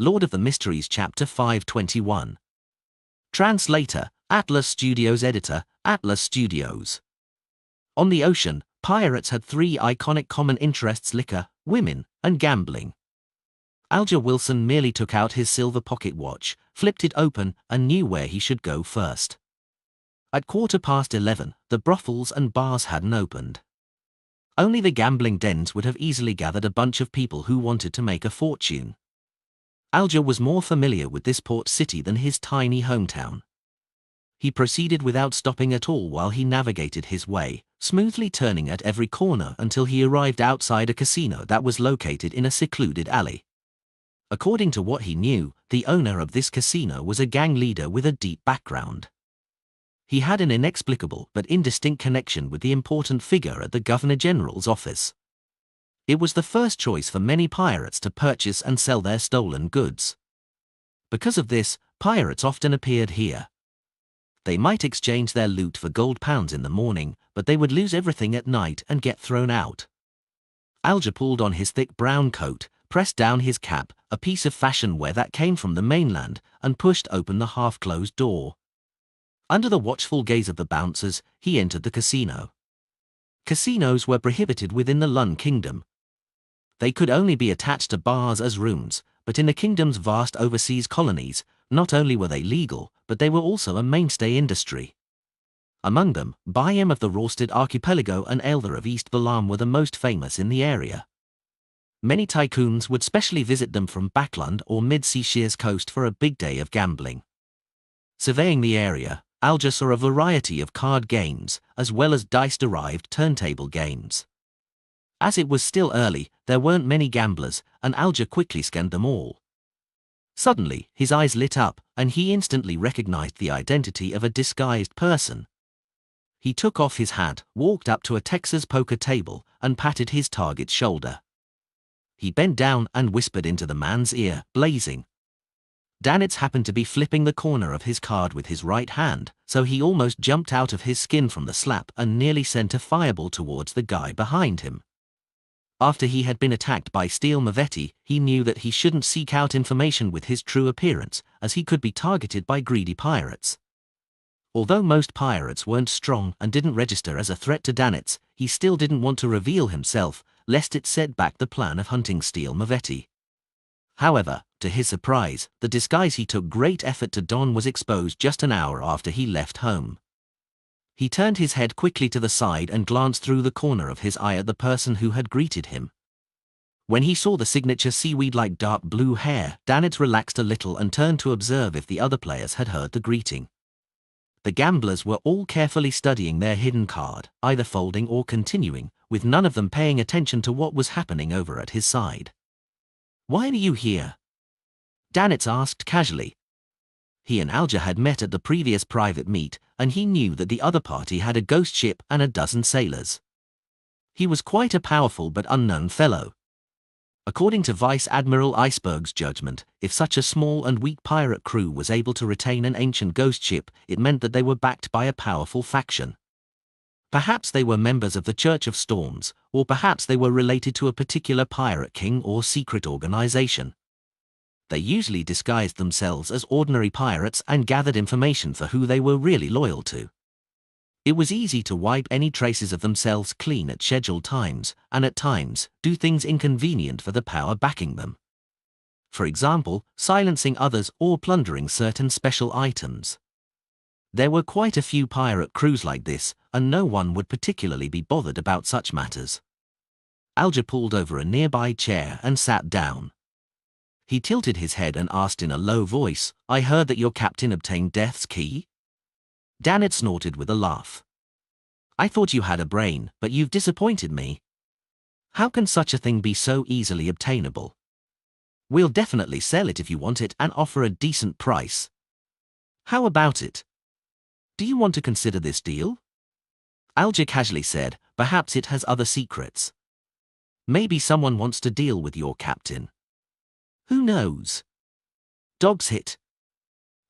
Lord of the Mysteries Chapter 521. Translator, Atlas Studios. Editor, Atlas Studios. On the ocean, pirates had three iconic common interests: liquor, women, and gambling. Alger Wilson merely took out his silver pocket watch, flipped it open, and knew where he should go first. At 11:15, the brothels and bars hadn't opened. Only the gambling dens would have easily gathered a bunch of people who wanted to make a fortune. Alger was more familiar with this port city than his tiny hometown. He proceeded without stopping at all while he navigated his way, smoothly turning at every corner until he arrived outside a casino that was located in a secluded alley. According to what he knew, the owner of this casino was a gang leader with a deep background. He had an inexplicable but indistinct connection with the important figure at the Governor General's office. It was the first choice for many pirates to purchase and sell their stolen goods. Because of this, pirates often appeared here. They might exchange their loot for gold pounds in the morning, but they would lose everything at night and get thrown out. Alger pulled on his thick brown coat, pressed down his cap, a piece of fashion wear that came from the mainland, and pushed open the half-closed door. Under the watchful gaze of the bouncers, he entered the casino. Casinos were prohibited within the Lun Kingdom. They could only be attached to bars as rooms, but in the kingdom's vast overseas colonies, not only were they legal, but they were also a mainstay industry. Among them, Bayem of the Rorsted Archipelago and Aelther of East Balam were the most famous in the area. Many tycoons would specially visit them from Backland or Mid-Sea Shears Coast for a big day of gambling. Surveying the area, Alger saw a variety of card games, as well as dice-derived turntable games. As it was still early, there weren't many gamblers, and Alger quickly scanned them all. Suddenly, his eyes lit up, and he instantly recognized the identity of a disguised person. He took off his hat, walked up to a Texas poker table, and patted his target's shoulder. He bent down and whispered into the man's ear, blazing. Danitz happened to be flipping the corner of his card with his right hand, so he almost jumped out of his skin from the slap and nearly sent a fireball towards the guy behind him. After he had been attacked by Steel Mavetti, he knew that he shouldn't seek out information with his true appearance, as he could be targeted by greedy pirates. Although most pirates weren't strong and didn't register as a threat to Danitz, he still didn't want to reveal himself, lest it set back the plan of hunting Steel Mavetti. However, to his surprise, the disguise he took great effort to don was exposed just an hour after he left home. He turned his head quickly to the side and glanced through the corner of his eye at the person who had greeted him. When he saw the signature seaweed-like dark blue hair, Danitz relaxed a little and turned to observe if the other players had heard the greeting. The gamblers were all carefully studying their hidden card, either folding or continuing, with none of them paying attention to what was happening over at his side. "Why are you here?" Danitz asked casually. He and Alger had met at the previous private meet, and he knew that the other party had a ghost ship and a dozen sailors. He was quite a powerful but unknown fellow. According to Vice Admiral Iceberg's judgment, if such a small and weak pirate crew was able to retain an ancient ghost ship, it meant that they were backed by a powerful faction. Perhaps they were members of the Church of Storms, or perhaps they were related to a particular pirate king or secret organization. They usually disguised themselves as ordinary pirates and gathered information for who they were really loyal to. It was easy to wipe any traces of themselves clean at scheduled times, and at times, do things inconvenient for the power backing them. For example, silencing others or plundering certain special items. There were quite a few pirate crews like this, and no one would particularly be bothered about such matters. Alger pulled over a nearby chair and sat down. He tilted his head and asked in a low voice, "I heard that your captain obtained Death's key?" Danitz snorted with a laugh. "I thought you had a brain, but you've disappointed me. How can such a thing be so easily obtainable? We'll definitely sell it if you want it and offer a decent price. How about it? Do you want to consider this deal?" Alger casually said, "Perhaps it has other secrets. Maybe someone wants to deal with your captain. Who knows?" Dog's hit.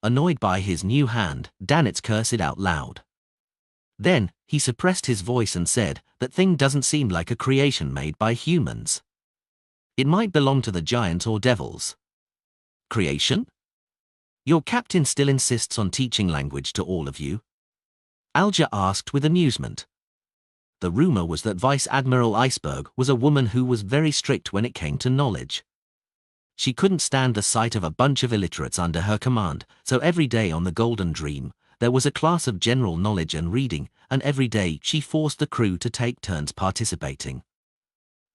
Annoyed by his new hand, Danitz cursed out loud. Then, he suppressed his voice and said, "That thing doesn't seem like a creation made by humans. It might belong to the giants or devils. creation? Your captain still insists on teaching language to all of you? Alger asked with amusement. The rumor was that Vice Admiral Iceberg was a woman who was very strict when it came to knowledge. She couldn't stand the sight of a bunch of illiterates under her command, so every day on the Golden Dream, there was a class of general knowledge and reading, and every day she forced the crew to take turns participating.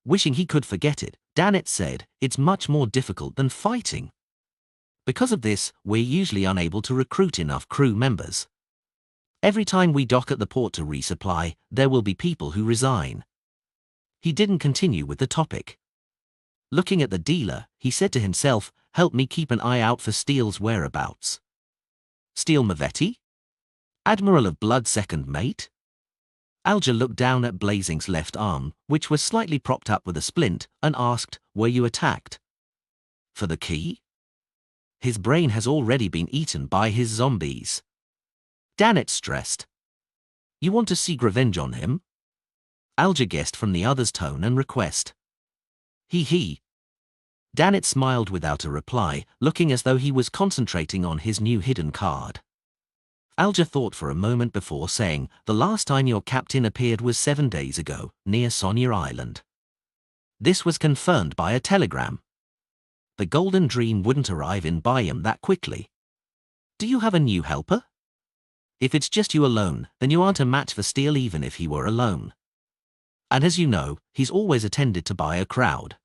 Wishing he could forget it, Danitz said, "It's much more difficult than fighting. Because of this, we're usually unable to recruit enough crew members. Every time we dock at the port to resupply, there will be people who resign." He didn't continue with the topic. Looking at the dealer, he said to himself, "Help me keep an eye out for Steele's whereabouts." Steele Mavetti? Admiral of Blood's second mate? Alger looked down at Blazing's left arm, which was slightly propped up with a splint, and asked, "Were you attacked?" "For the key?" "His brain has already been eaten by his zombies." Danitz stressed. "You want to seek revenge on him?" Alger guessed from the other's tone and request. He. Danitz smiled without a reply, looking as though he was concentrating on his new hidden card. Alger thought for a moment before saying, "The last time your captain appeared was 7 days ago, near Sonia Island." This was confirmed by a telegram. The Golden Dream wouldn't arrive in Bayam that quickly. "Do you have a new helper?" "If it's just you alone, then you aren't a match for Steele even if he were alone. And as you know, he's always attended to by a crowd."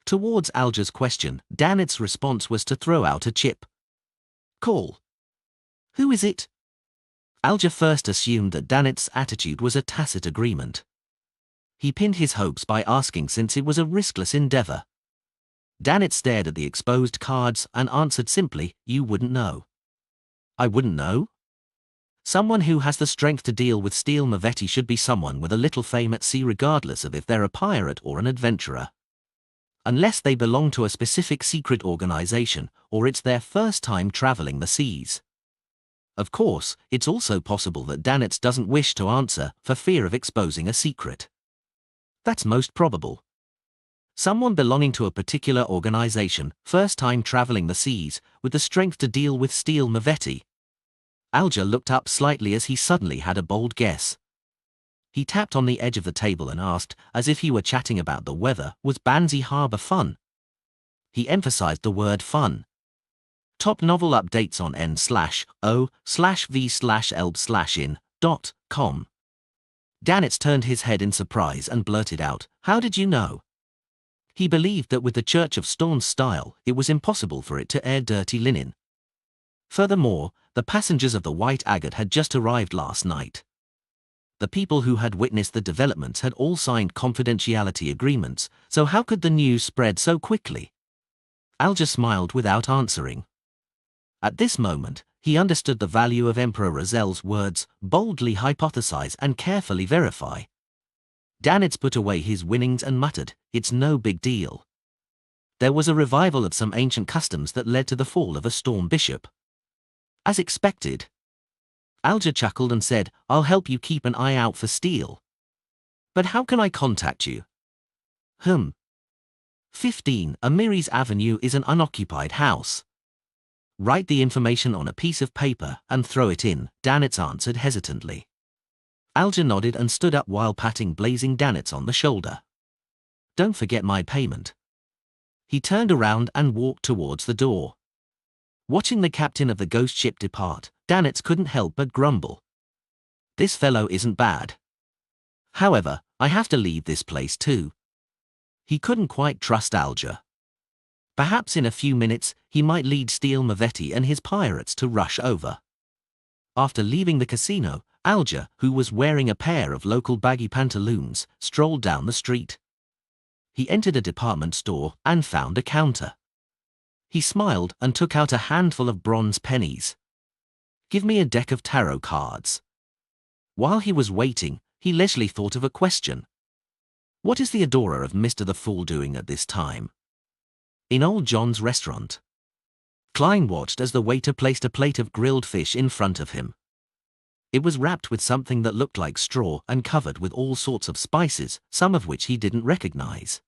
Towards Alger's question, Danitz's response was to throw out a chip. "Call." "Who is it?" Alger first assumed that Danitz's attitude was a tacit agreement. He pinned his hopes by asking since it was a riskless endeavor. Danitz stared at the exposed cards and answered simply, "You wouldn't know." "I wouldn't know?" "Someone who has the strength to deal with Steele Mavetti should be someone with a little fame at sea regardless of if they're a pirate or an adventurer. Unless they belong to a specific secret organization or it's their first time traveling the seas. Of course, it's also possible that Danitz doesn't wish to answer for fear of exposing a secret. That's most probable. Someone belonging to a particular organization, first time traveling the seas, with the strength to deal with Steele Mavetti." Alger looked up slightly as he suddenly had a bold guess. He tapped on the edge of the table and asked, as if he were chatting about the weather, "Was Banzi Harbor fun?" He emphasized the word fun. "Top novel updates on n/o/v/elb/in.com." Danitz turned his head in surprise and blurted out, "How did you know?" He believed that with the Church of Storm's style, it was impossible for it to air dirty linen. Furthermore, the passengers of the White Agate had just arrived last night. The people who had witnessed the developments had all signed confidentiality agreements, so how could the news spread so quickly? Alger smiled without answering. At this moment, he understood the value of Emperor Rozel's words, "boldly hypothesize and carefully verify." Danitz put away his winnings and muttered, "It's no big deal." There was a revival of some ancient customs that led to the fall of a storm bishop. As expected. Alger chuckled and said, "I'll help you keep an eye out for Steele." "But how can I contact you?" 15 Amiris Avenue is an unoccupied house. "Write the information on a piece of paper and throw it in," Danitz answered hesitantly. Alger nodded and stood up while patting Blazing Danitz on the shoulder. "Don't forget my payment." He turned around and walked towards the door. Watching the captain of the ghost ship depart, Danitz couldn't help but grumble. "This fellow isn't bad. However, I have to leave this place too." He couldn't quite trust Alger. Perhaps in a few minutes, he might lead Steele Mavetti and his pirates to rush over. After leaving the casino, Alger, who was wearing a pair of local baggy pantaloons, strolled down the street. He entered a department store and found a counter. He smiled and took out a handful of bronze pennies. "Give me a deck of tarot cards." While he was waiting, he leisurely thought of a question. What is the adorer of Mr. the Fool doing at this time? In Old John's restaurant. Klein watched as the waiter placed a plate of grilled fish in front of him. It was wrapped with something that looked like straw and covered with all sorts of spices, some of which he didn't recognize.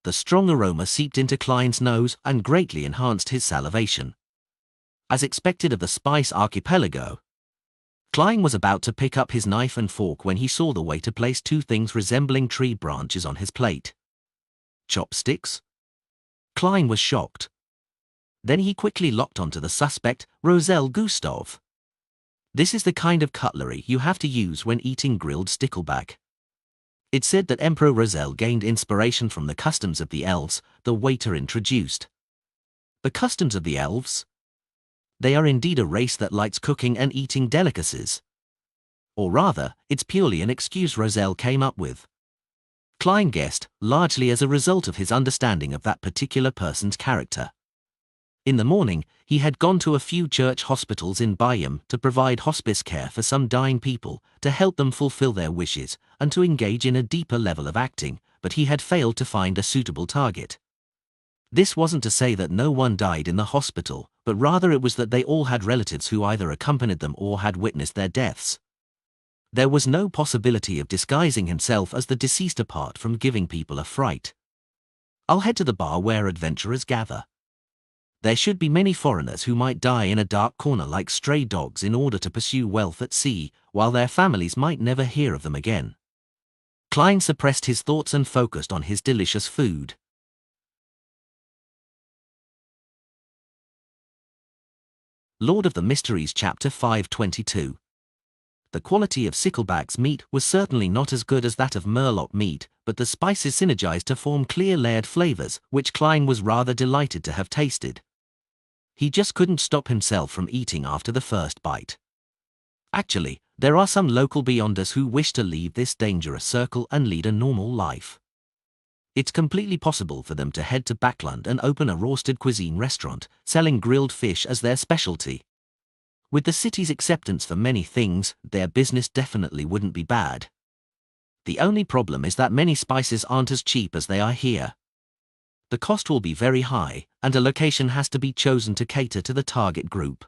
The strong aroma seeped into Klein's nose and greatly enhanced his salivation. As expected of the Spice Archipelago, Klein was about to pick up his knife and fork when he saw the waiter place two things resembling tree branches on his plate. Chopsticks? Klein was shocked. Then he quickly locked onto the suspect, Roselle Gustav. This is the kind of cutlery you have to use when eating grilled stickleback. It's said that Emperor Roselle gained inspiration from the customs of the elves the waiter introduced. The customs of the elves? They are indeed a race that likes cooking and eating delicacies. Or rather, it's purely an excuse Roselle came up with. Klein guessed, largely as a result of his understanding of that particular person's character. In the morning, he had gone to a few church hospitals in Bayam to provide hospice care for some dying people, to help them fulfill their wishes, and to engage in a deeper level of acting, but he had failed to find a suitable target. This wasn't to say that no one died in the hospital, but rather it was that they all had relatives who either accompanied them or had witnessed their deaths. There was no possibility of disguising himself as the deceased apart from giving people a fright. I'll head to the bar where adventurers gather. There should be many foreigners who might die in a dark corner like stray dogs in order to pursue wealth at sea, while their families might never hear of them again. Klein suppressed his thoughts and focused on his delicious food. Lord of the Mysteries Chapter 522. The quality of Sickleback's meat was certainly not as good as that of Murloc meat, but the spices synergized to form clear layered flavors, which Klein was rather delighted to have tasted. He just couldn't stop himself from eating after the first bite. Actually, there are some local beyonders who wish to leave this dangerous circle and lead a normal life. It's completely possible for them to head to Backland and open a roasted cuisine restaurant, selling grilled fish as their specialty. With the city's acceptance for many things, their business definitely wouldn't be bad. The only problem is that many spices aren't as cheap as they are here. The cost will be very high, and a location has to be chosen to cater to the target group.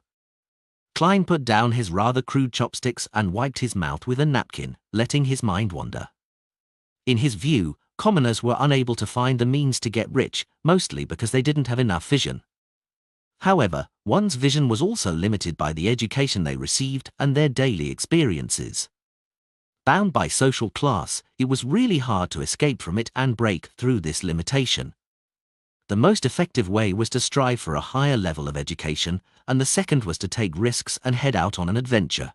Klein put down his rather crude chopsticks and wiped his mouth with a napkin, letting his mind wander. In his view, commoners were unable to find the means to get rich, mostly because they didn't have enough vision. However, one's vision was also limited by the education they received and their daily experiences. Bound by social class, it was really hard to escape from it and break through this limitation. The most effective way was to strive for a higher level of education, and the second was to take risks and head out on an adventure.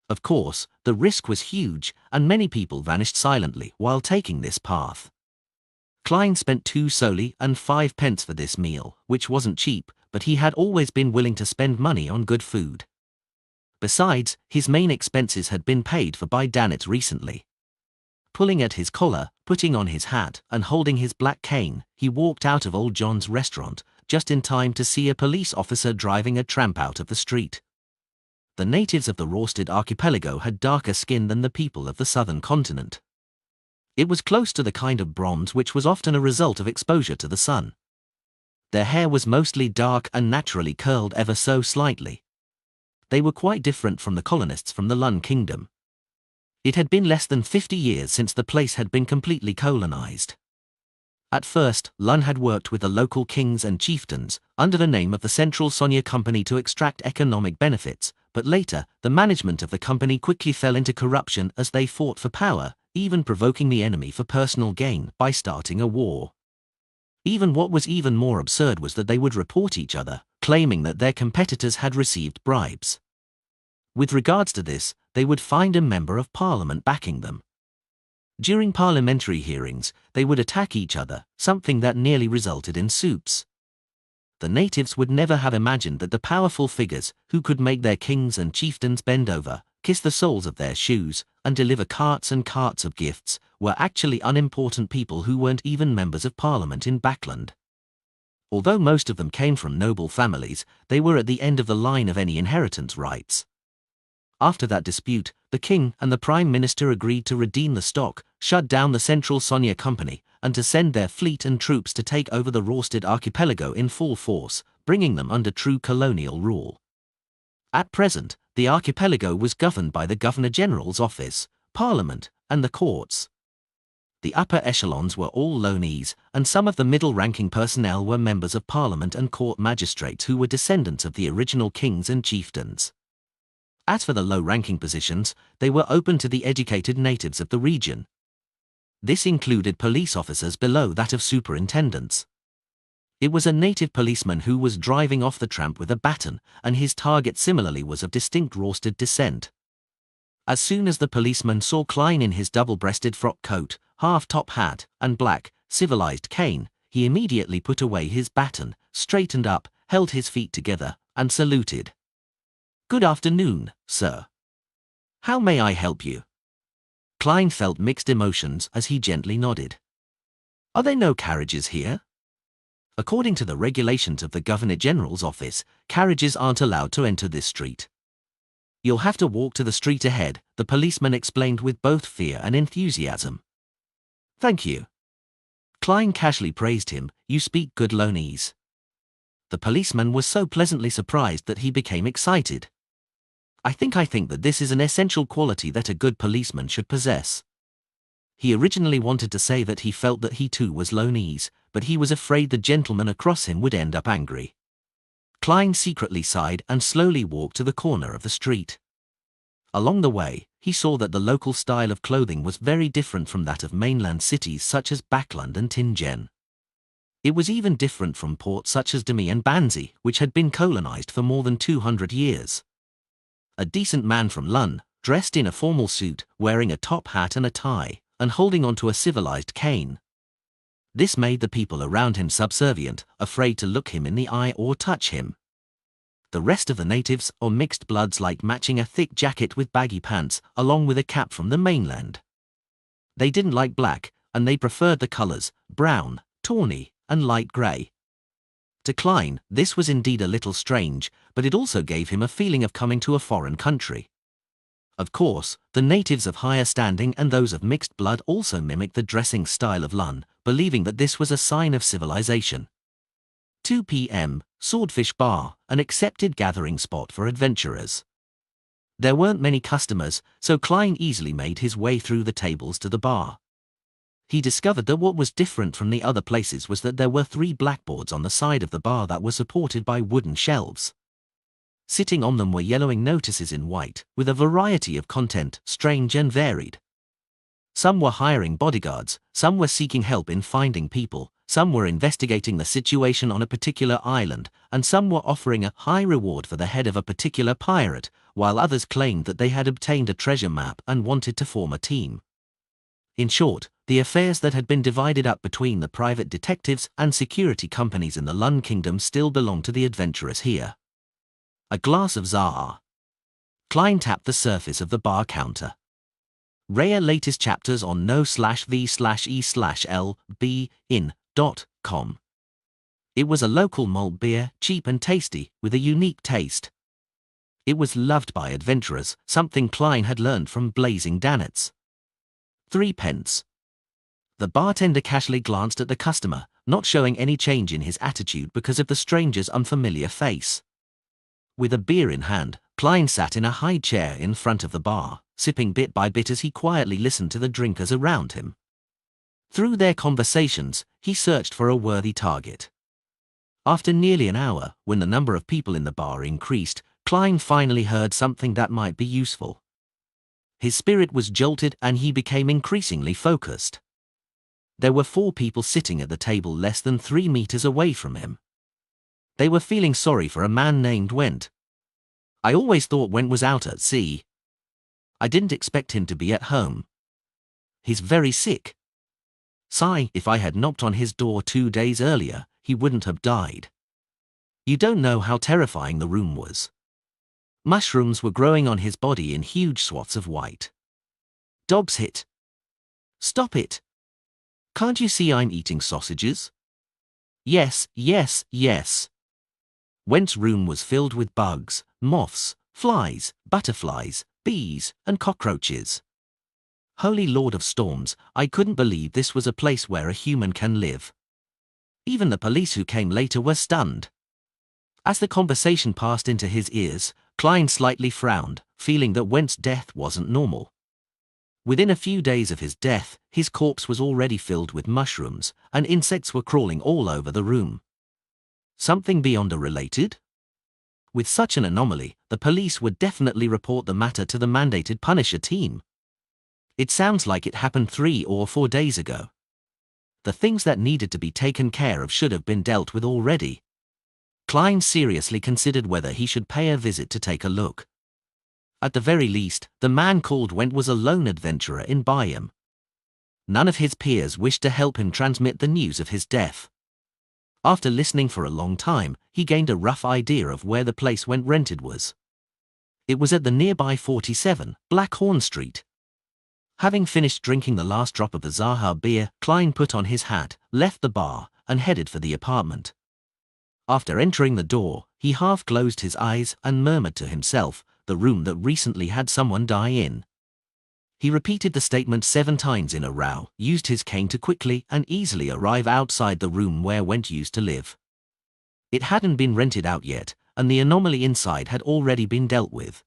Of course, the risk was huge, and many people vanished silently while taking this path. Klein spent 2 soli and 5 pence for this meal, which wasn't cheap, but he had always been willing to spend money on good food. Besides, his main expenses had been paid for by Danitz recently. Pulling at his collar, putting on his hat, and holding his black cane, he walked out of Old John's restaurant, just in time to see a police officer driving a tramp out of the street. The natives of the Roasted Archipelago had darker skin than the people of the southern continent. It was close to the kind of bronze which was often a result of exposure to the sun. Their hair was mostly dark and naturally curled ever so slightly. They were quite different from the colonists from the Lun Kingdom. It had been less than 50 years since the place had been completely colonized. At first, Lun had worked with the local kings and chieftains, under the name of the Central Sonia Company to extract economic benefits, but later, the management of the company quickly fell into corruption as they fought for power, even provoking the enemy for personal gain by starting a war. What was even more absurd was that they would report each other, claiming that their competitors had received bribes. With regards to this, they would find a member of parliament backing them. During parliamentary hearings, they would attack each other, something that nearly resulted in soups. The natives would never have imagined that the powerful figures, who could make their kings and chieftains bend over, kiss the soles of their shoes, and deliver carts and carts of gifts, were actually unimportant people who weren't even members of parliament in Backland. Although most of them came from noble families, they were at the end of the line of any inheritance rights. After that dispute, the king and the prime minister agreed to redeem the stock, shut down the Central Sonia Company, and to send their fleet and troops to take over the Roasted Archipelago in full force, bringing them under true colonial rule. At present, the archipelago was governed by the Governor-General's office, Parliament, and the courts. The upper echelons were all loanees, and some of the middle-ranking personnel were members of parliament and court magistrates who were descendants of the original kings and chieftains. As for the low-ranking positions, they were open to the educated natives of the region. This included police officers below that of superintendents. It was a native policeman who was driving off the tramp with a baton, and his target similarly was of distinct Rorsted descent. As soon as the policeman saw Klein in his double-breasted frock coat, half-top hat, and black, civilized cane, he immediately put away his baton, straightened up, held his feet together, and saluted. "Good afternoon, sir. How may I help you?" Klein felt mixed emotions as he gently nodded. "Are there no carriages here?" According to the regulations of the Governor-General's office, carriages aren't allowed to enter this street. "You'll have to walk to the street ahead," the policeman explained with both fear and enthusiasm. "Thank you." Klein casually praised him. "You speak good Loanese." The policeman was so pleasantly surprised that he became excited. I think that this is an essential quality that a good policeman should possess." He originally wanted to say that he felt that he too was Loanese, but he was afraid the gentleman across him would end up angry. Klein secretly sighed and slowly walked to the corner of the street. Along the way, he saw that the local style of clothing was very different from that of mainland cities such as Backland and Tingen. It was even different from ports such as Demi and Banzi, which had been colonized for more than 200 years. A decent man from Lun, dressed in a formal suit, wearing a top hat and a tie, and holding onto a civilized cane. This made the people around him subservient, afraid to look him in the eye or touch him. The rest of the natives, or mixed bloods, liked matching a thick jacket with baggy pants, along with a cap from the mainland. They didn't like black, and they preferred the colors brown, tawny, and light grey. To Klein, this was indeed a little strange, but it also gave him a feeling of coming to a foreign country. Of course, the natives of higher standing and those of mixed blood also mimicked the dressing style of Lun, believing that this was a sign of civilization. 2 p.m., Swordfish Bar, an accepted gathering spot for adventurers. There weren't many customers, so Klein easily made his way through the tables to the bar. He discovered that what was different from the other places was that there were 3 blackboards on the side of the bar that were supported by wooden shelves. Sitting on them were yellowing notices in white, with a variety of content, strange and varied. Some were hiring bodyguards, some were seeking help in finding people, some were investigating the situation on a particular island, and some were offering a high reward for the head of a particular pirate, while others claimed that they had obtained a treasure map and wanted to form a team. In short, the affairs that had been divided up between the private detectives and security companies in the Lun Kingdom still belonged to the adventurers here. A glass of Zar. Klein tapped the surface of the bar counter. Rare latest chapters on no/v/e/l/b-in.com. It was a local malt beer, cheap and tasty, with a unique taste. It was loved by adventurers, something Klein had learned from Blazing Dannets. 3 pence. The bartender casually glanced at the customer, not showing any change in his attitude because of the stranger's unfamiliar face. With a beer in hand, Klein sat in a high chair in front of the bar, sipping bit by bit as he quietly listened to the drinkers around him. Through their conversations, he searched for a worthy target. After nearly an hour, when the number of people in the bar increased, Klein finally heard something that might be useful. His spirit was jolted and he became increasingly focused. There were 4 people sitting at the table less than 3 meters away from him. They were feeling sorry for a man named Went. "I always thought Went was out at sea. I didn't expect him to be at home. He's very sick. Sigh, if I had knocked on his door 2 days earlier, he wouldn't have died." You don't know how terrifying the room was. Mushrooms were growing on his body in huge swaths of white. "Dog's hit. Stop it. Can't you see I'm eating sausages?" "Yes, yes, yes." Went's room was filled with bugs, moths, flies, butterflies, bees, and cockroaches. Holy Lord of Storms, I couldn't believe this was a place where a human can live. Even the police who came later were stunned. As the conversation passed into his ears, Klein slightly frowned, feeling that Went's death wasn't normal. Within a few days of his death, his corpse was already filled with mushrooms, and insects were crawling all over the room. Something Beyonder related? With such an anomaly, the police would definitely report the matter to the mandated Punisher team. It sounds like it happened 3 or 4 days ago. The things that needed to be taken care of should have been dealt with already. Klein seriously considered whether he should pay a visit to take a look. At the very least, the man called Went was a lone adventurer in Byam. None of his peers wished to help him transmit the news of his death. After listening for a long time, he gained a rough idea of where the place Went rented was. It was at the nearby 47, Blackhorn Street. Having finished drinking the last drop of the Zaha beer, Klein put on his hat, left the bar, and headed for the apartment. After entering the door, he half closed his eyes and murmured to himself, the room that recently had someone die in. He repeated the statement 7 times in a row, used his cane to quickly and easily arrive outside the room where Went used to live. It hadn't been rented out yet, and the anomaly inside had already been dealt with.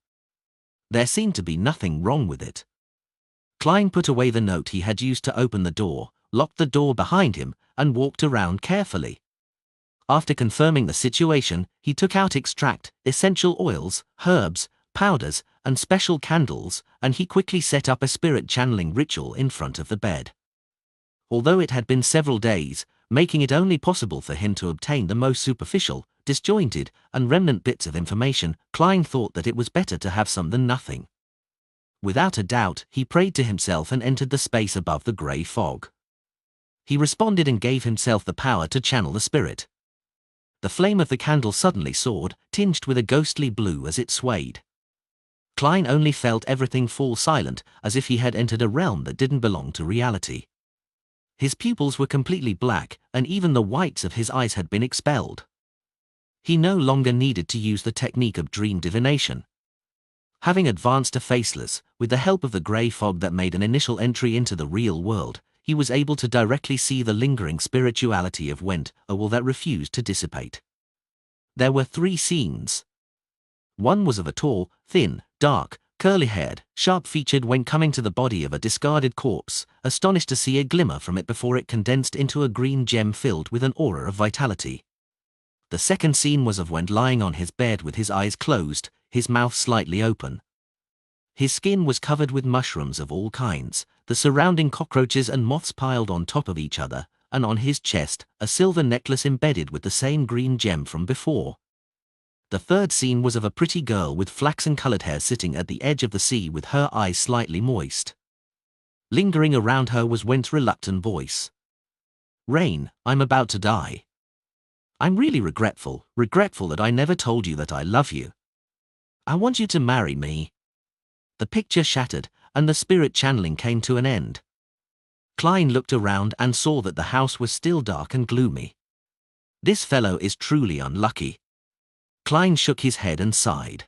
There seemed to be nothing wrong with it. Klein put away the note he had used to open the door, locked the door behind him, and walked around carefully. After confirming the situation, he took out extract, essential oils, herbs, powders, and special candles, and he quickly set up a spirit channeling ritual in front of the bed. Although it had been several days, making it only possible for him to obtain the most superficial, disjointed, and remnant bits of information, Klein thought that it was better to have some than nothing. Without a doubt, he prayed to himself and entered the space above the grey fog. He responded and gave himself the power to channel the spirit. The flame of the candle suddenly soared, tinged with a ghostly blue as it swayed. Klein only felt everything fall silent, as if he had entered a realm that didn't belong to reality. His pupils were completely black, and even the whites of his eyes had been expelled. He no longer needed to use the technique of dream divination. Having advanced to faceless, with the help of the grey fog that made an initial entry into the real world, he was able to directly see the lingering spirituality of Went, a will that refused to dissipate. There were 3 scenes. One was of a tall, thin, dark, curly-haired, sharp-featured Went coming to the body of a discarded corpse, astonished to see a glimmer from it before it condensed into a green gem filled with an aura of vitality. The second scene was of Went lying on his bed with his eyes closed, his mouth slightly open. His skin was covered with mushrooms of all kinds, the surrounding cockroaches and moths piled on top of each other, and on his chest, a silver necklace embedded with the same green gem from before. The third scene was of a pretty girl with flaxen-colored hair sitting at the edge of the sea with her eyes slightly moist. Lingering around her was Went's reluctant voice. "Rain, I'm about to die. I'm really regretful that I never told you that I love you. I want you to marry me." The picture shattered, and the spirit channeling came to an end. Klein looked around and saw that the house was still dark and gloomy. This fellow is truly unlucky. Klein shook his head and sighed.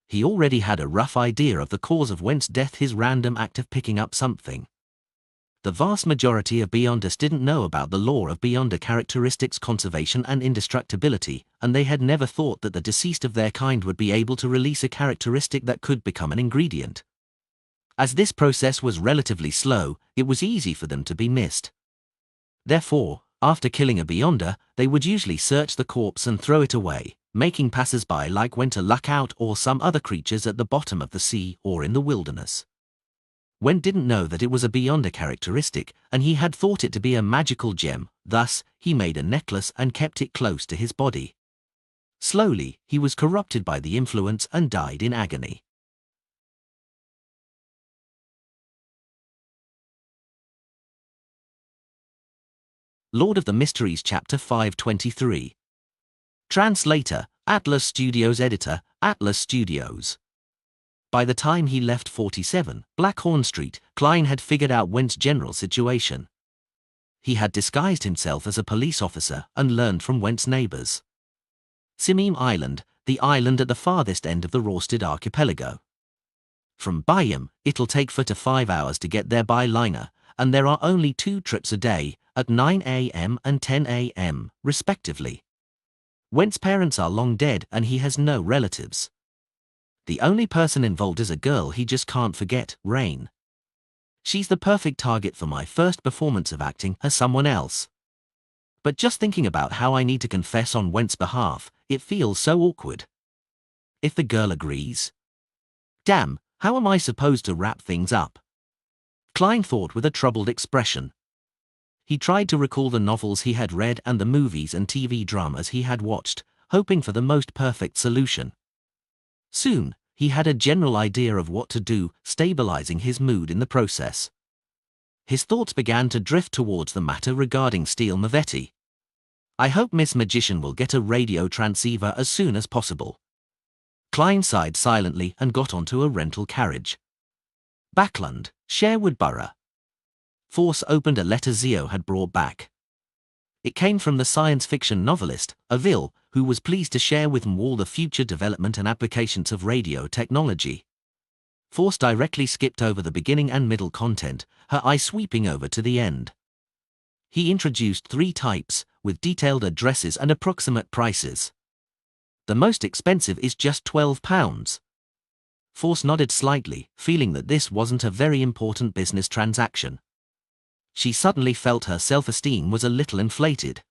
He already had a rough idea of the cause of Went's death, his random act of picking up something. The vast majority of Beyonders didn't know about the law of Beyonder characteristics, conservation and indestructibility, and they had never thought that the deceased of their kind would be able to release a characteristic that could become an ingredient. As this process was relatively slow, it was easy for them to be missed. Therefore, after killing a Beyonder, they would usually search the corpse and throw it away, making passers-by like Went to luck out or some other creatures at the bottom of the sea or in the wilderness. Went didn't know that it was a Beyonder characteristic, and he had thought it to be a magical gem, thus, he made a necklace and kept it close to his body. Slowly, he was corrupted by the influence and died in agony. Lord of the Mysteries Chapter 523. Translator, Atlas Studios. Editor, Atlas Studios. By the time he left 47, Blackhorn Street, Klein had figured out Went's general situation. He had disguised himself as a police officer and learned from Went's neighbors. Simim Island, the island at the farthest end of the Rorsted archipelago. From Byam, it'll take 4 to 5 hours to get there by liner, and there are only 2 trips a day, at 9 a.m. and 10 a.m., respectively. Went's parents are long dead and he has no relatives. The only person involved is a girl he just can't forget, Rain. She's the perfect target for my first performance of acting as someone else. But just thinking about how I need to confess on Went's behalf, it feels so awkward. If the girl agrees. Damn, how am I supposed to wrap things up? Klein thought with a troubled expression. He tried to recall the novels he had read and the movies and TV dramas he had watched, hoping for the most perfect solution. Soon, he had a general idea of what to do, stabilizing his mood in the process. His thoughts began to drift towards the matter regarding Steel Mavetti. I hope Miss Magician will get a radio transceiver as soon as possible. Klein sighed silently and got onto a rental carriage. Backland, Sherwood Borough. Force opened a letter Zio had brought back. It came from the science fiction novelist, Avil, who was pleased to share with them all the future development and applications of radio technology. Force directly skipped over the beginning and middle content, her eye sweeping over to the end. He introduced 3 types, with detailed addresses and approximate prices. The most expensive is just £12. Force nodded slightly, feeling that this wasn't a very important business transaction. She suddenly felt her self-esteem was a little inflated.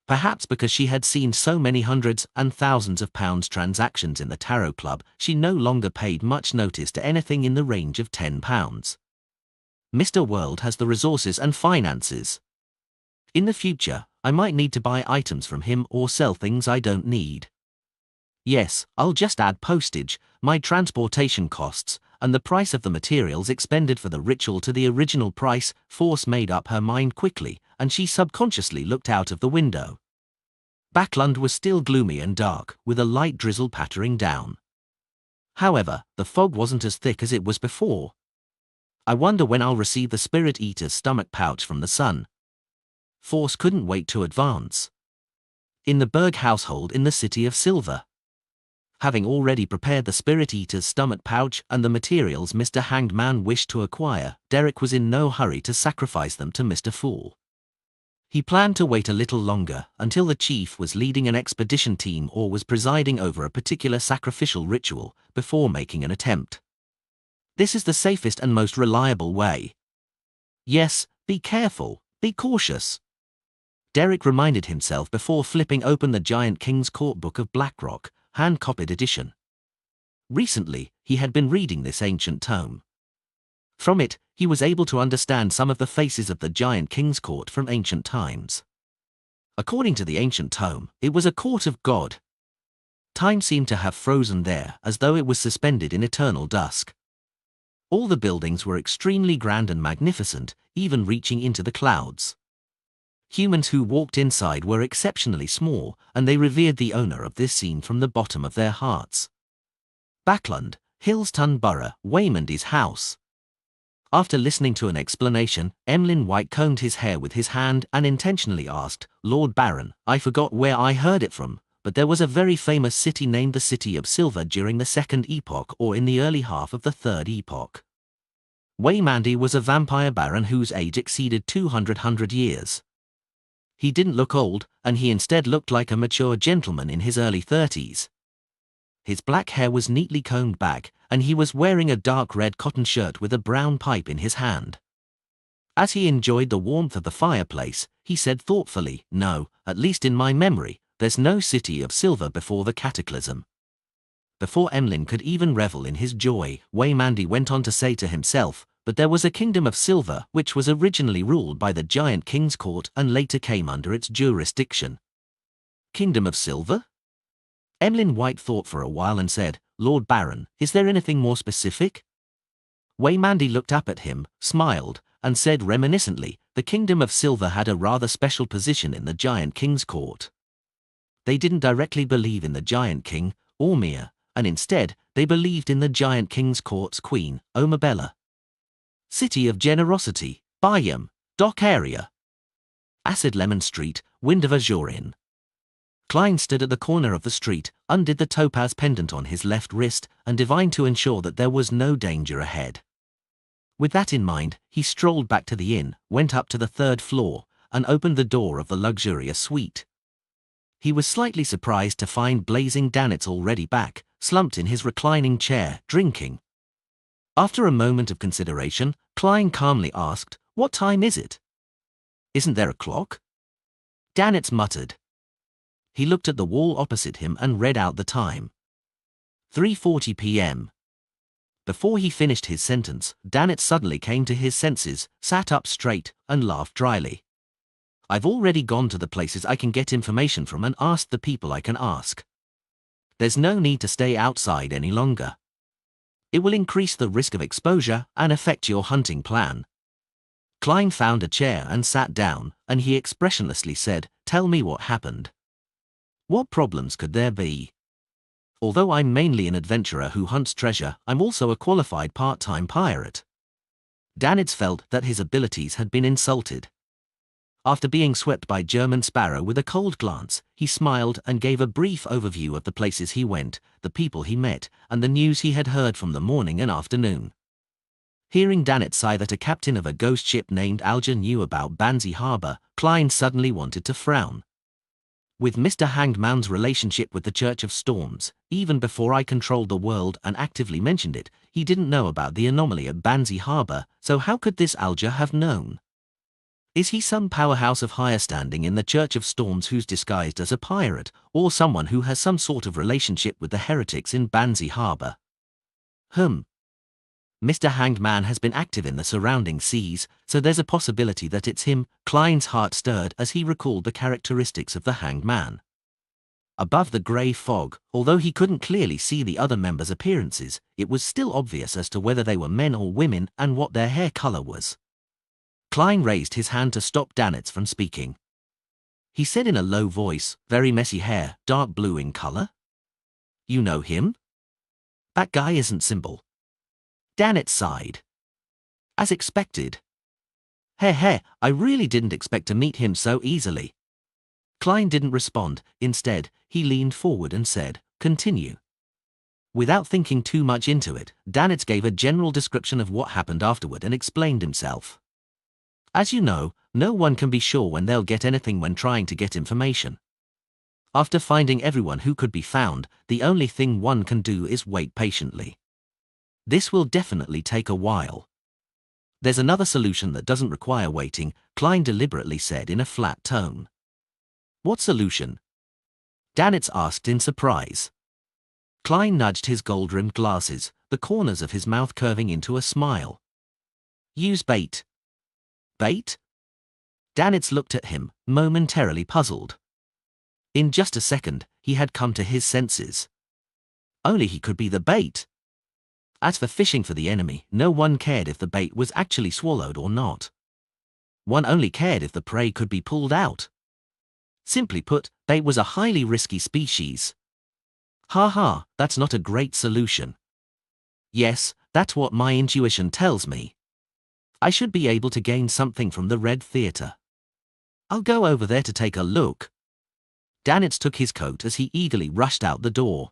Perhaps because she had seen so many hundreds and thousands of pounds transactions in the Tarot Club, she no longer paid much notice to anything in the range of £10. Mr. World has the resources and finances. In the future, I might need to buy items from him or sell things I don't need. Yes, I'll just add postage, my transportation costs, and the price of the materials expended for the ritual to the original price. Force made up her mind quickly, and she subconsciously looked out of the window. Backland was still gloomy and dark, with a light drizzle pattering down. However, the fog wasn't as thick as it was before. I wonder when I'll receive the Spirit Eater's stomach pouch from the sun. Force couldn't wait to advance. In the Berg household in the City of Silver. Having already prepared the Spirit Eater's stomach pouch and the materials Mr. Hanged Man wished to acquire, Derek was in no hurry to sacrifice them to Mr. Fool. He planned to wait a little longer, until the chief was leading an expedition team or was presiding over a particular sacrificial ritual, before making an attempt. This is the safest and most reliable way. Yes, be careful, be cautious. Derek reminded himself before flipping open the Giant King's Court Book of Blackrock, hand-copied edition. Recently, he had been reading this ancient tome. From it, he was able to understand some of the faces of the Giant King's Court from ancient times. According to the ancient tome, it was a court of God. Time seemed to have frozen there, as though it was suspended in eternal dusk. All the buildings were extremely grand and magnificent, even reaching into the clouds. Humans who walked inside were exceptionally small, and they revered the owner of this scene from the bottom of their hearts. Backland, Hillston Borough, Waymandy's house. After listening to an explanation, Emlyn White combed his hair with his hand and intentionally asked, "Lord Baron, I forgot where I heard it from, but there was a very famous city named the City of Silver during the Second Epoch or in the early half of the Third Epoch." Waymandy was a vampire baron whose age exceeded 200 years. He didn't look old, and he instead looked like a mature gentleman in his early 30s. His black hair was neatly combed back, and he was wearing a dark red cotton shirt with a brown pipe in his hand. As he enjoyed the warmth of the fireplace, he said thoughtfully, "No, at least in my memory, there's no City of Silver before the Cataclysm." Before Emlyn could even revel in his joy, Waymandy went on to say to himself, "But there was a Kingdom of Silver which was originally ruled by the Giant King's Court and later came under its jurisdiction." Kingdom of Silver? Emlyn White thought for a while and said, "Lord Baron, is there anything more specific?" Waymandy looked up at him, smiled, and said reminiscently, "The Kingdom of Silver had a rather special position in the Giant King's Court. They didn't directly believe in the Giant King, Ormia, and instead, they believed in the Giant King's Court's queen, Omabella. City of Generosity, Bayam, Dock Area. Acid Lemon Street, Windover-Jorin." Klein stood at the corner of the street, undid the topaz pendant on his left wrist, and divined to ensure that there was no danger ahead. With that in mind, he strolled back to the inn, went up to the 3rd floor, and opened the door of the luxurious suite. He was slightly surprised to find Blazing Danitz already back, slumped in his reclining chair, drinking. After a moment of consideration, Klein calmly asked, "What time is it?" "Isn't there a clock?" Danitz muttered. He looked at the wall opposite him and read out the time. 3:40 p.m. Before he finished his sentence, Danitz suddenly came to his senses, sat up straight, and laughed dryly. "I've already gone to the places I can get information from and asked the people I can ask. There's no need to stay outside any longer. It will increase the risk of exposure and affect your hunting plan." Klein found a chair and sat down, and he expressionlessly said, "Tell me what happened. What problems could there be? Although I'm mainly an adventurer who hunts treasure, I'm also a qualified part-time pirate." Danitz felt that his abilities had been insulted. After being swept by German Sparrow with a cold glance, he smiled and gave a brief overview of the places he went, the people he met, and the news he had heard from the morning and afternoon. Hearing Danitz sigh that a captain of a ghost ship named Alger knew about Banzi Harbor, Klein suddenly wanted to frown. "With Mr. Hanged Man's relationship with the Church of Storms, even before I controlled the world and actively mentioned it, he didn't know about the anomaly at Banzi Harbor, so how could this Alger have known? Is he some powerhouse of higher standing in the Church of Storms who's disguised as a pirate, or someone who has some sort of relationship with the heretics in Banzi Harbor? Mr. Hanged Man has been active in the surrounding seas, so there's a possibility that it's him." Klein's heart stirred as he recalled the characteristics of the Hanged Man. Above the grey fog, although he couldn't clearly see the other members' appearances, it was still obvious as to whether they were men or women and what their hair color was. Klein raised his hand to stop Danitz from speaking. He said in a low voice, "Very messy hair, dark blue in color? You know him? That guy isn't simple." Danitz sighed. "As expected. I really didn't expect to meet him so easily." Klein didn't respond. Instead, he leaned forward and said, "Continue." Without thinking too much into it, Danitz gave a general description of what happened afterward and explained himself. "As you know, no one can be sure when they'll get anything when trying to get information. After finding everyone who could be found, the only thing one can do is wait patiently. This will definitely take a while. There's another solution that doesn't require waiting," Klein deliberately said in a flat tone. "What solution?" Danitz asked in surprise. Klein nudged his gold-rimmed glasses, the corners of his mouth curving into a smile. "Use bait." "Bait?" Danitz looked at him, momentarily puzzled. In just a second, he had come to his senses. Only he could be the bait. As for fishing for the enemy, no one cared if the bait was actually swallowed or not. One only cared if the prey could be pulled out. Simply put, bait was a highly risky species. That's not a great solution. Yes, that's what my intuition tells me. I should be able to gain something from the Red Theater. I'll go over there to take a look." Danitz took his coat as he eagerly rushed out the door.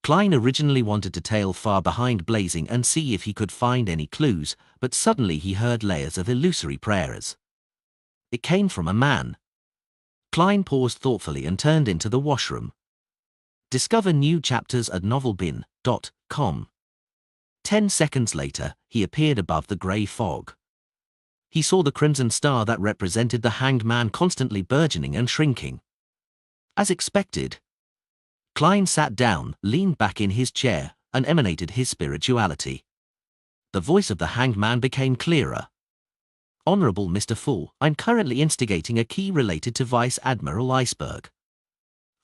Klein originally wanted to tail far behind Blazing and see if he could find any clues, but suddenly he heard layers of illusory prayers. It came from a man. Klein paused thoughtfully and turned into the washroom. Discover new chapters at novelbin.com. 10 seconds later, he appeared above the grey fog. He saw the crimson star that represented the Hanged Man constantly burgeoning and shrinking. As expected, Klein sat down, leaned back in his chair, and emanated his spirituality. The voice of the Hanged Man became clearer. "Honorable Mr. Fool, I'm currently instigating a key related to Vice Admiral Iceberg.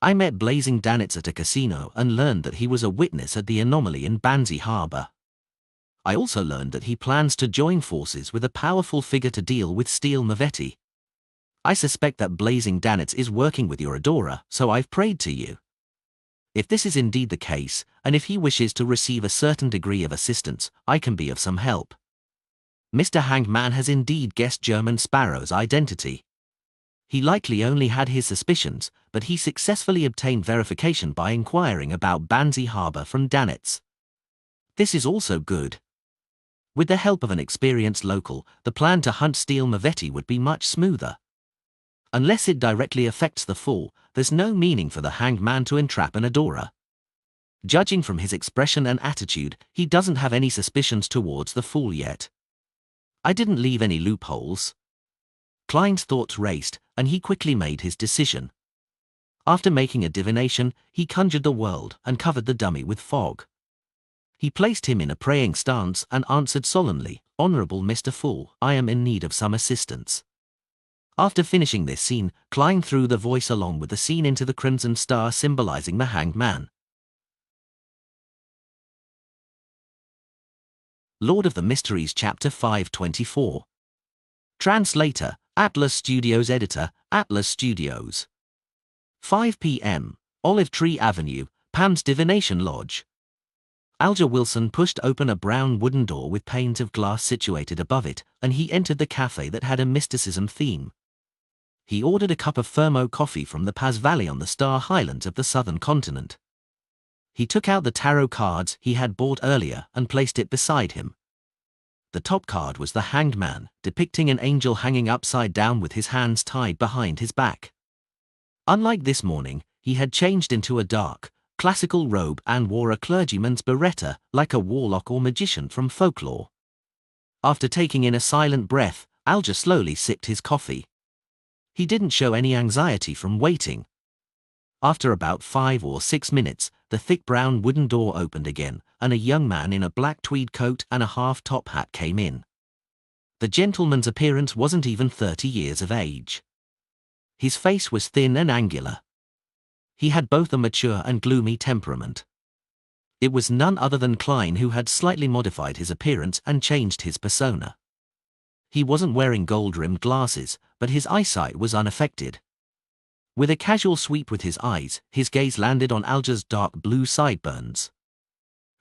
I met Blazing Danitz at a casino and learned that he was a witness at the anomaly in Banzi Harbor. I also learned that he plans to join forces with a powerful figure to deal with Steel Mavetti. I suspect that Blazing Danitz is working with your adorer, so I've prayed to you. If this is indeed the case, and if he wishes to receive a certain degree of assistance, I can be of some help. Mr. Hanged Man has indeed guessed German Sparrow's identity. He likely only had his suspicions, but he successfully obtained verification by inquiring about Banzi Harbor from Danitz. This is also good. With the help of an experienced local, the plan to hunt Steel Mavetti would be much smoother. Unless it directly affects the Fool, there's no meaning for the Hanged Man to entrap an adorer. Judging from his expression and attitude, he doesn't have any suspicions towards the fool yet. I didn't leave any loopholes. Klein's thoughts raced, and he quickly made his decision. After making a divination, he conjured the world and covered the dummy with fog. He placed him in a praying stance and answered solemnly, "Honorable Mr. Fool, I am in need of some assistance." After finishing this scene, Klein threw the voice along with the scene into the crimson star symbolizing the hanged man. Lord of the Mysteries Chapter 524. Translator, Atlas Studios. Editor, Atlas Studios. 5 p.m. Olive Tree Avenue, Pam's Divination Lodge. Alger Wilson pushed open a brown wooden door with panes of glass situated above it, and he entered the cafe that had a mysticism theme. He ordered a cup of thermo coffee from the Paz Valley on the Star Highlands of the southern continent. He took out the tarot cards he had bought earlier and placed it beside him. The top card was the Hanged Man, depicting an angel hanging upside down with his hands tied behind his back. Unlike this morning, he had changed into a dark, classical robe and wore a clergyman's biretta, like a warlock or magician from folklore. After taking in a silent breath, Alger slowly sipped his coffee. He didn't show any anxiety from waiting. After about 5 or 6 minutes, the thick brown wooden door opened again, and a young man in a black tweed coat and a half-top hat came in. The gentleman's appearance wasn't even 30 years of age. His face was thin and angular. He had both a mature and gloomy temperament. It was none other than Klein, who had slightly modified his appearance and changed his persona. He wasn't wearing gold-rimmed glasses, but his eyesight was unaffected. With a casual sweep with his eyes, his gaze landed on Alger's dark blue sideburns.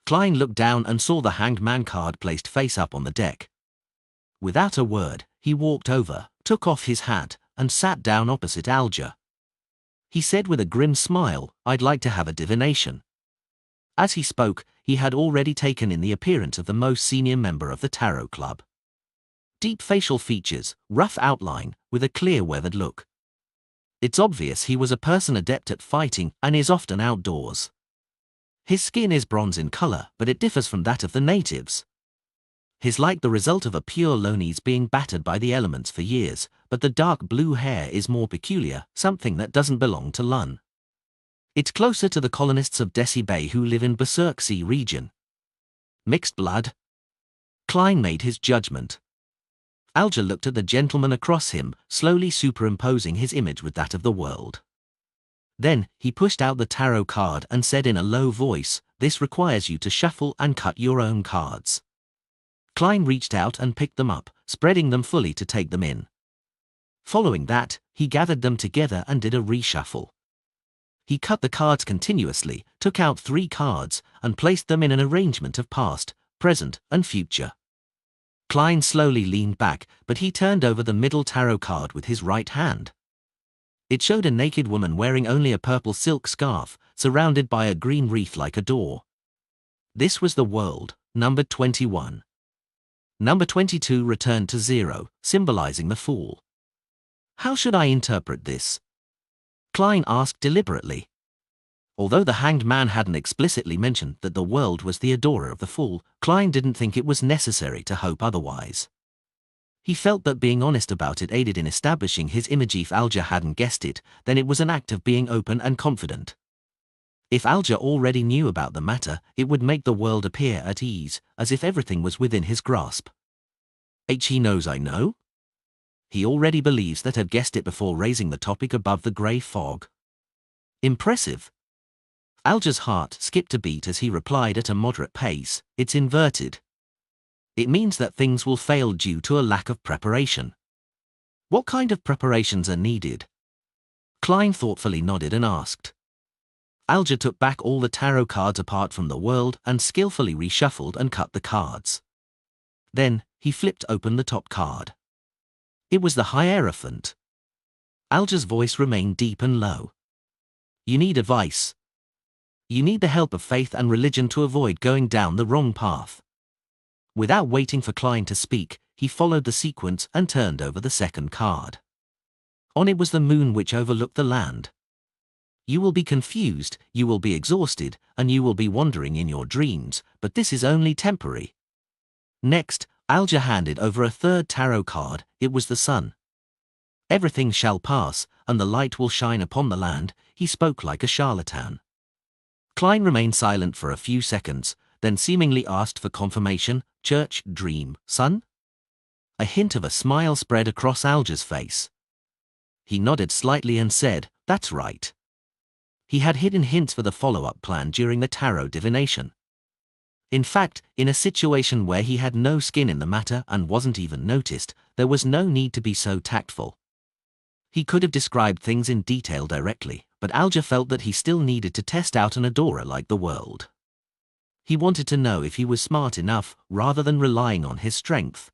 Klein looked down and saw the Hanged Man card placed face up on the deck. Without a word, he walked over, took off his hat, and sat down opposite Alger. He said with a grim smile, "I'd like to have a divination." As he spoke, he had already taken in the appearance of the most senior member of the Tarot Club. Deep facial features, rough outline, with a clear weathered look. It's obvious he was a person adept at fighting and is often outdoors. His skin is bronze in color, but it differs from that of the natives. He's like the result of a pure Lonese being battered by the elements for years, but the dark blue hair is more peculiar, something that doesn't belong to Lun. It's closer to the colonists of Desi Bay who live in Berserk Sea region. Mixed blood? Klein made his judgment. Alger looked at the gentleman across him, slowly superimposing his image with that of the world. Then, he pushed out the tarot card and said in a low voice, "This requires you to shuffle and cut your own cards." Klein reached out and picked them up, spreading them fully to take them in. Following that, he gathered them together and did a reshuffle. He cut the cards continuously, took out 3 cards, and placed them in an arrangement of past, present, and future. Klein slowly leaned back, but he turned over the middle tarot card with his right hand. It showed a naked woman wearing only a purple silk scarf, surrounded by a green wreath like a door. This was the world, number 21. Number 22 returned to 0, symbolizing the fool. How should I interpret this? Klein asked deliberately. Although the Hanged Man hadn't explicitly mentioned that the world was the adorer of the fool, Klein didn't think it was necessary to hope otherwise. He felt that being honest about it aided in establishing his image. If Alger hadn't guessed it, then it was an act of being open and confident. If Alger already knew about the matter, it would make the world appear at ease, as if everything was within his grasp. He knows I know? He already believes that I've guessed it before raising the topic above the grey fog. Impressive. Alger's heart skipped a beat as he replied at a moderate pace, "It's inverted. It means that things will fail due to a lack of preparation." What kind of preparations are needed? Klein thoughtfully nodded and asked. Alger took back all the tarot cards apart from the world and skillfully reshuffled and cut the cards. Then, he flipped open the top card. It was the Hierophant. Alger's voice remained deep and low. "You need advice. You need the help of faith and religion to avoid going down the wrong path." Without waiting for Klein to speak, he followed the sequence and turned over the second card. On it was the moon which overlooked the land. You will be confused, you will be exhausted, and you will be wandering in your dreams, but this is only temporary. Next, Alger handed over a third tarot card. It was the sun. Everything shall pass, and the light will shine upon the land. He spoke like a charlatan. Klein remained silent for a few seconds, then seemingly asked for confirmation. Church, dream, sun? A hint of a smile spread across Alger's face. He nodded slightly and said, "That's right." He had hidden hints for the follow-up plan during the tarot divination. In fact, in a situation where he had no skin in the matter and wasn't even noticed, there was no need to be so tactful. He could have described things in detail directly, but Alger felt that he still needed to test out an adorer like the world. He wanted to know if he was smart enough, rather than relying on his strength.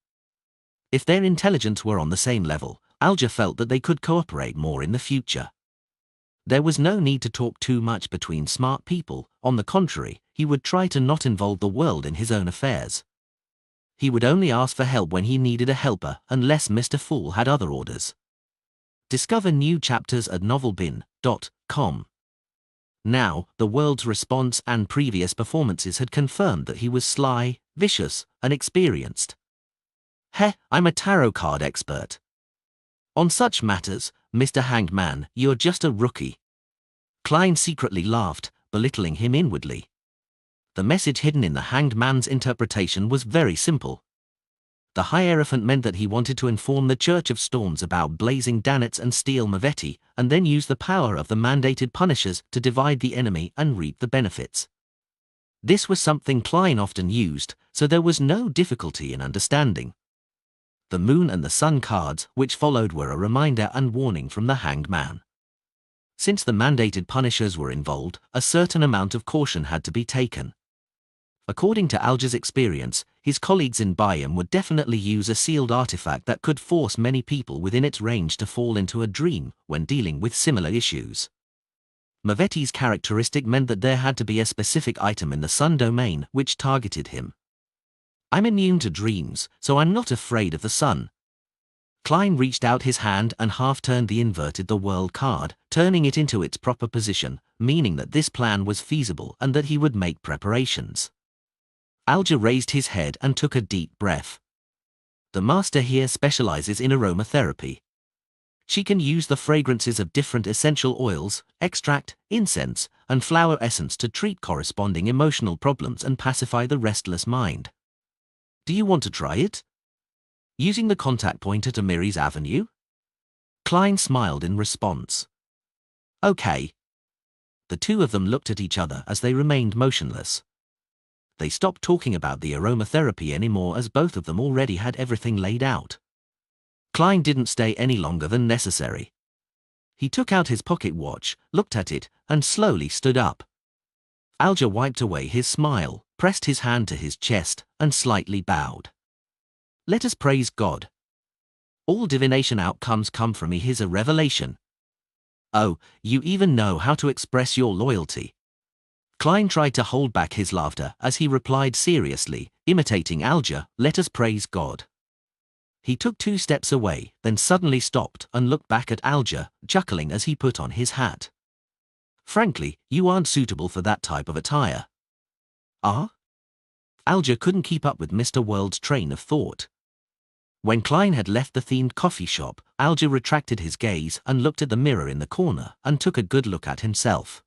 If their intelligence were on the same level, Alger felt that they could cooperate more in the future. There was no need to talk too much between smart people. On the contrary, he would try to not involve the world in his own affairs. He would only ask for help when he needed a helper, unless Mr. Fool had other orders. Discover new chapters at novelbin.com. Now, the world's response and previous performances had confirmed that he was sly, vicious, and experienced. "Heh, I'm a tarot card expert. On such matters, Mr. Hanged Man, you're just a rookie." Klein secretly laughed, belittling him inwardly. The message hidden in the Hanged Man's interpretation was very simple. The Hierophant meant that he wanted to inform the Church of Storms about blazing Danets and steel Mavetti, and then use the power of the mandated punishers to divide the enemy and reap the benefits. This was something Klein often used, so there was no difficulty in understanding. The Moon and the Sun cards, which followed, were a reminder and warning from the Hanged Man. Since the mandated punishers were involved, a certain amount of caution had to be taken. According to Alger's experience, his colleagues in Bayam would definitely use a sealed artifact that could force many people within its range to fall into a dream when dealing with similar issues. Mavetti's characteristic meant that there had to be a specific item in the Sun domain which targeted him. "I'm immune to dreams, so I'm not afraid of the sun." Klein reached out his hand and half-turned the inverted the world card, turning it into its proper position, meaning that this plan was feasible and that he would make preparations. Alger raised his head and took a deep breath. The master here specializes in aromatherapy. She can use the fragrances of different essential oils, extract, incense, and flower essence to treat corresponding emotional problems and pacify the restless mind. "Do you want to try it? Using the contact point at Amiri's Avenue?" Klein smiled in response. "Okay." The two of them looked at each other as they remained motionless. They stopped talking about the aromatherapy anymore as both of them already had everything laid out. Klein didn't stay any longer than necessary. He took out his pocket watch, looked at it, and slowly stood up. Alger wiped away his smile, pressed his hand to his chest, and slightly bowed. "Let us praise God. All divination outcomes come from He is a revelation. Oh, you even know how to express your loyalty." Klein tried to hold back his laughter as he replied seriously, imitating Alger, "Let us praise God." He took 2 steps away, then suddenly stopped and looked back at Alger, chuckling as he put on his hat. "Frankly, you aren't suitable for that type of attire." "Ah?" Alger couldn't keep up with Mr. World's train of thought. When Klein had left the themed coffee shop, Alger retracted his gaze and looked at the mirror in the corner and took a good look at himself.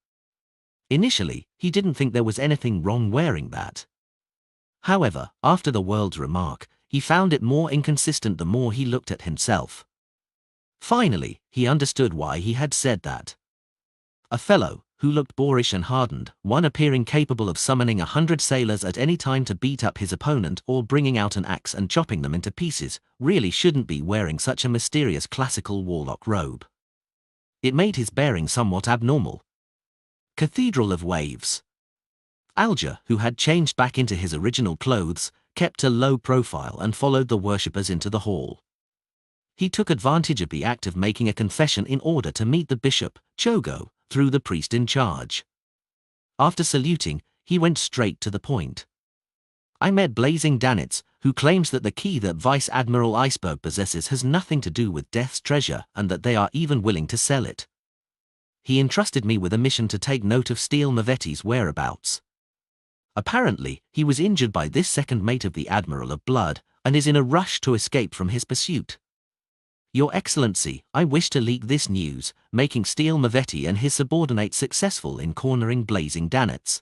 Initially, he didn't think there was anything wrong wearing that. However, after the World's remark, he found it more inconsistent the more he looked at himself. Finally, he understood why he had said that. A fellow, who looked boorish and hardened, one appearing capable of summoning 100 sailors at any time to beat up his opponent or bringing out an axe and chopping them into pieces, really shouldn't be wearing such a mysterious classical warlock robe. It made his bearing somewhat abnormal. Cathedral of Waves. Alger, who had changed back into his original clothes, kept a low profile and followed the worshippers into the hall. He took advantage of the act of making a confession in order to meet the bishop, Chogo, through the priest in charge. After saluting, he went straight to the point. "I met Blazing Danitz, who claims that the key that Vice Admiral Iceberg possesses has nothing to do with Death's treasure and that they are even willing to sell it." he entrusted me with a mission to take note of Steele Mavetti's whereabouts. Apparently, he was injured by this second mate of the Admiral of Blood, and is in a rush to escape from his pursuit. Your Excellency, I wish to leak this news, making Steele Mavetti and his subordinates successful in cornering Blazing Danets.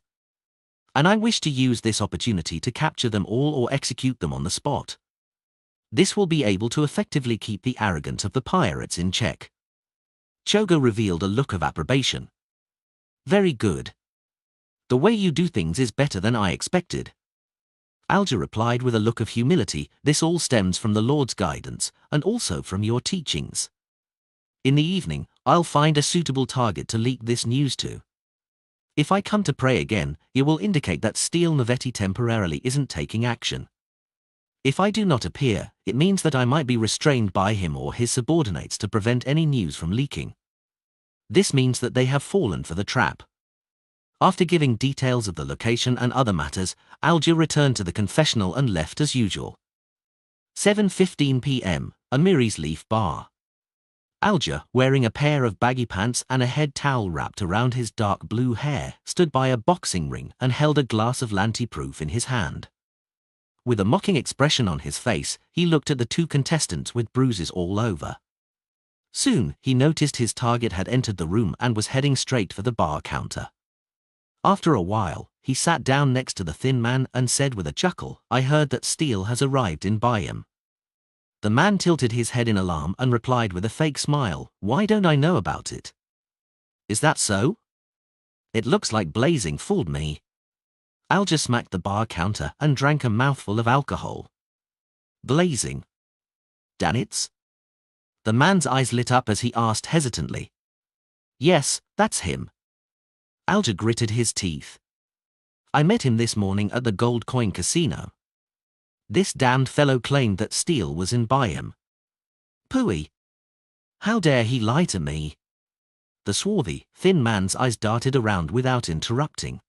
And I wish to use this opportunity to capture them all or execute them on the spot. This will be able to effectively keep the arrogance of the pirates in check. Chogo revealed a look of approbation. Very good. The way you do things is better than I expected. Alger replied with a look of humility, this all stems from the Lord's guidance, and also from your teachings. In the evening, I'll find a suitable target to leak this news to. If I come to pray again, it will indicate that Steele Mavetti temporarily isn't taking action. If I do not appear, it means that I might be restrained by him or his subordinates to prevent any news from leaking. This means that they have fallen for the trap. After giving details of the location and other matters, Alger returned to the confessional and left as usual. 7:15 p.m., Amiri's Leaf Bar. Alger, wearing a pair of baggy pants and a head towel wrapped around his dark blue hair, stood by a boxing ring and held a glass of Lanti-Proof in his hand. With a mocking expression on his face, he looked at the two contestants with bruises all over. Soon, he noticed his target had entered the room and was heading straight for the bar counter. After a while, he sat down next to the thin man and said with a chuckle, I heard that Steele has arrived in Bayam. The man tilted his head in alarm and replied with a fake smile, why don't I know about it? Is that so? It looks like Blazing fooled me. Alger smacked the bar counter and drank a mouthful of alcohol. Blazing. Danets? The man's eyes lit up as he asked hesitantly. Yes, that's him. Alger gritted his teeth. I met him this morning at the Gold Coin Casino. This damned fellow claimed that Steele was in Bayam. Pooey. How dare he lie to me? The swarthy, thin man's eyes darted around without interrupting.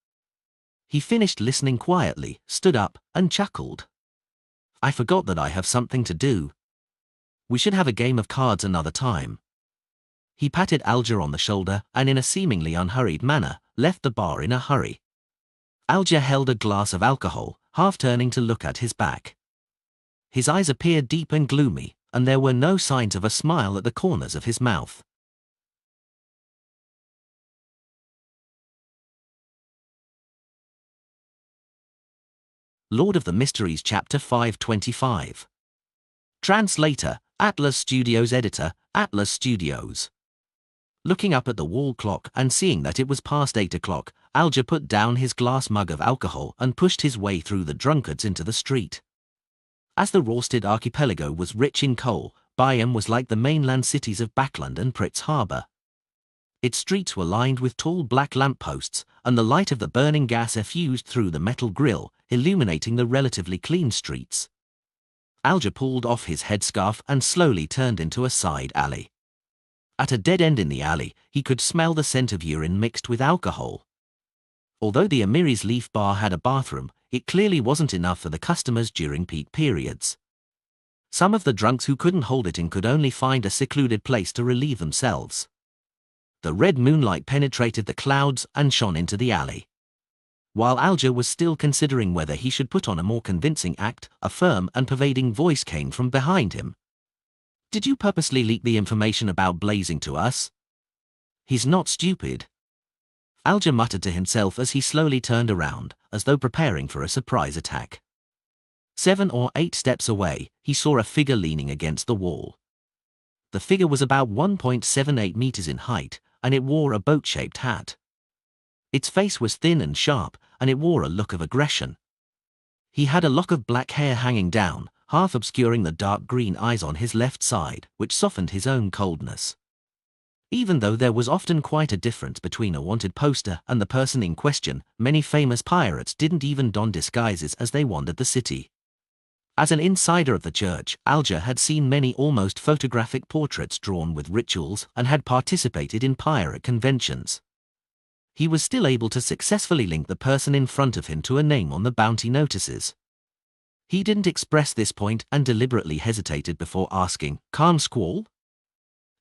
He finished listening quietly, stood up, and chuckled. I forgot that I have something to do. We should have a game of cards another time. He patted Alger on the shoulder and in a seemingly unhurried manner, left the bar in a hurry. Alger held a glass of alcohol, half turning to look at his back. His eyes appeared deep and gloomy, and there were no signs of a smile at the corners of his mouth. Lord of the Mysteries Chapter 525. Translator, Atlas Studios. Editor, Atlas Studios. Looking up at the wall clock and seeing that it was past 8 o'clock, Alger put down his glass mug of alcohol and pushed his way through the drunkards into the street. As the Rorsted archipelago was rich in coal, Bayam was like the mainland cities of Backland and Pritz Harbour. Its streets were lined with tall black lampposts, and the light of the burning gas effused through the metal grille, illuminating the relatively clean streets. Alger pulled off his headscarf and slowly turned into a side alley. At a dead end in the alley, he could smell the scent of urine mixed with alcohol. Although the Amiri's Leaf Bar had a bathroom, it clearly wasn't enough for the customers during peak periods. Some of the drunks who couldn't hold it in could only find a secluded place to relieve themselves. The red moonlight penetrated the clouds and shone into the alley. While Alger was still considering whether he should put on a more convincing act, a firm and pervading voice came from behind him. Did you purposely leak the information about Blazing to us? He's not stupid. Alger muttered to himself as he slowly turned around, as though preparing for a surprise attack. 7 or 8 steps away, he saw a figure leaning against the wall. The figure was about 1.78 meters in height, and it wore a boat-shaped hat. Its face was thin and sharp, and it wore a look of aggression. He had a lock of black hair hanging down, half obscuring the dark green eyes on his left side, which softened his own coldness. Even though there was often quite a difference between a wanted poster and the person in question, many famous pirates didn't even don disguises as they wandered the city. As an insider of the church, Alger had seen many almost photographic portraits drawn with rituals and had participated in pirate conventions. He was still able to successfully link the person in front of him to a name on the bounty notices. He didn't express this point and deliberately hesitated before asking, "Calm Squall?"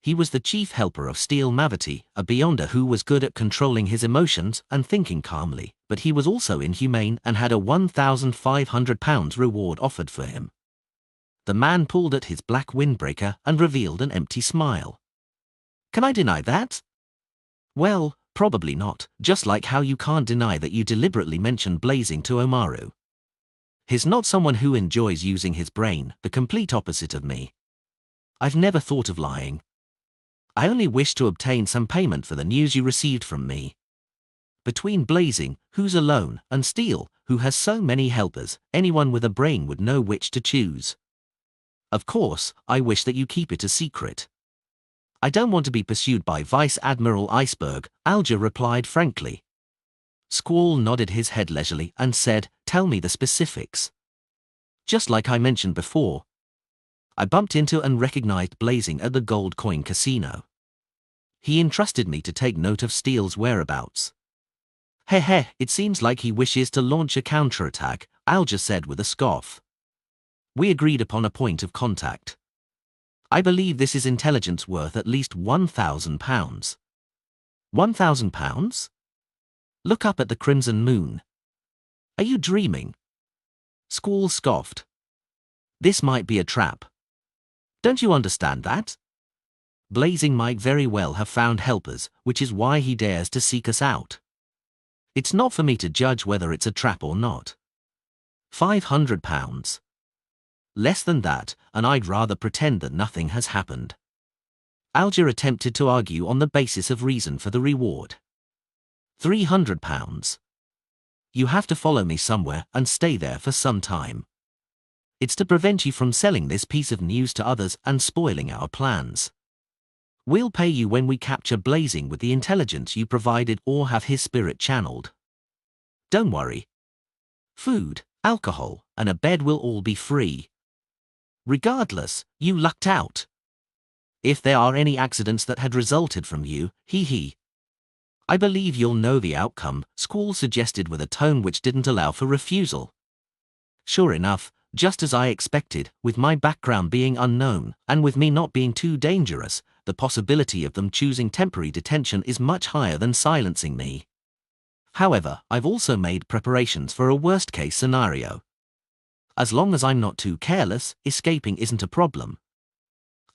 He was the chief helper of Steel Mavity, a beyonder who was good at controlling his emotions and thinking calmly, but he was also inhumane and had a £1,500 reward offered for him. The man pulled at his black windbreaker and revealed an empty smile. Can I deny that? Well, probably not, just like how you can't deny that you deliberately mentioned blazing to Omaru. He's not someone who enjoys using his brain, the complete opposite of me. I've never thought of lying. I only wish to obtain some payment for the news you received from me. Between Blazing, who's alone, and Steel, who has so many helpers, anyone with a brain would know which to choose. Of course, I wish that you keep it a secret. I don't want to be pursued by Vice Admiral Iceberg, Alger replied frankly. Squall nodded his head leisurely and said, tell me the specifics. Just like I mentioned before, I bumped into and recognized Blazing at the Gold Coin Casino. He entrusted me to take note of Steel's whereabouts. Heh, it seems like he wishes to launch a counterattack, Alger said with a scoff. We agreed upon a point of contact. I believe this is intelligence worth at least £1,000. £1,000? Look up at the crimson moon. Are you dreaming? Squall scoffed. This might be a trap. Don't you understand that? Blazing might very well have found helpers, which is why he dares to seek us out. It's not for me to judge whether it's a trap or not. £500. Less than that, and I'd rather pretend that nothing has happened. Alger attempted to argue on the basis of reason for the reward. £300. You have to follow me somewhere and stay there for some time. It's to prevent you from selling this piece of news to others and spoiling our plans. We'll pay you when we capture Blazing with the intelligence you provided or have his spirit channeled. Don't worry. Food, alcohol, and a bed will all be free. Regardless, you lucked out. If there are any accidents that had resulted from you, I believe you'll know the outcome, Squall suggested with a tone which didn't allow for refusal. Sure enough, just as I expected, with my background being unknown, and with me not being too dangerous, the possibility of them choosing temporary detention is much higher than silencing me. However, I've also made preparations for a worst-case scenario. As long as I'm not too careless, escaping isn't a problem.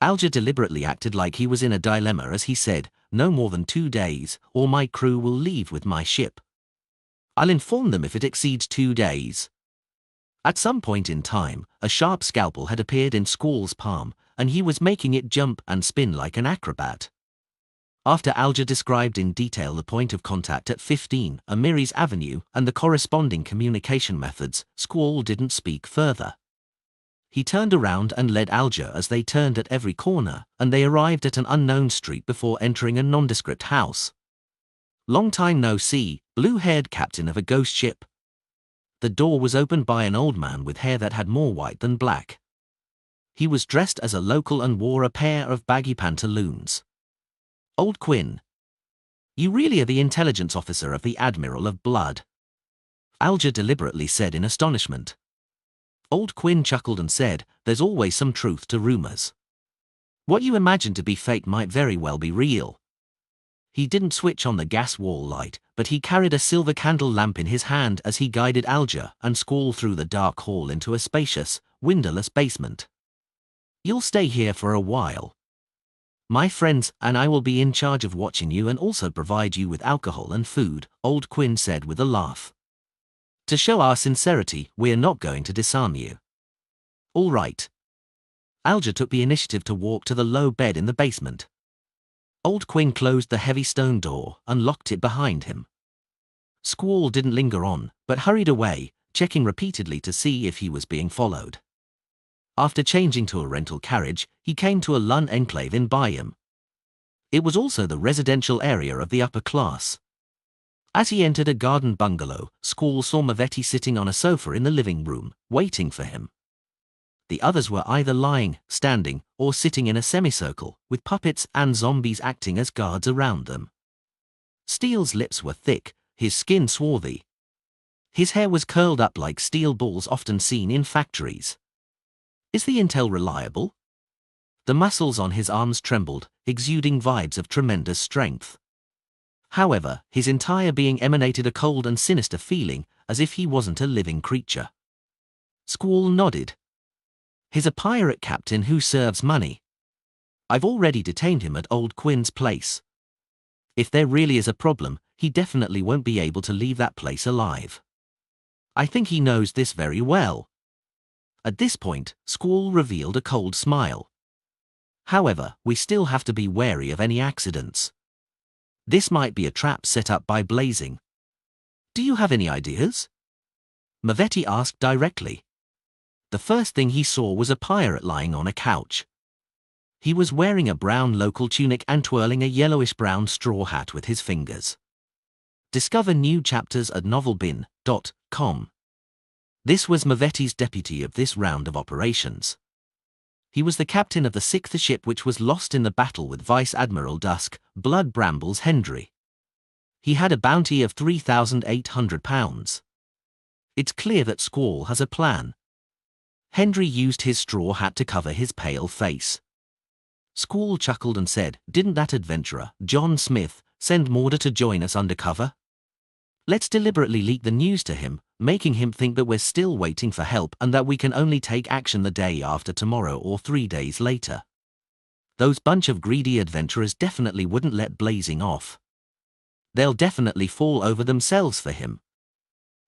Alger deliberately acted like he was in a dilemma as he said, no more than 2 days, or my crew will leave with my ship. I'll inform them if it exceeds 2 days. At some point in time, a sharp scalpel had appeared in Squall's palm, and he was making it jump and spin like an acrobat. After Alger described in detail the point of contact at 15 Amiris Avenue and the corresponding communication methods, Squall didn't speak further. He turned around and led Alger as they turned at every corner, and they arrived at an unknown street before entering a nondescript house. Long time no see, blue-haired captain of a ghost ship. The door was opened by an old man with hair that had more white than black. He was dressed as a local and wore a pair of baggy pantaloons. Old Quinn. You really are the intelligence officer of the Admiral of Blood? Alger deliberately said in astonishment. Old Quinn chuckled and said, there's always some truth to rumors. What you imagine to be fake might very well be real. He didn't switch on the gas wall light, but he carried a silver candle lamp in his hand as he guided Alger and Squall through the dark hall into a spacious, windowless basement. You'll stay here for a while. My friends and I will be in charge of watching you and also provide you with alcohol and food, Old Quinn said with a laugh. To show our sincerity, we're not going to disarm you. All right. Alger took the initiative to walk to the low bed in the basement. Old Quinn closed the heavy stone door and locked it behind him. Squall didn't linger on, but hurried away, checking repeatedly to see if he was being followed. After changing to a rental carriage, he came to a Lun enclave in Bayham. It was also the residential area of the upper class. As he entered a garden bungalow, Squall saw Mavetti sitting on a sofa in the living room, waiting for him. The others were either lying, standing, or sitting in a semicircle, with puppets and zombies acting as guards around them. Steel's lips were thick, his skin swarthy. His hair was curled up like steel balls often seen in factories. Is the intel reliable? The muscles on his arms trembled, exuding vibes of tremendous strength. However, his entire being emanated a cold and sinister feeling, as if he wasn't a living creature. Squall nodded. "He's a pirate captain who serves money. I've already detained him at Old Quinn's place. If there really is a problem, he definitely won't be able to leave that place alive. I think he knows this very well." At this point, Squall revealed a cold smile. "However, we still have to be wary of any accidents. This might be a trap set up by Blazing. Do you have any ideas?" Mavetti asked directly. The first thing he saw was a pirate lying on a couch. He was wearing a brown local tunic and twirling a yellowish-brown straw hat with his fingers. Discover new chapters at novelbin.com. This was Mavetti's deputy of this round of operations. He was the captain of the 6th ship which was lost in the battle with Vice Admiral Dusk, Blood Brambles Hendry. He had a bounty of £3,800. It's clear that Squall has a plan. Hendry used his straw hat to cover his pale face. Squall chuckled and said, "Didn't that adventurer, John Smith, send Mauder to join us undercover? Let's deliberately leak the news to him, making him think that we're still waiting for help and that we can only take action the day after tomorrow or 3 days later. Those bunch of greedy adventurers definitely wouldn't let Blazing off. They'll definitely fall over themselves for him.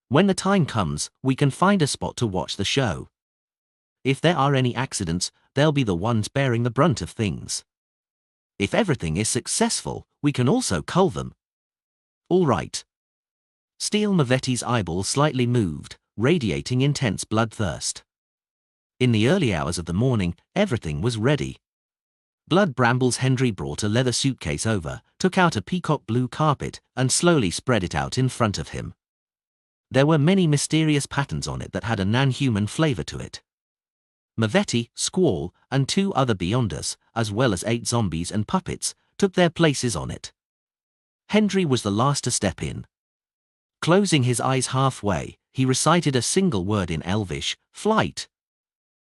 When the time comes, we can find a spot to watch the show. If there are any accidents, they'll be the ones bearing the brunt of things. If everything is successful, we can also cull them." "All right." Steel Mavetti's eyeball slightly moved, radiating intense bloodthirst. In the early hours of the morning, everything was ready. Blood Brambles Hendry brought a leather suitcase over, took out a peacock blue carpet, and slowly spread it out in front of him. There were many mysterious patterns on it that had a non-human flavor to it. Mavetti, Squall, and 2 other Beyonders, as well as 8 zombies and puppets, took their places on it. Hendry was the last to step in. Closing his eyes halfway, he recited a single word in Elvish, "Flight."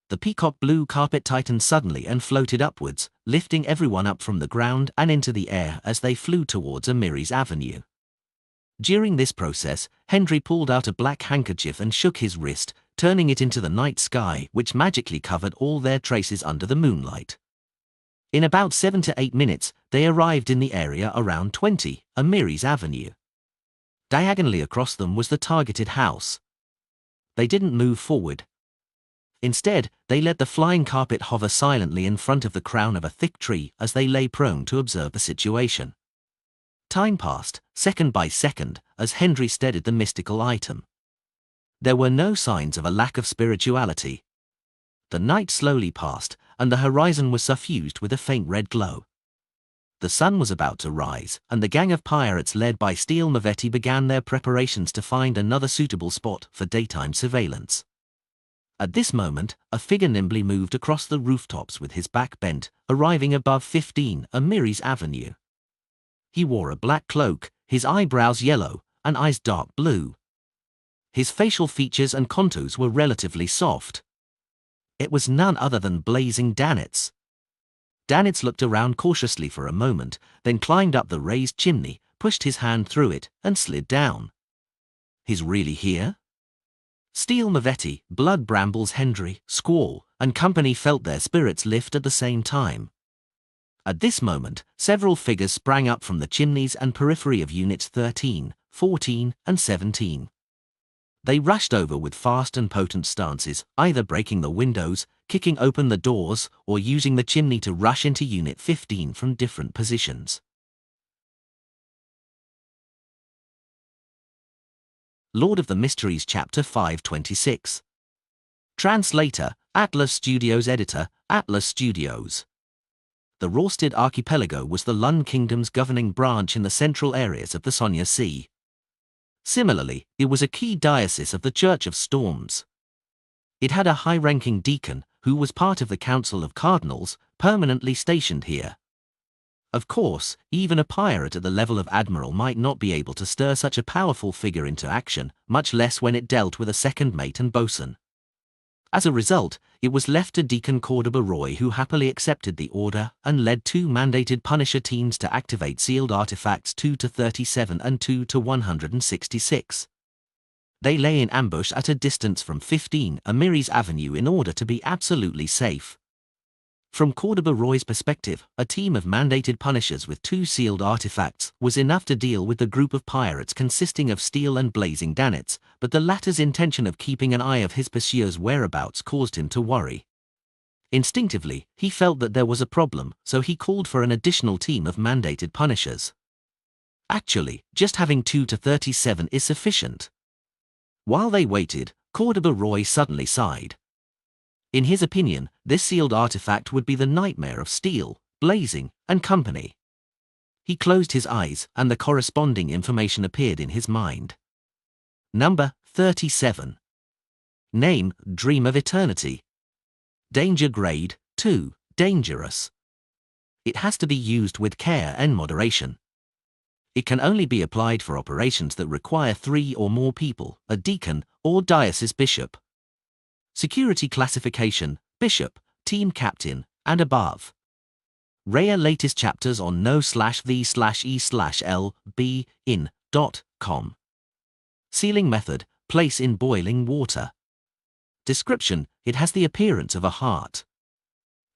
The peacock blue carpet tightened suddenly and floated upwards, lifting everyone up from the ground and into the air as they flew towards Amiris Avenue. During this process, Hendry pulled out a black handkerchief and shook his wrist, turning it into the night sky, which magically covered all their traces under the moonlight. In about 7 to 8 minutes, they arrived in the area around 20, Amiris Avenue. Diagonally across them was the targeted house. They didn't move forward. Instead, they let the flying carpet hover silently in front of the crown of a thick tree as they lay prone to observe the situation. Time passed, second by second, as Hendry steadied the mystical item. There were no signs of a lack of spirituality. The night slowly passed, and the horizon was suffused with a faint red glow. The sun was about to rise, and the gang of pirates led by Steel Mavetti began their preparations to find another suitable spot for daytime surveillance. At this moment, a figure nimbly moved across the rooftops with his back bent, arriving above 15 Amiris Avenue. He wore a black cloak, his eyebrows yellow, and eyes dark blue. His facial features and contours were relatively soft. It was none other than Blazing Danitz. Danitz looked around cautiously for a moment, then climbed up the raised chimney, pushed his hand through it, and slid down. "He's really here?" Steel Mavetti, Blood Brambles Hendry, Squall, and company felt their spirits lift at the same time. At this moment, several figures sprang up from the chimneys and periphery of Units 13, 14, and 17. They rushed over with fast and potent stances, either breaking the windows, kicking open the doors, or using the chimney to rush into Unit 15 from different positions. Lord of the Mysteries Chapter 526. Translator, Atlas Studios. Editor, Atlas Studios. The Rorstad Archipelago was the Lund Kingdom's governing branch in the central areas of the Sonia Sea. Similarly, it was a key diocese of the Church of Storms. It had a high-ranking deacon, who was part of the Council of Cardinals, permanently stationed here. Of course, even a pirate at the level of admiral might not be able to stir such a powerful figure into action, much less when it dealt with a second mate and bosun. As a result, it was left to Deacon Cordoba Roy, who happily accepted the order and led 2 mandated Punisher teams to activate sealed artifacts 2-37 and 2-166. They lay in ambush at a distance from 15 Amiris Avenue in order to be absolutely safe. From Cordoba Roy's perspective, a team of mandated Punishers with 2 sealed artifacts was enough to deal with the group of pirates consisting of Steel and Blazing Danets, but the latter's intention of keeping an eye of his pursuer's whereabouts caused him to worry. Instinctively, he felt that there was a problem, so he called for an additional team of mandated Punishers. Actually, just having 2-37 is sufficient. While they waited, Cordoba Roy suddenly sighed. In his opinion, this sealed artifact would be the nightmare of Steel, Blazing, and company. He closed his eyes, and the corresponding information appeared in his mind. Number 37. Name, Dream of Eternity. Danger Grade, 2, Dangerous. It has to be used with care and moderation. It can only be applied for operations that require 3 or more people, a deacon, or diocese bishop. Security classification, Bishop, Team Captain, and above. Rare latest chapters on no/v/e/l/b-in.com. Sealing method, place in boiling water. Description, it has the appearance of a heart.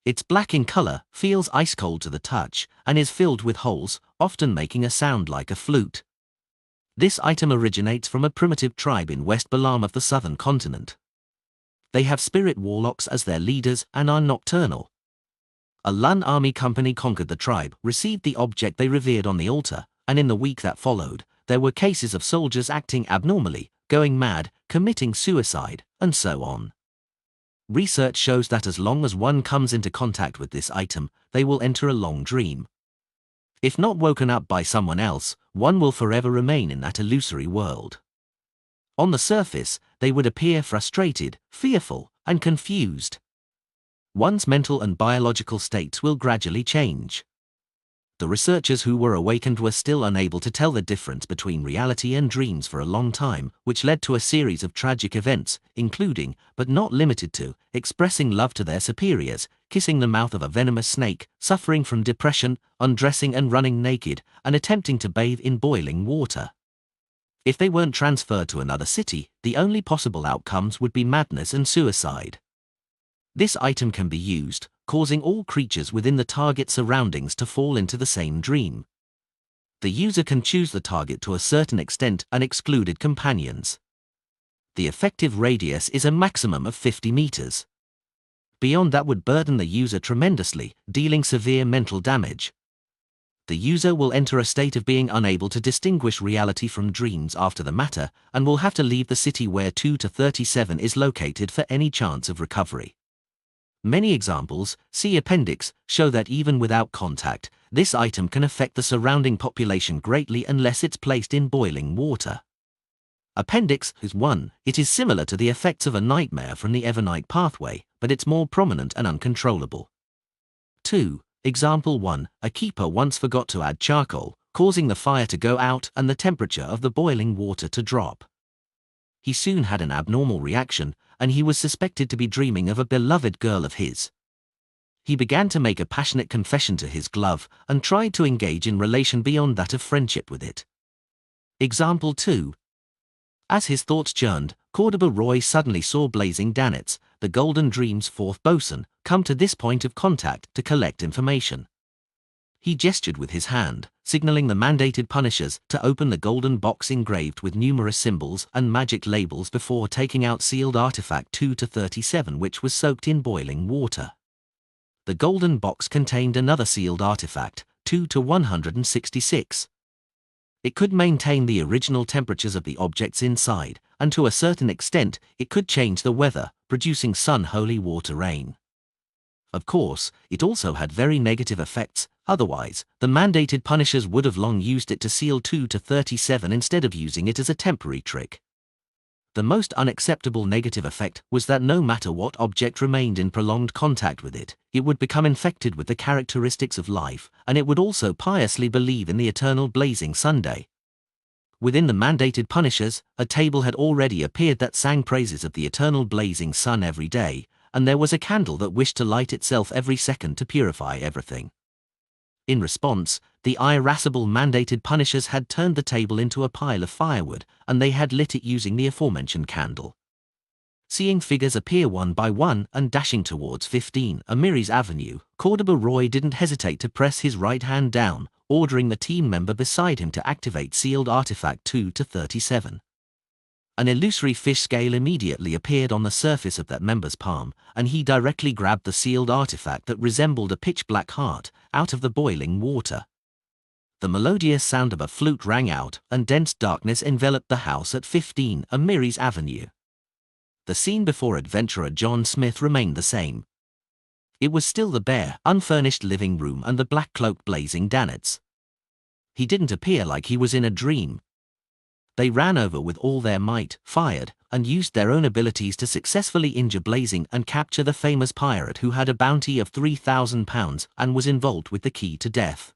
It's black in color, feels ice cold to the touch, and is filled with holes, often making a sound like a flute. This item originates from a primitive tribe in West Balam of the southern continent. They have spirit warlocks as their leaders and are nocturnal. A Lun army company conquered the tribe, received the object they revered on the altar, and in the week that followed, there were cases of soldiers acting abnormally, going mad, committing suicide, and so on. Research shows that as long as one comes into contact with this item, they will enter a long dream. If not woken up by someone else, one will forever remain in that illusory world. On the surface, they would appear frustrated, fearful, and confused. One's mental and biological states will gradually change. The researchers who were awakened were still unable to tell the difference between reality and dreams for a long time, which led to a series of tragic events, including, but not limited to, expressing love to their superiors, kissing the mouth of a venomous snake, suffering from depression, undressing and running naked, and attempting to bathe in boiling water. If they weren't transferred to another city, the only possible outcomes would be madness and suicide. This item can be used, causing all creatures within the target's surroundings to fall into the same dream. The user can choose the target to a certain extent and excluded companions. The effective radius is a maximum of 50 meters. Beyond that would burden the user tremendously, dealing severe mental damage. The user will enter a state of being unable to distinguish reality from dreams after the matter, and will have to leave the city where 2-37 is located for any chance of recovery. Many examples, see appendix, show that even without contact, this item can affect the surrounding population greatly unless it's placed in boiling water. Appendix is 1. It is similar to the effects of a nightmare from the Evernight pathway, but it's more prominent and uncontrollable. 2. Example 1. A keeper once forgot to add charcoal, causing the fire to go out and the temperature of the boiling water to drop. He soon had an abnormal reaction, and he was suspected to be dreaming of a beloved girl of his. He began to make a passionate confession to his glove and tried to engage in relation beyond that of friendship with it. Example 2. As his thoughts churned, Cordoba Roy suddenly saw Blazing Danets, the Golden Dream's fourth bosun, come to this point of contact to collect information. He gestured with his hand, signaling the mandated Punishers to open the golden box engraved with numerous symbols and magic labels before taking out sealed artifact 2-37, which was soaked in boiling water. The golden box contained another sealed artifact, 2-166. It could maintain the original temperatures of the objects inside, and to a certain extent, it could change the weather, producing sun-holy water rain. Of course, it also had very negative effects, otherwise, the mandated Punishers would have long used it to seal 2-37 instead of using it as a temporary trick. The most unacceptable negative effect was that no matter what object remained in prolonged contact with it, it would become infected with the characteristics of life, and it would also piously believe in the eternal blazing Sunday. Within the mandated punishers, a table had already appeared that sang praises of the eternal blazing sun every day, and there was a candle that wished to light itself every second to purify everything. In response, the irascible mandated punishers had turned the table into a pile of firewood, and they had lit it using the aforementioned candle. Seeing figures appear one by one and dashing towards 15 Amiris Avenue, Cordoba Roy didn't hesitate to press his right hand down, ordering the team member beside him to activate sealed artifact 2 to 37. An illusory fish scale immediately appeared on the surface of that member's palm, and he directly grabbed the sealed artifact that resembled a pitch-black heart out of the boiling water. The melodious sound of a flute rang out, and dense darkness enveloped the house at 15 Amiris Avenue. The scene before adventurer John Smith remained the same. It was still the bare, unfurnished living room and the black-cloaked blazing Danets. He didn't appear like he was in a dream. They ran over with all their might, fired, and used their own abilities to successfully injure Blazing and capture the famous pirate who had a bounty of £3,000 and was involved with the key to death.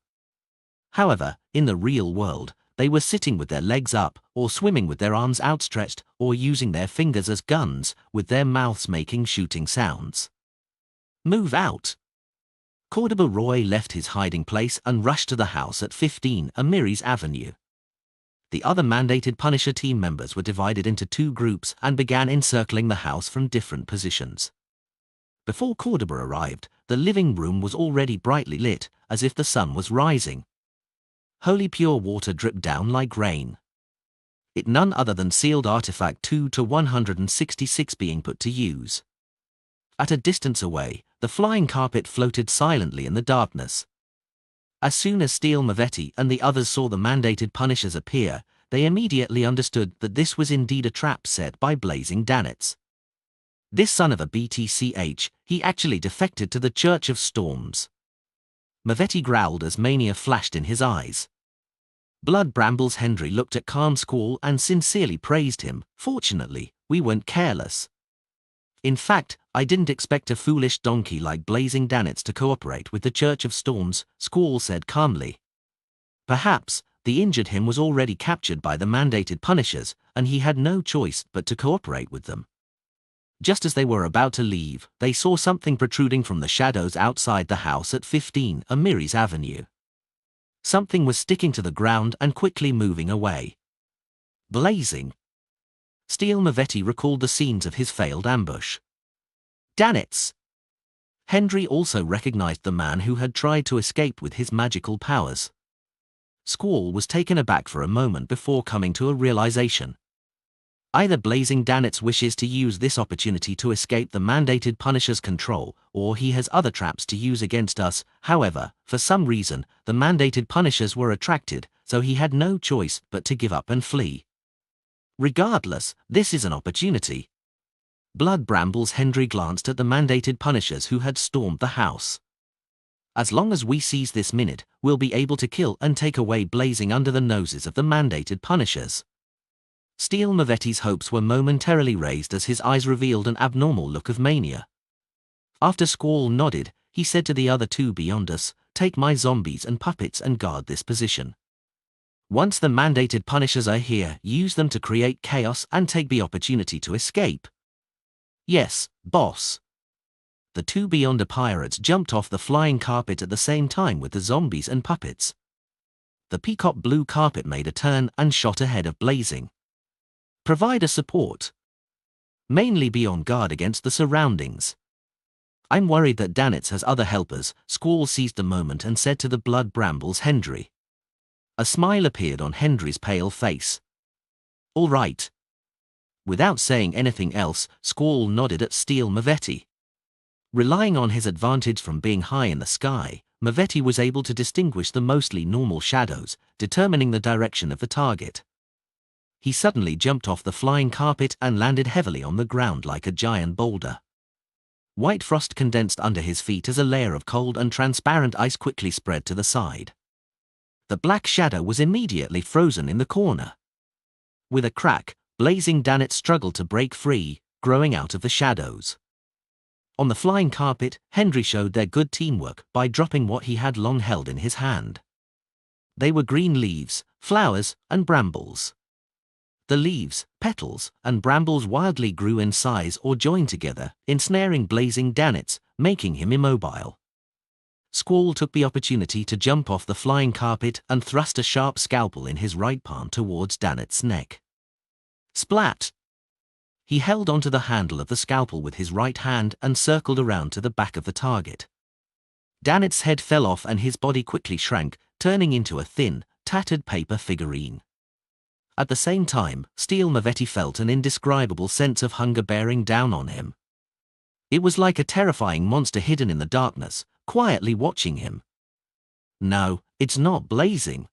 However, in the real world, they were sitting with their legs up, or swimming with their arms outstretched, or using their fingers as guns, with their mouths making shooting sounds. Move out! Cordoba Roy left his hiding place and rushed to the house at 15 Amiris Avenue. The other mandated Punisher team members were divided into two groups and began encircling the house from different positions. Before Cordoba arrived, the living room was already brightly lit, as if the sun was rising. Holy pure water dripped down like rain. It none other than sealed artifact 2 to 166 being put to use. At a distance away, the flying carpet floated silently in the darkness. As soon as Steel Mavetti and the others saw the mandated punishers appear, they immediately understood that this was indeed a trap set by Blazing Danets. This son of a BTCH, he actually defected to the Church of Storms. Mavetti growled as mania flashed in his eyes. Blood Brambles Hendry looked at calm Squall and sincerely praised him. Fortunately, we weren't careless. In fact, I didn't expect a foolish donkey like Blazing Danets to cooperate with the Church of Storms, Squall said calmly. Perhaps, the injured him was already captured by the mandated punishers, and he had no choice but to cooperate with them. Just as they were about to leave, they saw something protruding from the shadows outside the house at 15 Amiris Avenue. Something was sticking to the ground and quickly moving away. Blazing. Steel Mavetti recalled the scenes of his failed ambush. Danets! Hendry also recognized the man who had tried to escape with his magical powers. Squall was taken aback for a moment before coming to a realization. Either Blazing Danets wishes to use this opportunity to escape the mandated Punisher's control, or he has other traps to use against us. However, for some reason, the mandated Punishers were attracted, so he had no choice but to give up and flee. Regardless, this is an opportunity. Blood Brambles Hendry glanced at the mandated Punishers who had stormed the house. As long as we seize this minute, we'll be able to kill and take away Blazing under the noses of the mandated Punishers. Steel Mavetti's hopes were momentarily raised as his eyes revealed an abnormal look of mania. After Squall nodded, he said to the other two beyond us, "Take my zombies and puppets and guard this position. Once the mandated Punishers are here, use them to create chaos and take the opportunity to escape." "Yes, boss." The two Beyonder pirates jumped off the flying carpet at the same time with the zombies and puppets. The peacock blue carpet made a turn and shot ahead of Blazing. "Provide a support. Mainly be on guard against the surroundings. I'm worried that Danets has other helpers." Squall seized the moment and said to the Blood Brambles Hendry. A smile appeared on Hendry's pale face. "All right." Without saying anything else, Squall nodded at Steel Mavetti. Relying on his advantage from being high in the sky, Mavetti was able to distinguish the mostly normal shadows, determining the direction of the target. He suddenly jumped off the flying carpet and landed heavily on the ground like a giant boulder. White frost condensed under his feet as a layer of cold and transparent ice quickly spread to the side. The black shadow was immediately frozen in the corner. With a crack, Blazing Danet struggled to break free, growing out of the shadows. On the flying carpet, Hendry showed their good teamwork by dropping what he had long held in his hand. They were green leaves, flowers, and brambles. The leaves, petals, and brambles wildly grew in size or joined together, ensnaring blazing Danitz, making him immobile. Squall took the opportunity to jump off the flying carpet and thrust a sharp scalpel in his right palm towards Danitz's neck. Splat! He held onto the handle of the scalpel with his right hand and circled around to the back of the target. Danitz's head fell off and his body quickly shrank, turning into a thin, tattered paper figurine. At the same time, Steel Mavetti felt an indescribable sense of hunger bearing down on him. It was like a terrifying monster hidden in the darkness, quietly watching him. No, it's not blazing.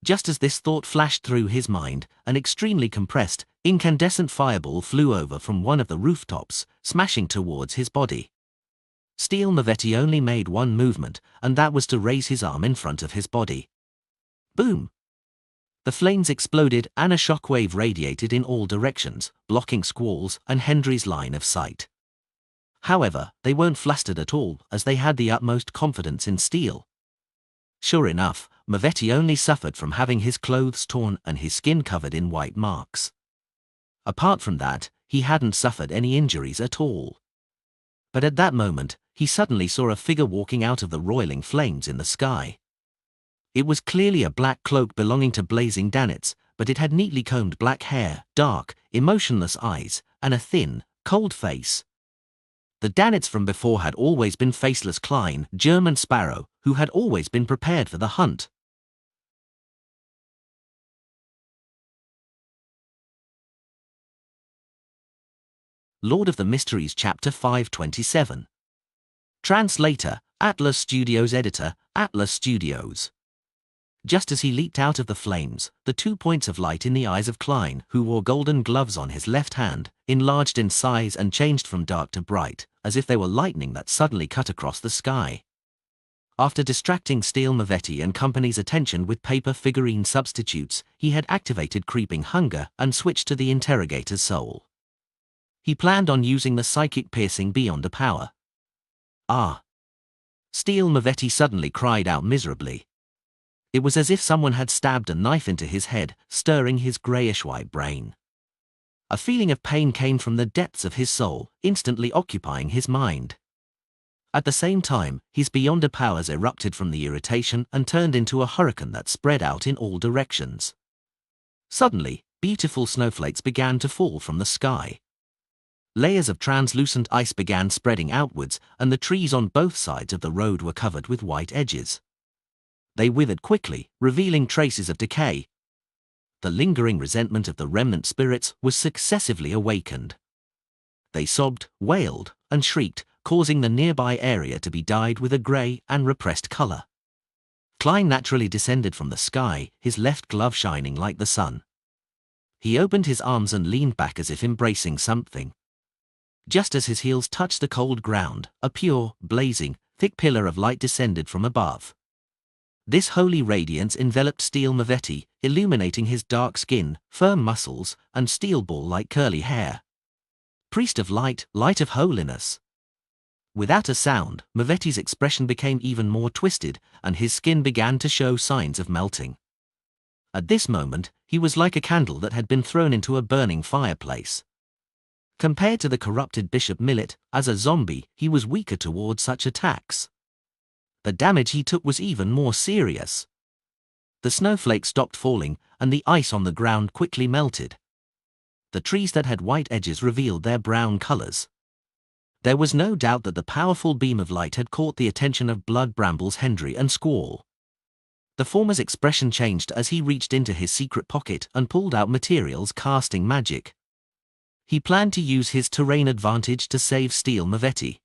Just as this thought flashed through his mind, an extremely compressed, incandescent fireball flew over from one of the rooftops, smashing towards his body. Steel Mavetti only made one movement, and that was to raise his arm in front of his body. Boom! The flames exploded and a shockwave radiated in all directions, blocking Squall's and Hendry's line of sight. However, they weren't flustered at all, as they had the utmost confidence in Steel. Sure enough, Mavetti only suffered from having his clothes torn and his skin covered in white marks. Apart from that, he hadn't suffered any injuries at all. But at that moment, he suddenly saw a figure walking out of the roiling flames in the sky. It was clearly a black cloak belonging to Blazing Danitz, but it had neatly combed black hair, dark, emotionless eyes, and a thin, cold face. The Danitz from before had always been faceless Klein, German Sparrow, who had always been prepared for the hunt. Lord of the Mysteries Chapter 527. Translator, Atlas Studios. Editor, Atlas Studios. Just as he leaped out of the flames, the 2 points of light in the eyes of Klein, who wore golden gloves on his left hand, enlarged in size and changed from dark to bright, as if they were lightning that suddenly cut across the sky. After distracting Steel Mavetti and company's attention with paper figurine substitutes, he had activated Creeping Hunger and switched to the interrogator's soul. He planned on using the psychic piercing beyond a power. Ah! Steel Mavetti suddenly cried out miserably. It was as if someone had stabbed a knife into his head, stirring his greyish-white brain. A feeling of pain came from the depths of his soul, instantly occupying his mind. At the same time, his Beyonder powers erupted from the irritation and turned into a hurricane that spread out in all directions. Suddenly, beautiful snowflakes began to fall from the sky. Layers of translucent ice began spreading outwards, and the trees on both sides of the road were covered with white edges. They withered quickly, revealing traces of decay. The lingering resentment of the remnant spirits was successively awakened. They sobbed, wailed, and shrieked, causing the nearby area to be dyed with a grey and repressed color. Klein naturally descended from the sky, his left glove shining like the sun. He opened his arms and leaned back as if embracing something. Just as his heels touched the cold ground, a pure, blazing, thick pillar of light descended from above. This holy radiance enveloped Steel Mavetti, illuminating his dark skin, firm muscles, and steel ball-like curly hair. Priest of light, light of holiness. Without a sound, Mavetti's expression became even more twisted, and his skin began to show signs of melting. At this moment, he was like a candle that had been thrown into a burning fireplace. Compared to the corrupted Bishop Millet, as a zombie, he was weaker towards such attacks. The damage he took was even more serious. The snowflakes stopped falling, and the ice on the ground quickly melted. The trees that had white edges revealed their brown colors. There was no doubt that the powerful beam of light had caught the attention of Blood Brambles Hendry and Squall. The former's expression changed as he reached into his secret pocket and pulled out materials casting magic. He planned to use his terrain advantage to save Steel Mavetti.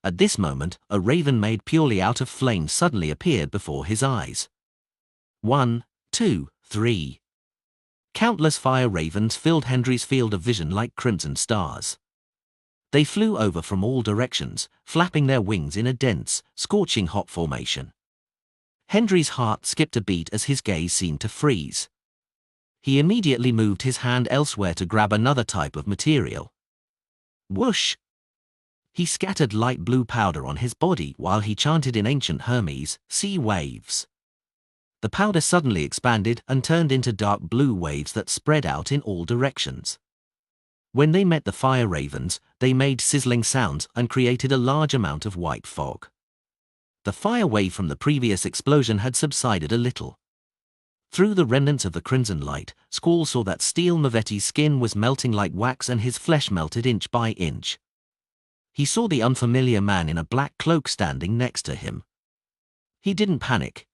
At this moment, a raven made purely out of flame suddenly appeared before his eyes. 1, 2, 3. Countless fire ravens filled Hendry's field of vision like crimson stars. They flew over from all directions, flapping their wings in a dense, scorching hot formation. Hendry's heart skipped a beat as his gaze seemed to freeze. He immediately moved his hand elsewhere to grab another type of material. Whoosh! He scattered light blue powder on his body while he chanted in ancient Hermes, sea waves. The powder suddenly expanded and turned into dark blue waves that spread out in all directions. When they met the fire ravens, they made sizzling sounds and created a large amount of white fog. The fire wave from the previous explosion had subsided a little. Through the remnants of the crimson light, Squall saw that Steel Mavetti's skin was melting like wax and his flesh melted inch by inch. He saw the unfamiliar man in a black cloak standing next to him. He didn't panic.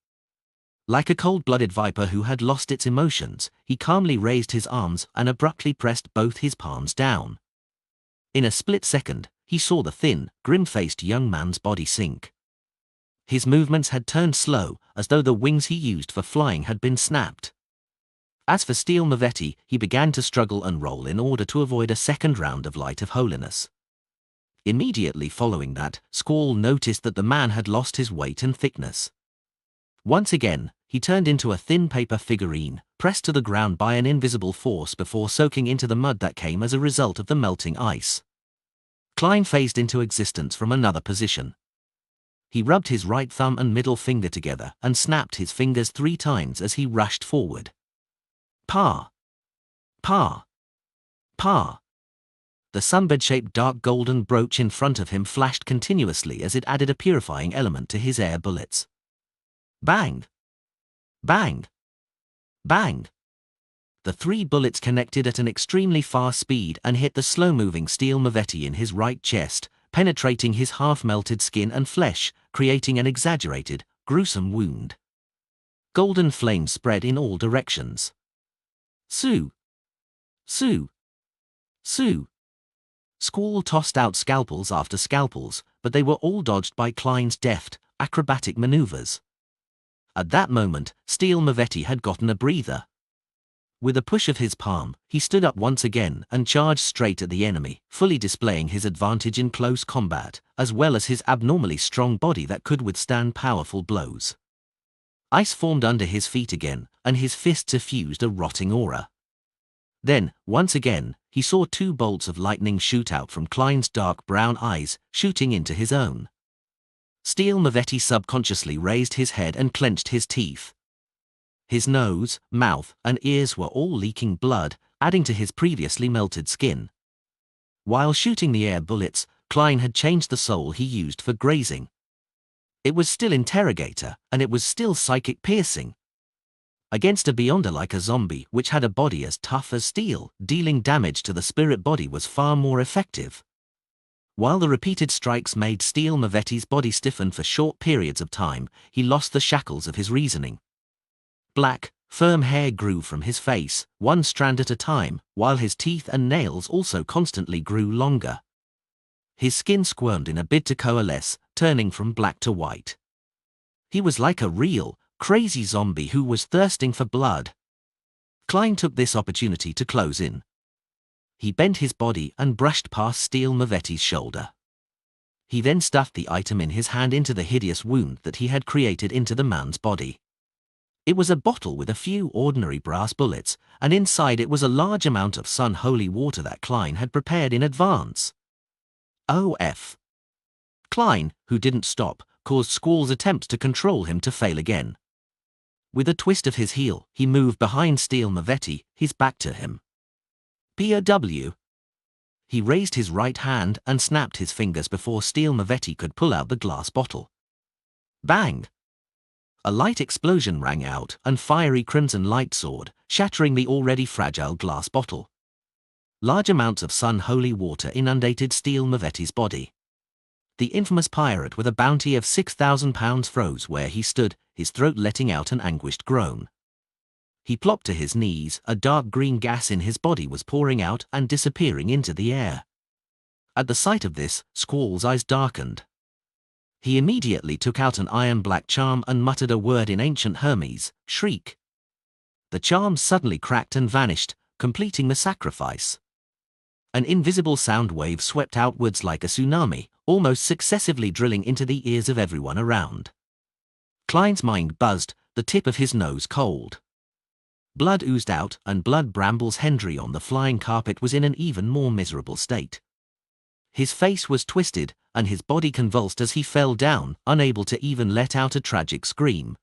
Like a cold-blooded viper who had lost its emotions, he calmly raised his arms and abruptly pressed both his palms down. In a split second, he saw the thin, grim-faced young man's body sink. His movements had turned slow, as though the wings he used for flying had been snapped. As for Steel Mavetti, he began to struggle and roll in order to avoid a second round of Light of Holiness. Immediately following that, Squall noticed that the man had lost his weight and thickness. Once again, he turned into a thin paper figurine, pressed to the ground by an invisible force before soaking into the mud that came as a result of the melting ice. Klein phased into existence from another position. He rubbed his right thumb and middle finger together and snapped his fingers 3 times as he rushed forward. Pa! Pa! Pa! The sunbed-shaped dark golden brooch in front of him flashed continuously as it added a purifying element to his air bullets. Bang! Bang! Bang! The 3 bullets connected at an extremely fast speed and hit the slow-moving Steel Mavetti in his right chest, penetrating his half-melted skin and flesh, creating an exaggerated, gruesome wound. Golden flames spread in all directions. Sue! Sue! Sue! Squall tossed out scalpels after scalpels, but they were all dodged by Klein's deft, acrobatic maneuvers. At that moment, Steel Mavetti had gotten a breather. With a push of his palm, he stood up once again and charged straight at the enemy, fully displaying his advantage in close combat, as well as his abnormally strong body that could withstand powerful blows. Ice formed under his feet again, and his fists effused a rotting aura. Then, once again, he saw 2 bolts of lightning shoot out from Klein's dark brown eyes, shooting into his own. Steel Mavetti subconsciously raised his head and clenched his teeth. His nose, mouth, and ears were all leaking blood, adding to his previously melted skin. While shooting the air bullets, Klein had changed the soul he used for grazing. It was still Interrogator, and it was still psychic piercing. Against a Beyonder like a zombie which had a body as tough as steel, dealing damage to the spirit body was far more effective. While the repeated strikes made Steel Mavetti's body stiffen for short periods of time, he lost the shackles of his reasoning. Black, firm hair grew from his face, 1 strand at a time, while his teeth and nails also constantly grew longer. His skin squirmed in a bid to coalesce, turning from black to white. He was like a real, crazy zombie who was thirsting for blood. Klein took this opportunity to close in. He bent his body and brushed past Steel Mavetti's shoulder. He then stuffed the item in his hand into the hideous wound that he had created into the man's body. It was a bottle with a few ordinary brass bullets, and inside it was a large amount of sun holy water that Klein had prepared in advance. OF. Klein, who didn't stop, caused Squall's attempts to control him to fail again. With a twist of his heel, he moved behind Steel Mavetti, his back to him. POW. He raised his right hand and snapped his fingers before Steel Mavetti could pull out the glass bottle. Bang! A light explosion rang out and fiery crimson light soared, shattering the already fragile glass bottle. Large amounts of sun holy water inundated Steel Mavetti's body. The infamous pirate with a bounty of 6,000 pounds froze where he stood, his throat letting out an anguished groan. He plopped to his knees, a dark green gas in his body was pouring out and disappearing into the air. At the sight of this, Squall's eyes darkened. He immediately took out an iron black charm and muttered a word in ancient Hermes, shriek. The charm suddenly cracked and vanished, completing the sacrifice. An invisible sound wave swept outwards like a tsunami, almost successively drilling into the ears of everyone around. Klein's mind buzzed, the tip of his nose cold. Blood oozed out, and Blood Brambles Hendry on the flying carpet was in an even more miserable state. His face was twisted, and his body convulsed as he fell down, unable to even let out a tragic scream.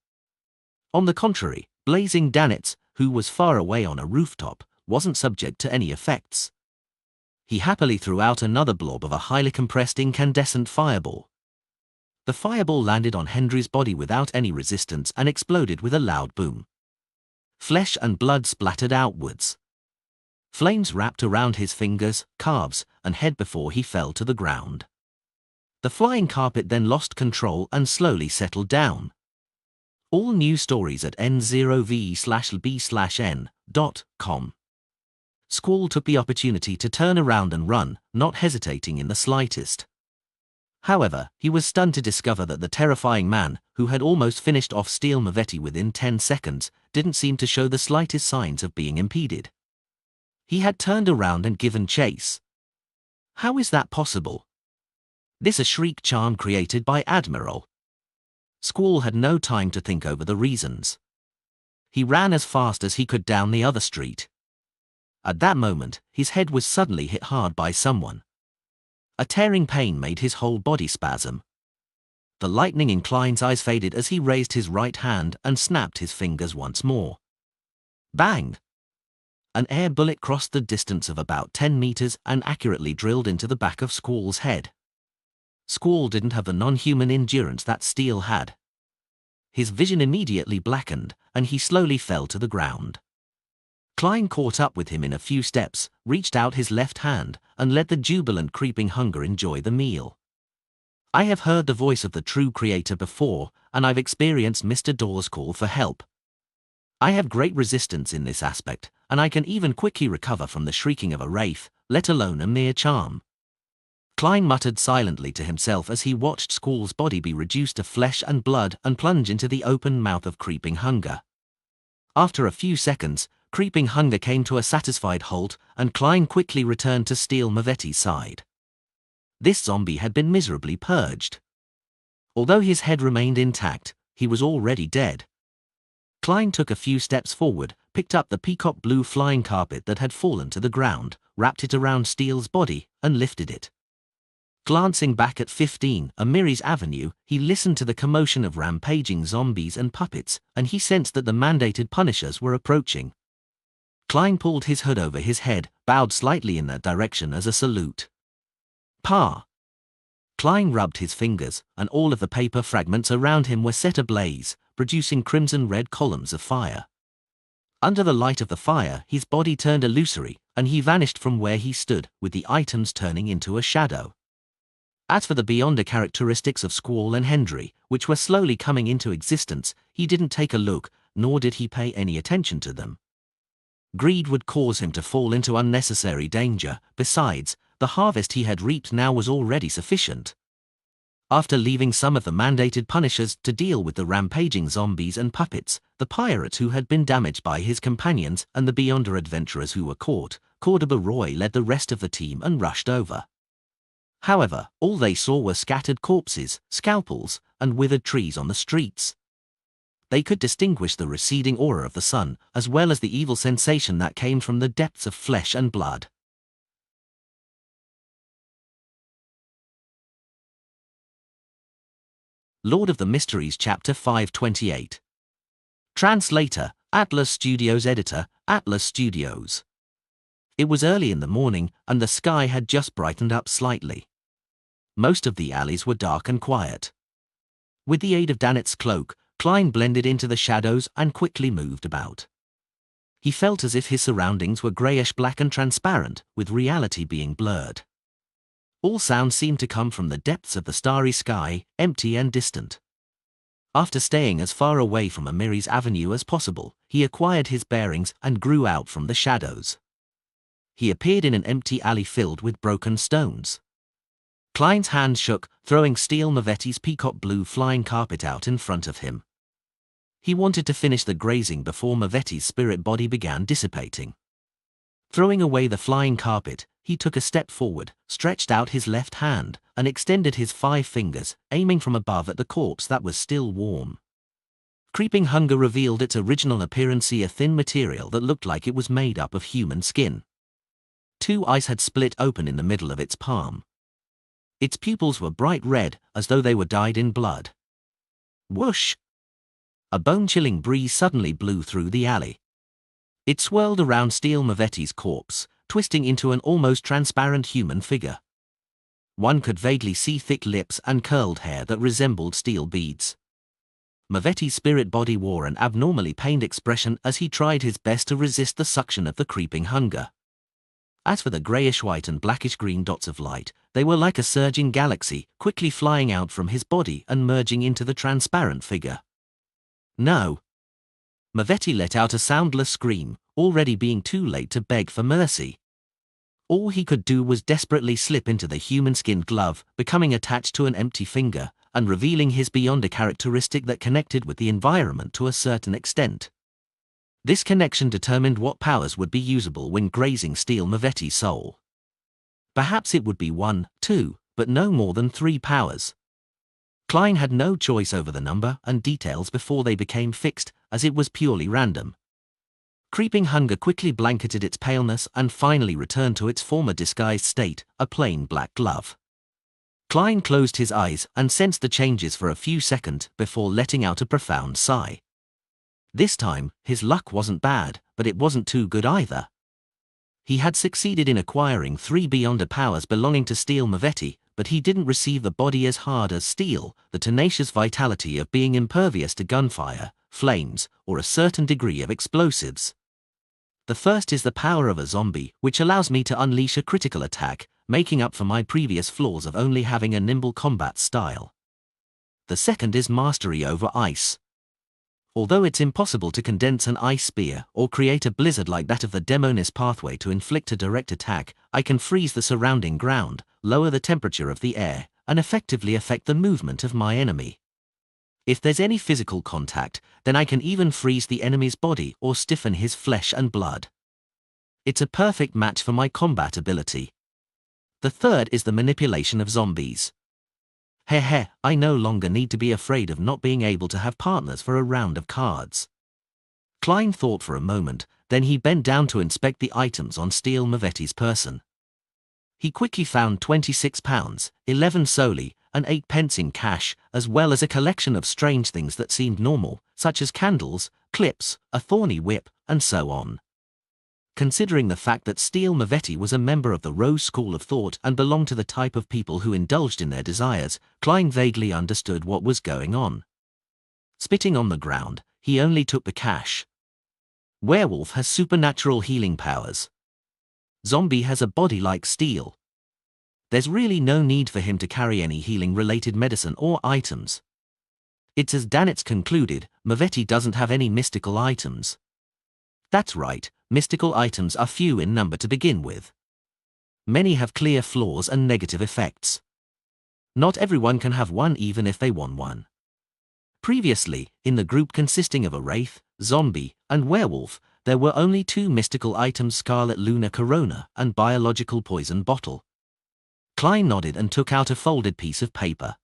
On the contrary, Blazing Danitz, who was far away on a rooftop, wasn't subject to any effects. He happily threw out another blob of a highly compressed incandescent fireball. The fireball landed on Hendry's body without any resistance and exploded with a loud boom. Flesh and blood splattered outwards. Flames wrapped around his fingers, calves, and head before he fell to the ground. The flying carpet then lost control and slowly settled down. All new stories at n0v/b/n.com. Squall took the opportunity to turn around and run, not hesitating in the slightest. However, he was stunned to discover that the terrifying man, who had almost finished off Steel Mavetti within 10 seconds, didn't seem to show the slightest signs of being impeded. He had turned around and given chase. How is that possible? This a shriek charm created by Admiral. Squall had no time to think over the reasons. He ran as fast as he could down the other street. At that moment, his head was suddenly hit hard by someone. A tearing pain made his whole body spasm. The lightning in Klein's eyes faded as he raised his right hand and snapped his fingers once more. Bang! An air bullet crossed the distance of about 10 meters and accurately drilled into the back of Squall's head. Squall didn't have the non-human endurance that Steel had. His vision immediately blackened, and he slowly fell to the ground. Klein caught up with him in a few steps, reached out his left hand, and let the jubilant Creeping Hunger enjoy the meal. I have heard the voice of the true creator before, and I've experienced Mr. Dawes' call for help. I have great resistance in this aspect, and I can even quickly recover from the shrieking of a wraith, let alone a mere charm. Klein muttered silently to himself as he watched Squall's body be reduced to flesh and blood and plunge into the open mouth of Creeping Hunger. After a few seconds, Creeping Hunger came to a satisfied halt, and Klein quickly returned to Steel Mavetti's side. This zombie had been miserably purged. Although his head remained intact, he was already dead. Klein took a few steps forward, picked up the peacock blue flying carpet that had fallen to the ground, wrapped it around Steel's body, and lifted it. Glancing back at 15 Amiris Avenue, he listened to the commotion of rampaging zombies and puppets, and he sensed that the mandated punishers were approaching. Klein pulled his hood over his head, bowed slightly in that direction as a salute. Pa! Klein rubbed his fingers, and all of the paper fragments around him were set ablaze, producing crimson-red columns of fire. Under the light of the fire, his body turned illusory, and he vanished from where he stood, with the items turning into a shadow. As for the beyonder characteristics of Squall and Hendry, which were slowly coming into existence, he didn't take a look, nor did he pay any attention to them. Greed would cause him to fall into unnecessary danger. Besides, the harvest he had reaped now was already sufficient. After leaving some of the mandated punishers to deal with the rampaging zombies and puppets, the pirates who had been damaged by his companions, and the beyonder adventurers who were caught, Cordoba Roy led the rest of the team and rushed over. However, all they saw were scattered corpses, scalpels, and withered trees on the streets. They could distinguish the receding aura of the sun, as well as the evil sensation that came from the depths of flesh and blood. Lord of the Mysteries Chapter 528. Translator, Atlas Studios. Editor, Atlas Studios. It was early in the morning, and the sky had just brightened up slightly. Most of the alleys were dark and quiet. With the aid of Danitz's cloak, Klein blended into the shadows and quickly moved about. He felt as if his surroundings were greyish-black and transparent, with reality being blurred. All sounds seemed to come from the depths of the starry sky, empty and distant. After staying as far away from Amiris Avenue as possible, he acquired his bearings and grew out from the shadows. He appeared in an empty alley filled with broken stones. Klein's hand shook, throwing Steel Mavetti's peacock blue flying carpet out in front of him. He wanted to finish the grazing before Mavetti's spirit body began dissipating. Throwing away the flying carpet, he took a step forward, stretched out his left hand, and extended his 5 fingers, aiming from above at the corpse that was still warm. Creeping Hunger revealed its original appearance: a thin material that looked like it was made up of human skin. 2 eyes had split open in the middle of its palm. Its pupils were bright red, as though they were dyed in blood. Whoosh! a bone-chilling breeze suddenly blew through the alley. It swirled around Steel Mavetti's corpse, twisting into an almost transparent human figure. One could vaguely see thick lips and curled hair that resembled steel beads. Mavetti's spirit body wore an abnormally pained expression as he tried his best to resist the suction of the creeping hunger. As for the grayish-white and blackish-green dots of light, they were like a surging galaxy, quickly flying out from his body and merging into the transparent figure. No! Mavetti let out a soundless scream, already being too late to beg for mercy. All he could do was desperately slip into the human-skinned glove, becoming attached to an empty finger, and revealing his beyond a characteristic that connected with the environment to a certain extent. This connection determined what powers would be usable when grazing Steel Mavetti's soul. Perhaps it would be 1, 2, but no more than 3 powers. Klein had no choice over the number and details before they became fixed, as it was purely random. Creeping hunger quickly blanketed its paleness and finally returned to its former disguised state, a plain black glove. Klein closed his eyes and sensed the changes for a few seconds before letting out a profound sigh. This time, his luck wasn't bad, but it wasn't too good either. He had succeeded in acquiring 3 Beyonder powers belonging to Steel Mavetti, but he didn't receive the body as hard as steel, the tenacious vitality of being impervious to gunfire, flames, or a certain degree of explosives. The first is the power of a zombie, which allows me to unleash a critical attack, making up for my previous flaws of only having a nimble combat style. The second is mastery over ice. Although it's impossible to condense an ice spear or create a blizzard like that of the Demonis pathway to inflict a direct attack, I can freeze the surrounding ground, lower the temperature of the air, and effectively affect the movement of my enemy. If there's any physical contact, then I can even freeze the enemy's body or stiffen his flesh and blood. It's a perfect match for my combat ability. The third is the manipulation of zombies. Heh, I no longer need to be afraid of not being able to have partners for a round of cards. Klein thought for a moment, then he bent down to inspect the items on Steel Mavetti's person. He quickly found £26, 11 soldi, and 8 pence in cash, as well as a collection of strange things that seemed normal, such as candles, clips, a thorny whip, and so on. Considering the fact that Steel Mavetti was a member of the Rose School of Thought and belonged to the type of people who indulged in their desires, Klein vaguely understood what was going on. Spitting on the ground, he only took the cash. Werewolf has supernatural healing powers. Zombie has a body like steel. There's really no need for him to carry any healing-related medicine or items. It's as Danitz concluded, Mavetti doesn't have any mystical items. That's right, mystical items are few in number to begin with. Many have clear flaws and negative effects. Not everyone can have one even if they want one. Previously, in the group consisting of a wraith, zombie, and werewolf, there were only 2 mystical items: Scarlet Luna Corona and Biological Poison Bottle. Klein nodded and took out a folded piece of paper.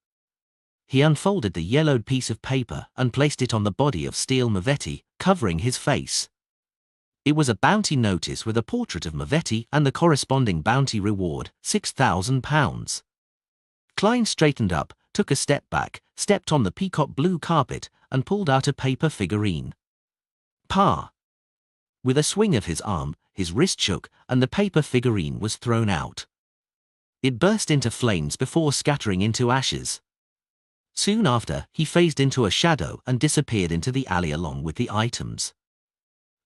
He unfolded the yellowed piece of paper and placed it on the body of Steel Mavetti, covering his face. It was a bounty notice with a portrait of Mavetti and the corresponding bounty reward, £6,000. Klein straightened up, took a step back, stepped on the peacock blue carpet, and pulled out a paper figurine. Pa! With a swing of his arm, his wrist shook, and the paper figurine was thrown out. It burst into flames before scattering into ashes. Soon after, he phased into a shadow and disappeared into the alley along with the items.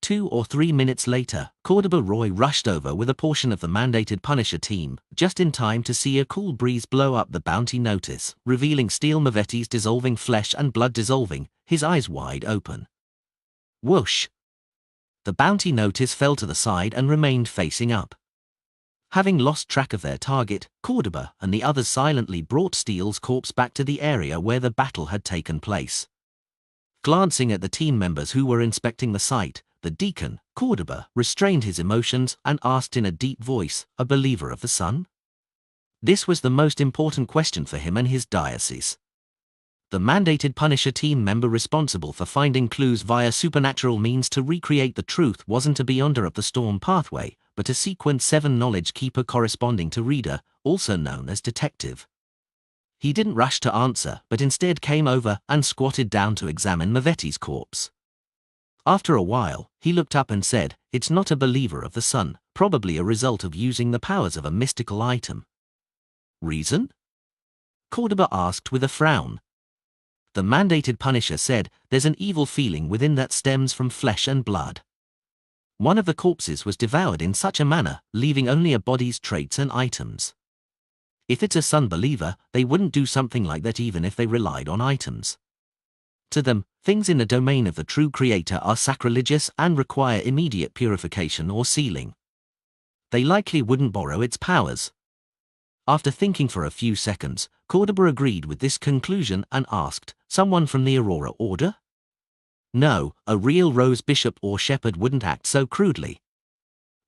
2 or 3 minutes later, Cordoba Roy rushed over with a portion of the mandated Punisher team, just in time to see a cool breeze blow up the bounty notice, revealing Steel Mavetti's dissolving flesh and blood dissolving, his eyes wide open. Whoosh! The bounty notice fell to the side and remained facing up. Having lost track of their target, Cordoba and the others silently brought Steel's corpse back to the area where the battle had taken place. Glancing at the team members who were inspecting the site, the deacon, Cordoba, restrained his emotions and asked in a deep voice, "A believer of the sun?" This was the most important question for him and his diocese. The mandated Punisher team member responsible for finding clues via supernatural means to recreate the truth wasn't a Beyonder of the Storm pathway, but a Sequence 7 knowledge keeper corresponding to Reader, also known as Detective. He didn't rush to answer, but instead came over and squatted down to examine Mavetti's corpse. After a while, he looked up and said, "It's not a believer of the sun, probably a result of using the powers of a mystical item." "Reason?" Cordoba asked with a frown. The mandated Punisher said, "There's an evil feeling within that stems from flesh and blood. One of the corpses was devoured in such a manner, leaving only a body's traits and items. If it's a sun believer, they wouldn't do something like that even if they relied on items. To them, things in the domain of the true creator are sacrilegious and require immediate purification or sealing. They likely wouldn't borrow its powers." After thinking for a few seconds, Cordoba agreed with this conclusion and asked, "Someone from the Aurora Order?" "No, a real Rose Bishop or Shepherd wouldn't act so crudely.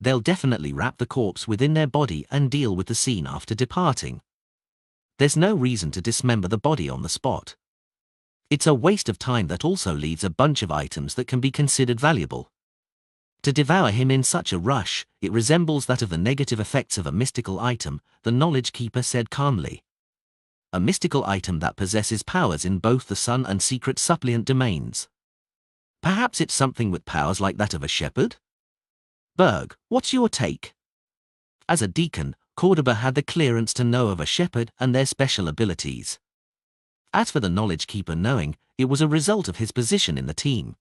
They'll definitely wrap the corpse within their body and deal with the scene after departing. There's no reason to dismember the body on the spot. It's a waste of time that also leaves a bunch of items that can be considered valuable. To devour him in such a rush, it resembles that of the negative effects of a mystical item," the Knowledge Keeper said calmly. "A mystical item that possesses powers in both the sun and secret suppliant domains. Perhaps it's something with powers like that of a shepherd? Berg, what's your take?" As a deacon, Cordoba had the clearance to know of a shepherd and their special abilities. As for the Knowledge Keeper knowing, it was a result of his position in the team.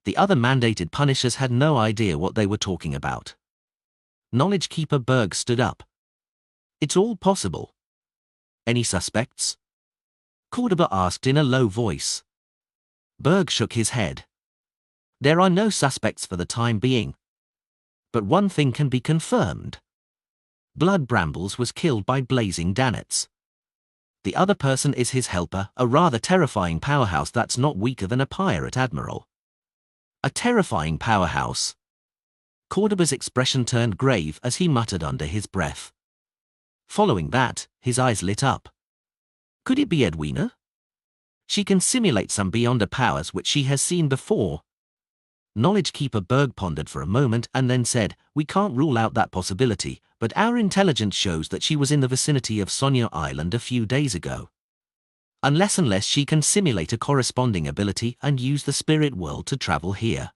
The other mandated Punishers had no idea what they were talking about. Knowledge Keeper Berg stood up. "It's all possible." "Any suspects?" Cordoba asked in a low voice. Berg shook his head. "There are no suspects for the time being. But one thing can be confirmed. Blood Brambles was killed by blazing Danets. The other person is his helper, a rather terrifying powerhouse that's not weaker than a pirate admiral." "A terrifying powerhouse?" Cordoba's expression turned grave as he muttered under his breath. Following that, his eyes lit up. "Could it be Edwina? She can simulate some beyonder powers which she has seen before." Knowledge Keeper Berg pondered for a moment and then said, "We can't rule out that possibility, but our intelligence shows that she was in the vicinity of Sonia Island a few days ago. Unless she can simulate a corresponding ability and use the spirit world to travel here."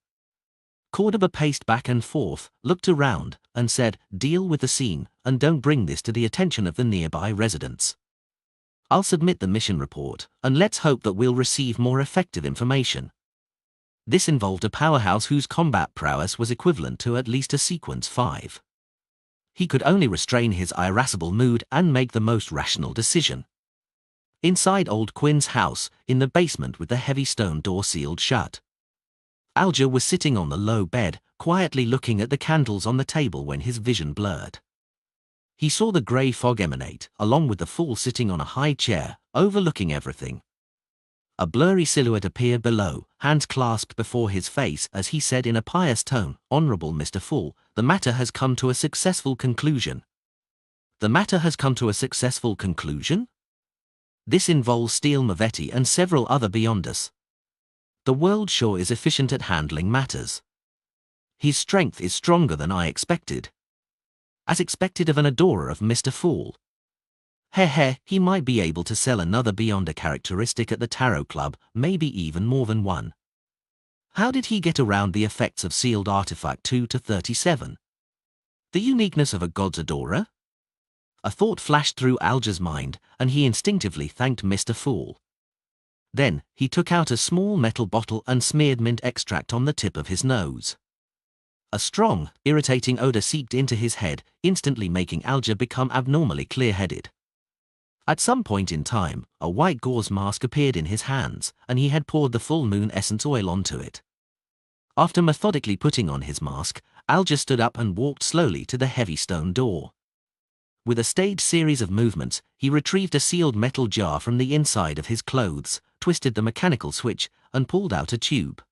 Cordoba paced back and forth, looked around, and said, "Deal with the scene, and don't bring this to the attention of the nearby residents. I'll submit the mission report, and let's hope that we'll receive more effective information." This involved a powerhouse whose combat prowess was equivalent to at least a sequence 5. He could only restrain his irascible mood and make the most rational decision. Inside Old Quinn's house, in the basement with the heavy stone door sealed shut, Alger was sitting on the low bed, quietly looking at the candles on the table when his vision blurred. He saw the grey fog emanate, along with the Fool sitting on a high chair, overlooking everything. A blurry silhouette appeared below, hands clasped before his face as he said in a pious tone, "Honourable Mr. Fool, the matter has come to a successful conclusion." "The matter has come to a successful conclusion?" "This involves Steel Mavetti and several other Beyonders. The world sure is efficient at handling matters. His strength is stronger than I expected. As expected of an adorer of Mr. Fool. He might be able to sell another Beyonder characteristic at the Tarot Club, maybe even more than one. How did he get around the effects of sealed artifact 2 to 37? The uniqueness of a god's adorer? A thought flashed through Alger's mind, and he instinctively thanked Mr. Fool. Then, he took out a small metal bottle and smeared mint extract on the tip of his nose. A strong, irritating odor seeped into his head, instantly making Alger become abnormally clear-headed. At some point in time, a white gauze mask appeared in his hands, and he had poured the full moon essence oil onto it. After methodically putting on his mask, Alger stood up and walked slowly to the heavy stone door. With a staged series of movements, he retrieved a sealed metal jar from the inside of his clothes, twisted the mechanical switch, and pulled out a tube.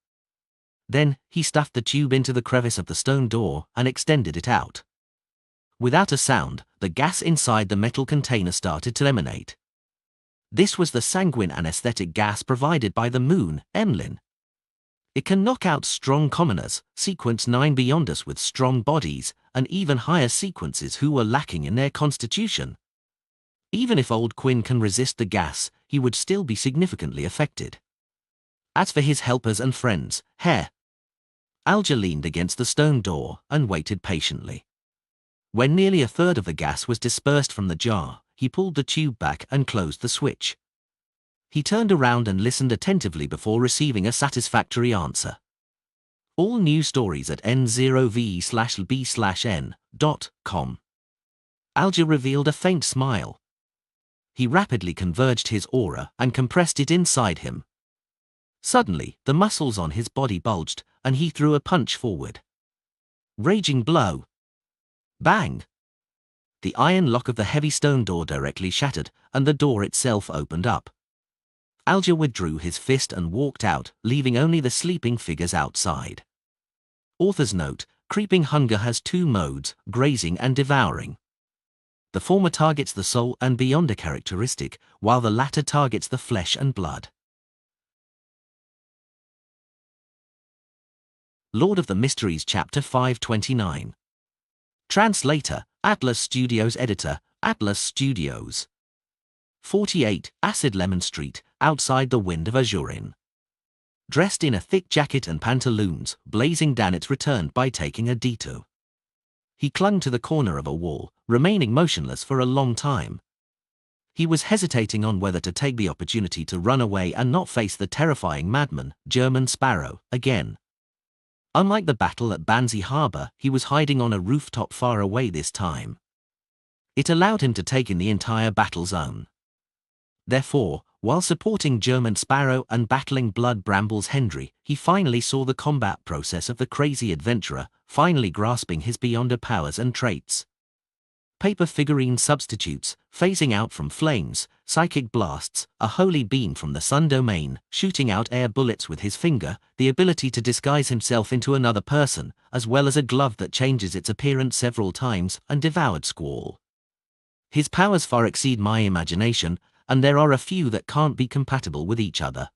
Then, he stuffed the tube into the crevice of the stone door and extended it out. Without a sound, the gas inside the metal container started to emanate. This was the sanguine anesthetic gas provided by the moon, Emlyn. It can knock out strong commoners, sequence 9 Beyonders with strong bodies, and even higher sequences who were lacking in their constitution. Even if old Quinn can resist the gas, he would still be significantly affected. As for his helpers and friends, Alger leaned against the stone door and waited patiently. When nearly a third of the gas was dispersed from the jar, he pulled the tube back and closed the switch. He turned around and listened attentively before receiving a satisfactory answer. All new stories at n0v/b/n.com. Alger revealed a faint smile. He rapidly converged his aura and compressed it inside him. Suddenly, the muscles on his body bulged, and he threw a punch forward. Raging blow. Bang! The iron lock of the heavy stone door directly shattered, and the door itself opened up. Alger withdrew his fist and walked out, leaving only the sleeping figures outside. Author's note: creeping hunger has two modes, grazing and devouring. The former targets the soul and beyond a characteristic, while the latter targets the flesh and blood. Lord of the Mysteries Chapter 529. Translator, Atlas Studios. Editor, Atlas Studios. 48, Acid Lemon Street, outside the Wind of Azurin. Dressed in a thick jacket and pantaloons, Blazing Danitz returned by taking a detour. He clung to the corner of a wall, remaining motionless for a long time. He was hesitating on whether to take the opportunity to run away and not face the terrifying madman, German Sparrow, again. Unlike the battle at Banzi Harbor, he was hiding on a rooftop far away this time. It allowed him to take in the entire battle zone. Therefore, while supporting German Sparrow and battling Blood Brambles Hendry, he finally saw the combat process of the crazy adventurer, finally grasping his beyonder powers and traits. Paper figurine substitutes, phasing out from flames, psychic blasts, a holy beam from the sun domain, shooting out air bullets with his finger, the ability to disguise himself into another person, as well as a glove that changes its appearance several times, and devoured Squall. His powers far exceed my imagination, and there are a few that can't be compatible with each other.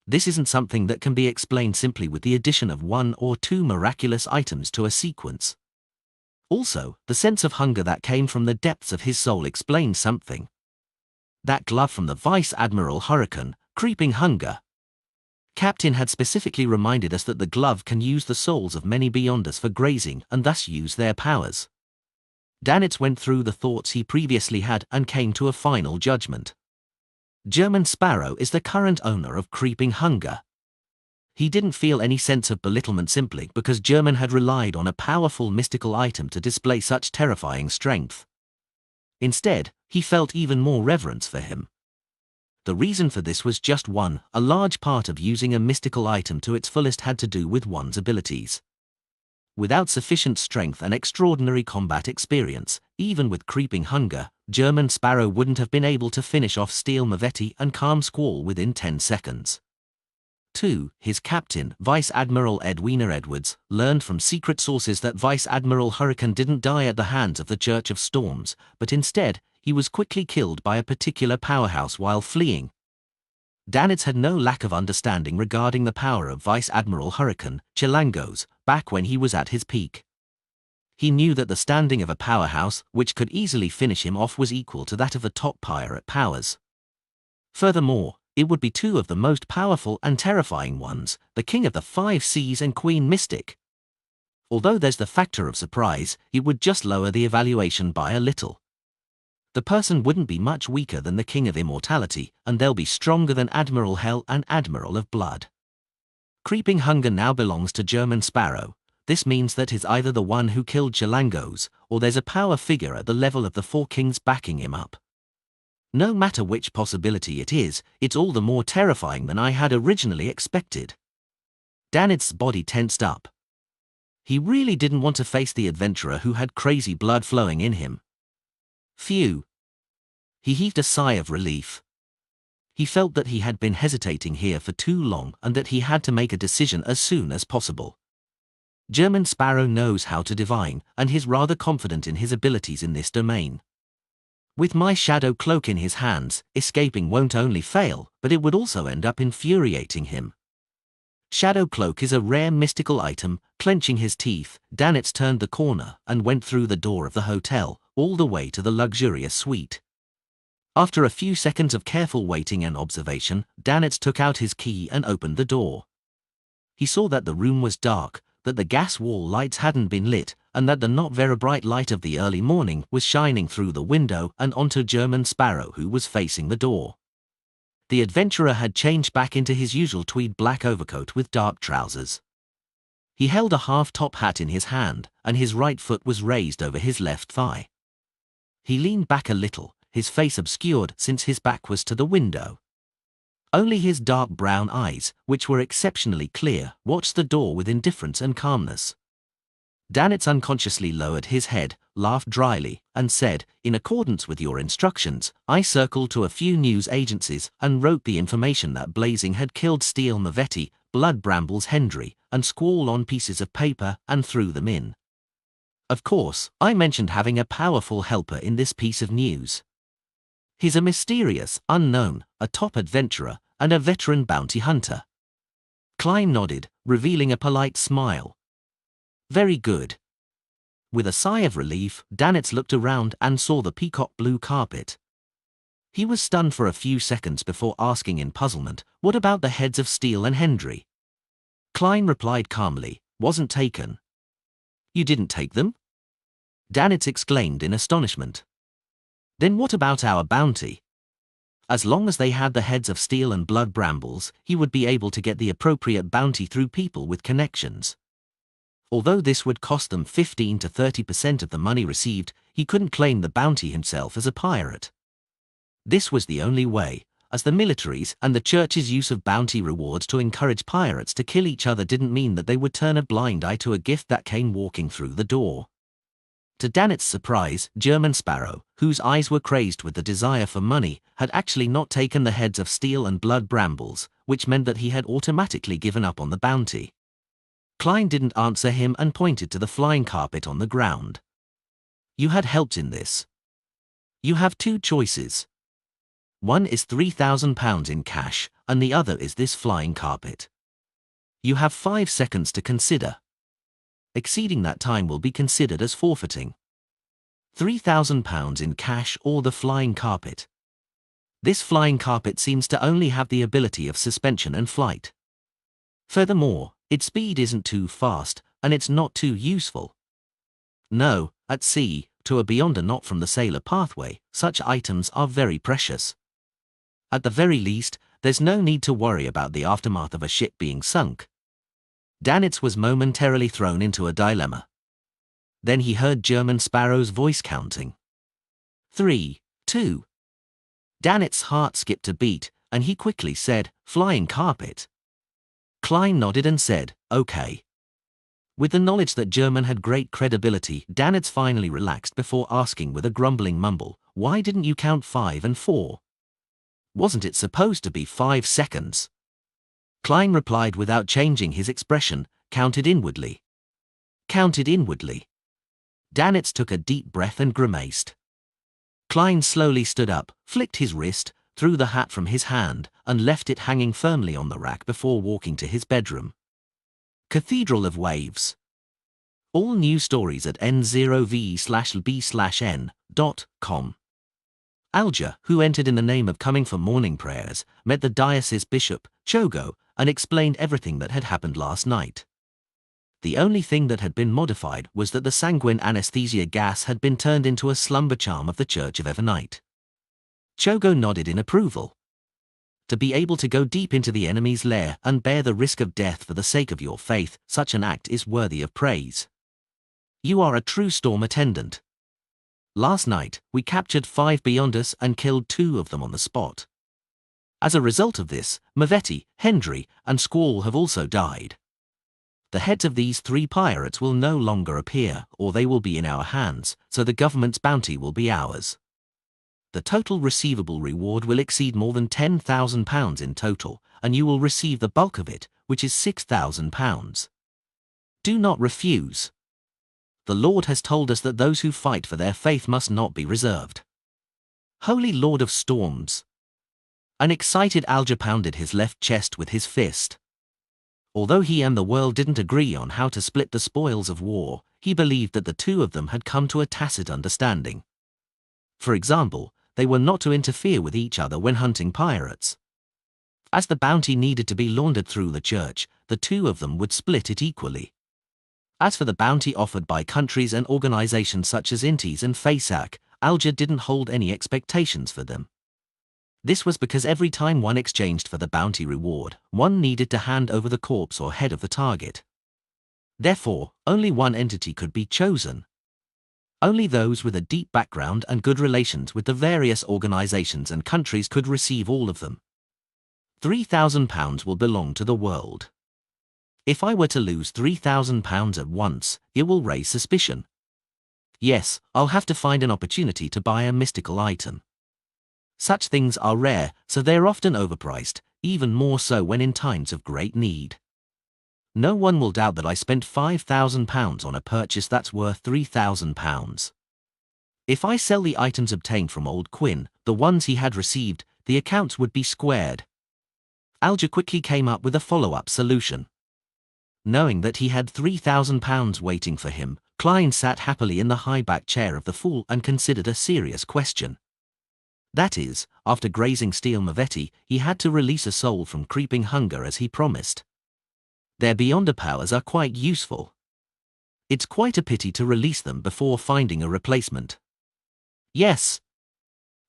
This isn't something that can be explained simply with the addition of one or two miraculous items to a sequence. Also, the sense of hunger that came from the depths of his soul explains something. That glove from the Vice Admiral Hurricane, creeping hunger. Captain had specifically reminded us that the glove can use the souls of many beyonders for grazing and thus use their powers. Danitz went through the thoughts he previously had and came to a final judgment. German Sparrow is the current owner of creeping hunger. He didn't feel any sense of belittlement simply because German had relied on a powerful mystical item to display such terrifying strength. Instead, he felt even more reverence for him. The reason for this was just one: a large part of using a mystical item to its fullest had to do with one's abilities. Without sufficient strength and extraordinary combat experience, even with creeping hunger, German Sparrow wouldn't have been able to finish off Steel Mavetti and calm Squall within 10 seconds. 2. His captain, Vice Admiral Edwina Edwards, learned from secret sources that Vice Admiral Hurricane didn't die at the hands of the Church of Storms, but instead, he was quickly killed by a particular powerhouse while fleeing. Danitz had no lack of understanding regarding the power of Vice Admiral Hurricane, Chilangos, back when he was at his peak. He knew that the standing of a powerhouse, which could easily finish him off, was equal to that of the top pirate powers. Furthermore, it would be two of the most powerful and terrifying ones, the King of the Five Seas and Queen Mystic. Although there's the factor of surprise, it would just lower the evaluation by a little. The person wouldn't be much weaker than the King of Immortality, and they'll be stronger than Admiral Hell and Admiral of Blood. Creeping hunger now belongs to German Sparrow. This means that he's either the one who killed Chilangos, or there's a power figure at the level of the Four Kings backing him up. No matter which possibility it is, it's all the more terrifying than I had originally expected. Danitz's body tensed up. He really didn't want to face the adventurer who had crazy blood flowing in him. Phew. He heaved a sigh of relief. He felt that he had been hesitating here for too long and that he had to make a decision as soon as possible. German Sparrow knows how to divine, and he's rather confident in his abilities in this domain. With my shadow cloak in his hands, escaping won't only fail, but it would also end up infuriating him. Shadow cloak is a rare mystical item. Clenching his teeth, Danitz turned the corner and went through the door of the hotel, all the way to the luxurious suite. After a few seconds of careful waiting and observation, Danitz took out his key and opened the door. He saw that the room was dark, that the gas wall lights hadn't been lit, and that the not very bright light of the early morning was shining through the window and onto German Sparrow, who was facing the door. The adventurer had changed back into his usual tweed black overcoat with dark trousers. He held a half-top hat in his hand, and his right foot was raised over his left thigh. He leaned back a little, his face obscured since his back was to the window. Only his dark brown eyes, which were exceptionally clear, watched the door with indifference and calmness. Danitz unconsciously lowered his head, laughed dryly, and said, "In accordance with your instructions, I circled to a few news agencies and wrote the information that Blazing had killed Steele Mavetti, Blood Brambles Hendry, and Squall on pieces of paper and threw them in. Of course, I mentioned having a powerful helper in this piece of news. He's a mysterious, unknown, a top adventurer, and a veteran bounty hunter." Klein nodded, revealing a polite smile. "Very good." With a sigh of relief, Danitz looked around and saw the peacock blue carpet. He was stunned for a few seconds before asking in puzzlement, "What about the heads of Steele and Hendry?" Klein replied calmly, "Wasn't taken." "You didn't take them?" Danitz exclaimed in astonishment. "Then what about our bounty?" As long as they had the heads of Steele and Blood Brambles, he would be able to get the appropriate bounty through people with connections. Although this would cost them 15 to 30% of the money received, he couldn't claim the bounty himself as a pirate. This was the only way, as the military's and the church's use of bounty rewards to encourage pirates to kill each other didn't mean that they would turn a blind eye to a gift that came walking through the door. To Danitz's surprise, German Sparrow, whose eyes were crazed with the desire for money, had actually not taken the heads of Steele and Blood Brambles, which meant that he had automatically given up on the bounty. Klein didn't answer him and pointed to the flying carpet on the ground. "You had helped in this. You have two choices. One is £3,000 in cash, and the other is this flying carpet. You have 5 seconds to consider. Exceeding that time will be considered as forfeiting. £3,000 in cash or the flying carpet. This flying carpet seems to only have the ability of suspension and flight. Furthermore, its speed isn't too fast, and it's not too useful. No, at sea, to a beyond a knot from the sailor pathway, such items are very precious. At the very least, there's no need to worry about the aftermath of a ship being sunk." Danitz was momentarily thrown into a dilemma. Then he heard German Sparrow's voice counting. 3, 2. Danitz's heart skipped a beat, and he quickly said, "Flying carpet." Klein nodded and said, "Okay." With the knowledge that German had great credibility, Danitz finally relaxed before asking with a grumbling mumble, "Why didn't you count 5 and 4? Wasn't it supposed to be 5 seconds?" Klein replied without changing his expression, "Counted inwardly." "Counted inwardly." Danitz took a deep breath and grimaced. Klein slowly stood up, flicked his wrist, threw the hat from his hand, and left it hanging firmly on the rack before walking to his bedroom. Cathedral of Waves. All new stories at n0v/b/n.com. Alger, who entered in the name of coming for morning prayers, met the diocese bishop, Chogo, and explained everything that had happened last night. The only thing that had been modified was that the sanguine anesthesia gas had been turned into a slumber charm of the Church of Evernight. Chogo nodded in approval. To be able to go deep into the enemy's lair and bear the risk of death for the sake of your faith, such an act is worthy of praise. You are a true storm attendant. Last night, we captured 5 beyond us and killed 2 of them on the spot. As a result of this, Mavetti, Hendry, and Squall have also died. The heads of these 3 pirates will no longer appear, or they will be in our hands, so the government's bounty will be ours. The total receivable reward will exceed more than £10,000 in total, and you will receive the bulk of it, which is £6,000. Do not refuse. The Lord has told us that those who fight for their faith must not be reserved. Holy Lord of Storms. An excited Alger pounded his left chest with his fist. Although he and the world didn't agree on how to split the spoils of war, he believed that the 2 of them had come to a tacit understanding. For example, they were not to interfere with each other when hunting pirates. As the bounty needed to be laundered through the church, the two of them would split it equally. As for the bounty offered by countries and organizations such as Intis and FASAC, Alger didn't hold any expectations for them. This was because every time one exchanged for the bounty reward, one needed to hand over the corpse or head of the target. Therefore, only one entity could be chosen. Only those with a deep background and good relations with the various organizations and countries could receive all of them. £3,000 will belong to the world. If I were to lose £3,000 at once, it will raise suspicion. Yes, I'll have to find an opportunity to buy a mystical item. Such things are rare, so they're often overpriced, even more so when in times of great need. No one will doubt that I spent £5,000 on a purchase that's worth £3,000. If I sell the items obtained from old Quinn, the ones he had received, the accounts would be squared. Alger quickly came up with a follow-up solution. Knowing that he had £3,000 waiting for him, Klein sat happily in the high-back chair of the fool and considered a serious question. That is, after grazing Steel Mavetti, he had to release a soul from creeping hunger as he promised. Their Beyonder powers are quite useful. It's quite a pity to release them before finding a replacement. Yes.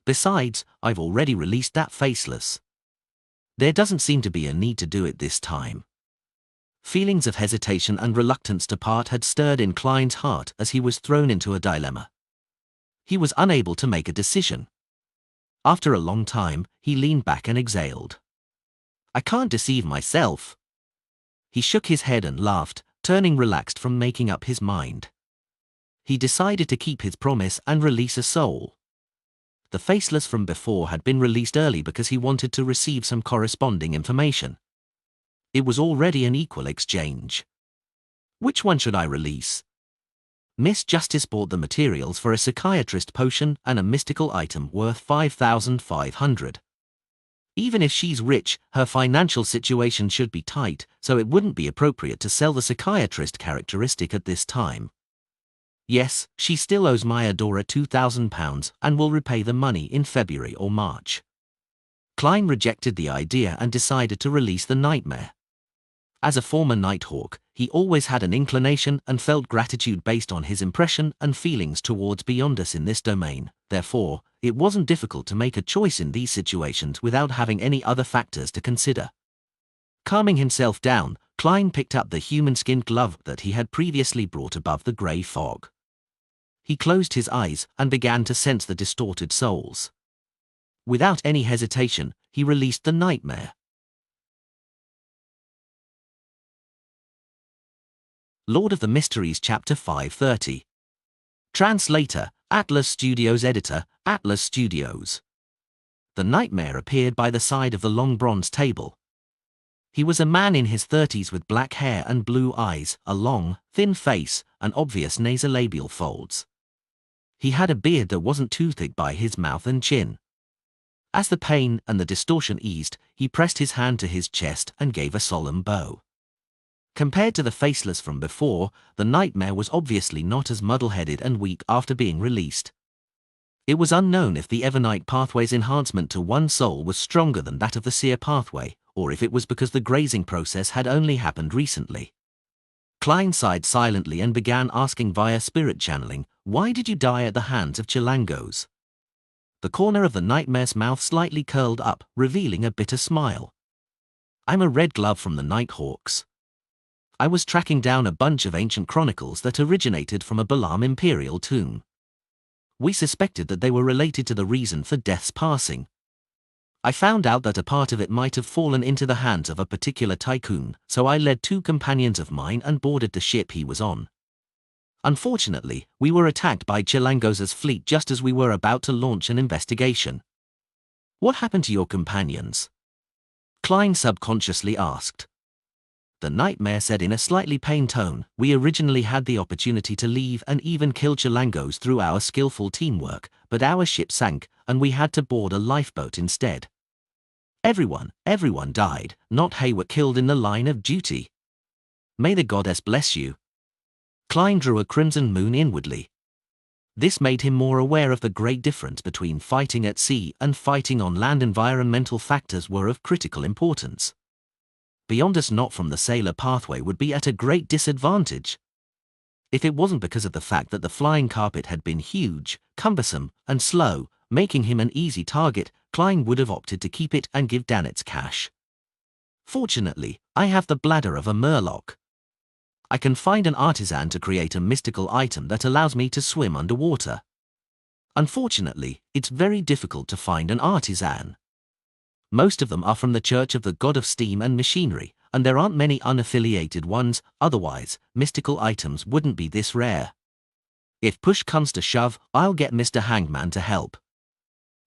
Besides, I've already released that Faceless. There doesn't seem to be a need to do it this time. Feelings of hesitation and reluctance to part had stirred in Klein's heart as he was thrown into a dilemma. He was unable to make a decision. After a long time, he leaned back and exhaled. I can't deceive myself. He shook his head and laughed, turning relaxed from making up his mind. He decided to keep his promise and release a soul. The Faceless from before had been released early because he wanted to receive some corresponding information. It was already an equal exchange. Which one should I release? Miss Justice bought the materials for a psychiatrist potion and a mystical item worth 5,500. Even if she's rich, her financial situation should be tight, so it wouldn't be appropriate to sell the psychiatrist characteristic at this time. Yes, she still owes Mayadora £2,000 and will repay the money in February or March. Klein rejected the idea and decided to release the Nightmare. As a former Nighthawk, he always had an inclination and felt gratitude based on his impression and feelings towards Beyonders in this domain. Therefore, it wasn't difficult to make a choice in these situations without having any other factors to consider. Calming himself down, Klein picked up the human-skinned glove that he had previously brought above the grey fog. He closed his eyes and began to sense the distorted souls. Without any hesitation, he released the Nightmare. Lord of the Mysteries Chapter 530. Translator, Atlas Studios. Editor, Atlas Studios. The Nightmare appeared by the side of the long bronze table. He was a man in his 30s with black hair and blue eyes, a long, thin face, and obvious nasolabial folds. He had a beard that wasn't too thick by his mouth and chin. As the pain and the distortion eased, he pressed his hand to his chest and gave a solemn bow. Compared to the Faceless from before, the Nightmare was obviously not as muddle-headed and weak after being released. It was unknown if the Evernight pathway's enhancement to one soul was stronger than that of the Seer pathway, or if it was because the grazing process had only happened recently. Klein sighed silently and began asking via spirit channeling, "Why did you die at the hands of Chilangos?" The corner of the Nightmare's mouth slightly curled up, revealing a bitter smile. "I'm a red glove from the Nighthawks. I was tracking down a bunch of ancient chronicles that originated from a Balaam imperial tomb. We suspected that they were related to the reason for Death's passing. I found out that a part of it might have fallen into the hands of a particular tycoon, so I led 2 companions of mine and boarded the ship he was on. Unfortunately, we were attacked by Chilangos' fleet just as we were about to launch an investigation." "What happened to your companions?" Klein subconsciously asked. The Nightmare said in a slightly pained tone, "We originally had the opportunity to leave and even kill Chilangos through our skillful teamwork, but our ship sank, and we had to board a lifeboat instead. Everyone died, not Hayward killed in the line of duty. May the goddess bless you." Klein drew a crimson moon inwardly. This made him more aware of the great difference between fighting at sea and fighting on land. Environmental factors were of critical importance. Beyonders not from the sailor pathway would be at a great disadvantage. If it wasn't because of the fact that the flying carpet had been huge, cumbersome, and slow, making him an easy target, Klein would have opted to keep it and give Dan its cash. Fortunately, I have the bladder of a murloc. I can find an artisan to create a mystical item that allows me to swim underwater. Unfortunately, it's very difficult to find an artisan. Most of them are from the Church of the God of Steam and Machinery, and there aren't many unaffiliated ones, otherwise, mystical items wouldn't be this rare. If push comes to shove, I'll get Mr. Hangman to help.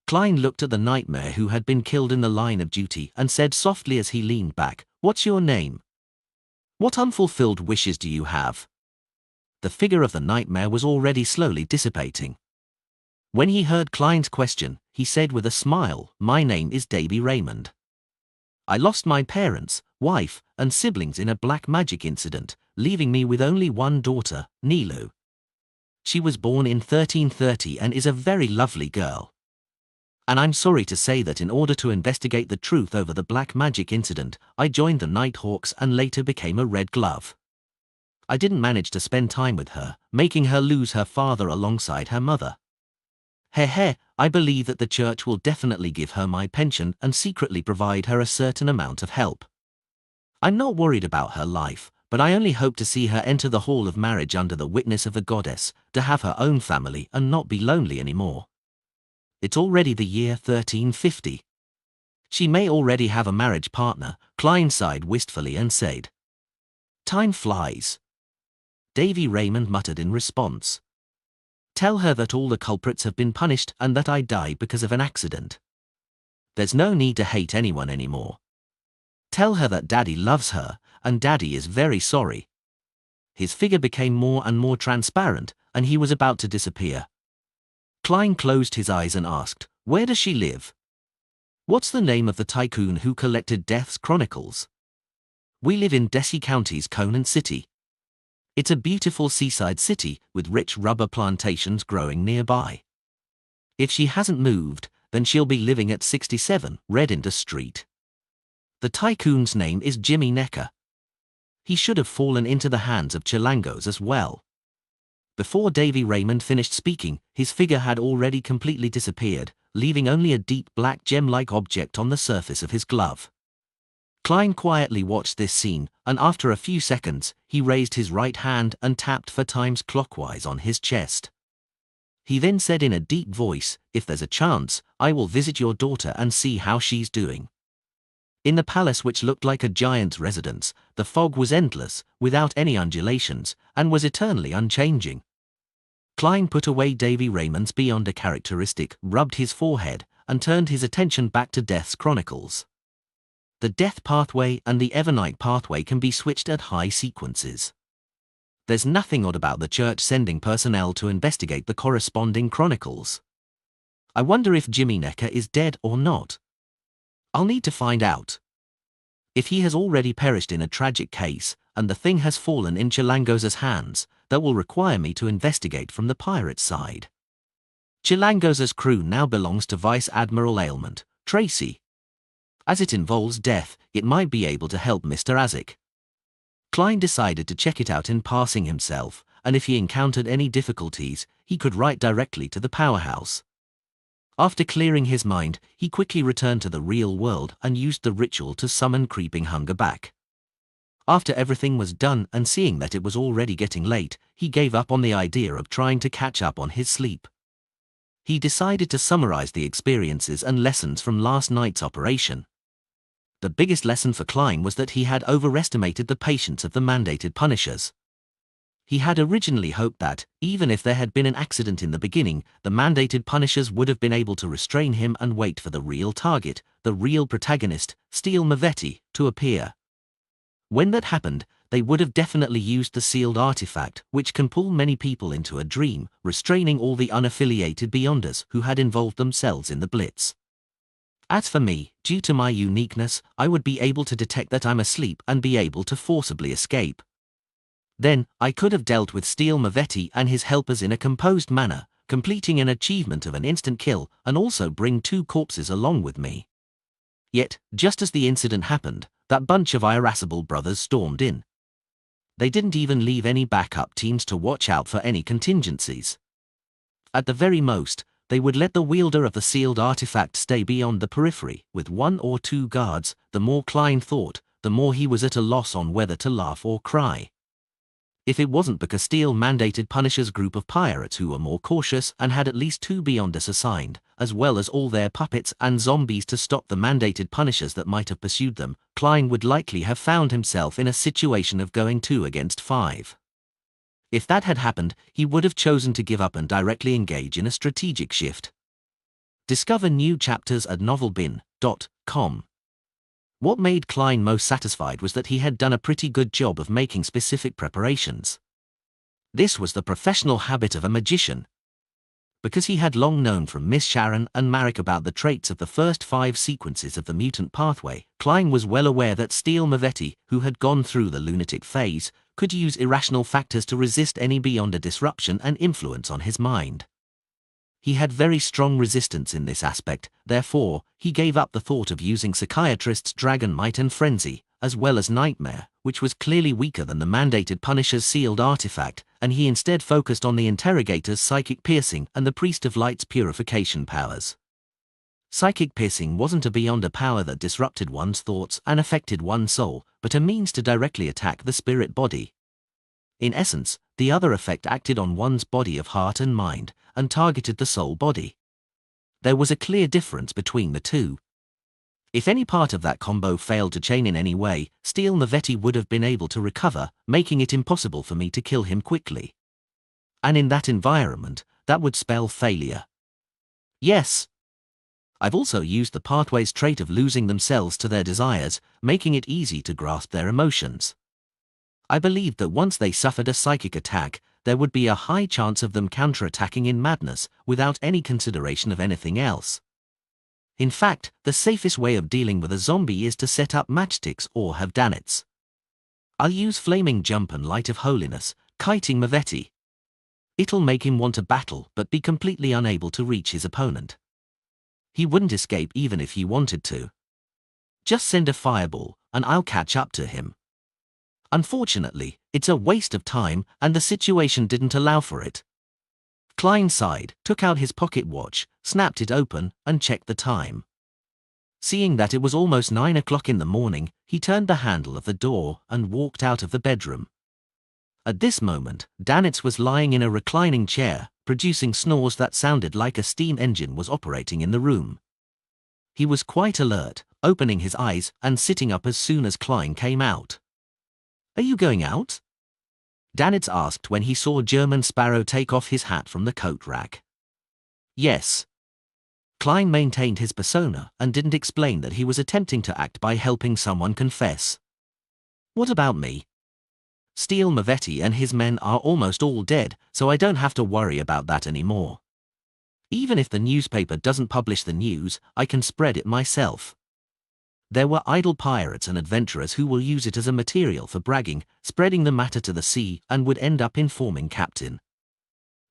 Klein looked at the nightmare who had been killed in the line of duty and said softly as he leaned back, "What's your name? What unfulfilled wishes do you have?" The figure of the nightmare was already slowly dissipating. When he heard Klein's question, he said with a smile, "My name is Davy Raymond. I lost my parents, wife, and siblings in a black magic incident, leaving me with only one daughter, Nilu. She was born in 1330 and is a very lovely girl. And I'm sorry to say that in order to investigate the truth over the black magic incident, I joined the Nighthawks and later became a Red Glove. I didn't manage to spend time with her, making her lose her father alongside her mother. I believe that the church will definitely give her my pension and secretly provide her a certain amount of help. I'm not worried about her life, but I only hope to see her enter the hall of marriage under the witness of the goddess, to have her own family and not be lonely anymore. It's already the year 1350. She may already have a marriage partner," Klein sighed wistfully and said. "Time flies." Davy Raymond muttered in response. "Tell her that all the culprits have been punished and that I died because of an accident. There's no need to hate anyone anymore. Tell her that Daddy loves her, and Daddy is very sorry." His figure became more and more transparent, and he was about to disappear. Klein closed his eyes and asked, "Where does she live? What's the name of the tycoon who collected Death's chronicles?" "We live in Dessie County's Conan City. It's a beautiful seaside city with rich rubber plantations growing nearby. If she hasn't moved, then she'll be living at 67 Redinter Street. The tycoon's name is Jimmy Necker. He should have fallen into the hands of Chilangos as well." Before Davy Raymond finished speaking, his figure had already completely disappeared, leaving only a deep black gem-like object on the surface of his glove. Klein quietly watched this scene, and after a few seconds, he raised his right hand and tapped 4 times clockwise on his chest. He then said in a deep voice, "If there's a chance, I will visit your daughter and see how she's doing." In the palace, which looked like a giant's residence, the fog was endless, without any undulations, and was eternally unchanging. Klein put away Davy Raymond's beyond a characteristic, rubbed his forehead, and turned his attention back to Death's chronicles. The Death pathway and the Evernight pathway can be switched at high sequences. There's nothing odd about the church sending personnel to investigate the corresponding chronicles. I wonder if Jimmy Necker is dead or not. I'll need to find out. If he has already perished in a tragic case, and the thing has fallen in Chilangos' hands, that will require me to investigate from the pirate side. Chilangos' crew now belongs to Vice Admiral Ailment, Tracy. As it involves death, it might be able to help Mr. Azik. Klein decided to check it out in passing himself, and if he encountered any difficulties, he could write directly to the powerhouse. After clearing his mind, he quickly returned to the real world and used the ritual to summon Creeping Hunger back. After everything was done and seeing that it was already getting late, he gave up on the idea of trying to catch up on his sleep. He decided to summarize the experiences and lessons from last night's operation. The biggest lesson for Klein was that he had overestimated the patience of the mandated punishers. He had originally hoped that, even if there had been an accident in the beginning, the mandated punishers would have been able to restrain him and wait for the real target, the real protagonist, Steel Mavetti, to appear. When that happened, they would have definitely used the sealed artifact, which can pull many people into a dream, restraining all the unaffiliated Beyonders who had involved themselves in the Blitz. As for me, due to my uniqueness, I would be able to detect that I'm asleep and be able to forcibly escape. Then, I could have dealt with Steel Mavetti and his helpers in a composed manner, completing an achievement of an instant kill, and also bring 2 corpses along with me. Yet, just as the incident happened, that bunch of irascible brothers stormed in. They didn't even leave any backup teams to watch out for any contingencies. At the very most, they would let the wielder of the sealed artifact stay beyond the periphery, with 1 or 2 guards. The more Klein thought, the more he was at a loss on whether to laugh or cry. If it wasn't the Castile-mandated Punishers group of pirates who were more cautious and had at least 2 Beyonders assigned, as well as all their puppets and zombies to stop the mandated Punishers that might have pursued them, Klein would likely have found himself in a situation of going 2 against 5. If that had happened, he would have chosen to give up and directly engage in a strategic shift. Discover new chapters at novelbin.com. What made Klein most satisfied was that he had done a pretty good job of making specific preparations. This was the professional habit of a magician. Because he had long known from Miss Sharon and Marek about the traits of the first 5 sequences of the mutant pathway, Klein was well aware that Steele Mavetti, who had gone through the lunatic phase, could use irrational factors to resist any Beyonder disruption and influence on his mind. He had very strong resistance in this aspect, therefore, he gave up the thought of using Psychiatrist's Dragon Might and Frenzy, as well as Nightmare, which was clearly weaker than the mandated Punisher's sealed artifact, and he instead focused on the Interrogator's Psychic Piercing and the Priest of Light's Purification powers. Psychic Piercing wasn't a Beyonder power that disrupted one's thoughts and affected one's soul, but a means to directly attack the spirit body. In essence, the other effect acted on one's body of heart and mind, and targeted the soul body. There was a clear difference between the two. If any part of that combo failed to chain in any way, Steele Mavetti would have been able to recover, making it impossible for me to kill him quickly. And in that environment, that would spell failure. Yes. I've also used the pathway's trait of losing themselves to their desires, making it easy to grasp their emotions. I believed that once they suffered a psychic attack, there would be a high chance of them counterattacking in madness, without any consideration of anything else. In fact, the safest way of dealing with a zombie is to set up matchsticks or have Danitz. I'll use Flaming Jump and Light of Holiness, kiting Mavetti. It'll make him want to battle but be completely unable to reach his opponent. He wouldn't escape even if he wanted to. Just send a fireball, and I'll catch up to him. Unfortunately, it's a waste of time, and the situation didn't allow for it. Klein sighed, took out his pocket watch, snapped it open, and checked the time. Seeing that it was almost 9 o'clock in the morning, he turned the handle of the door and walked out of the bedroom. At this moment, Danitz was lying in a reclining chair, producing snores that sounded like a steam engine was operating in the room. He was quite alert, opening his eyes and sitting up as soon as Klein came out. "Are you going out?" Danitz asked when he saw German Sparrow take off his hat from the coat rack. "Yes." Klein maintained his persona and didn't explain that he was attempting to act by helping someone confess. "What about me? Steele Mavetti and his men are almost all dead, so I don't have to worry about that anymore. Even if the newspaper doesn't publish the news, I can spread it myself. There were idle pirates and adventurers who will use it as a material for bragging, spreading the matter to the sea, and would end up informing Captain.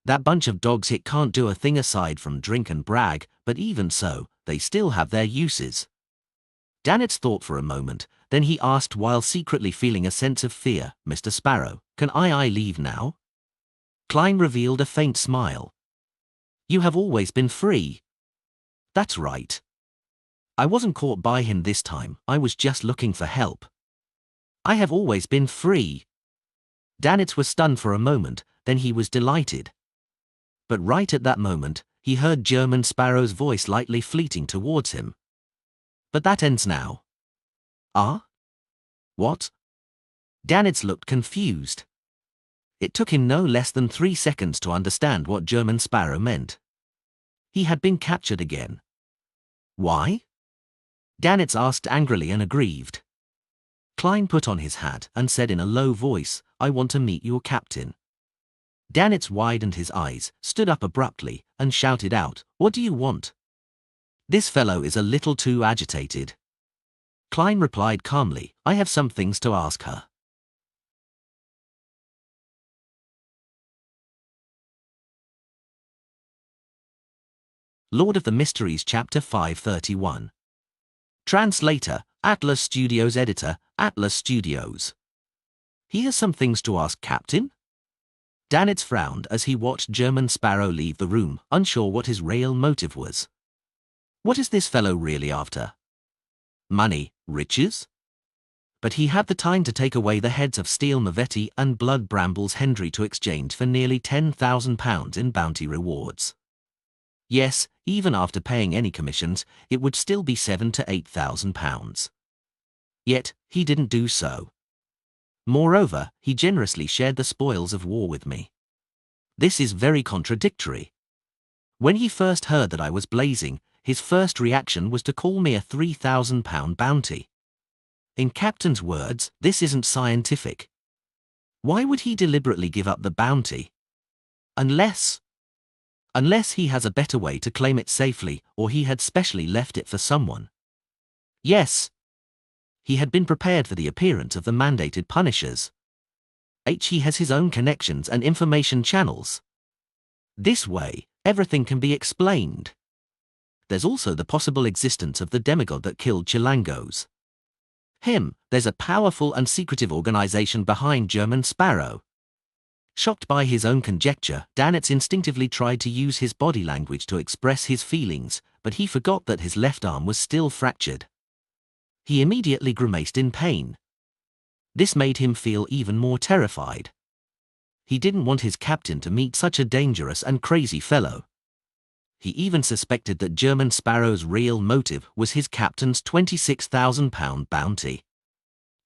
That bunch of dogs here can't do a thing aside from drink and brag, but even so, they still have their uses." Danitz thought for a moment, then he asked while secretly feeling a sense of fear, "Mr. Sparrow, can I leave now?" Klein revealed a faint smile. "You have always been free." "That's right. I wasn't caught by him this time, I was just looking for help. I have always been free." Danitz was stunned for a moment, then he was delighted. But right at that moment, he heard German Sparrow's voice lightly fleeting towards him. "But that ends now." "Ah? What?" Danitz looked confused. It took him no less than 3 seconds to understand what German Sparrow meant. He had been captured again. "Why?" Danitz asked angrily and aggrieved. Klein put on his hat and said in a low voice, "I want to meet your captain." Danitz widened his eyes, stood up abruptly, and shouted out, "What do you want?" "This fellow is a little too agitated." Klein replied calmly, "I have some things to ask her." Lord of the Mysteries Chapter 531. Translator, Atlas Studios. Editor, Atlas Studios. He has some things to ask, Captain? Danitz frowned as he watched German Sparrow leave the room, unsure what his real motive was. What is this fellow really after? Money, riches? But he had the time to take away the heads of Steel Mavetti and Blood Brambles Hendry to exchange for nearly £10,000 in bounty rewards. Yes, even after paying any commissions, it would still be £7,000 to £8,000. Yet, he didn't do so. Moreover, he generously shared the spoils of war with me. This is very contradictory. When he first heard that I was blazing, his first reaction was to call me a £3,000 bounty. In Captain's words, this isn't scientific. Why would he deliberately give up the bounty? Unless he has a better way to claim it safely, or he had specially left it for someone. Yes. He had been prepared for the appearance of the mandated punishers. He has his own connections and information channels. This way, everything can be explained. There's also the possible existence of the demigod that killed Chilangos. There's a powerful and secretive organization behind German Sparrow. Shocked by his own conjecture, Danitz instinctively tried to use his body language to express his feelings, but he forgot that his left arm was still fractured. He immediately grimaced in pain. This made him feel even more terrified. He didn't want his captain to meet such a dangerous and crazy fellow. He even suspected that German Sparrow's real motive was his captain's £26,000 bounty.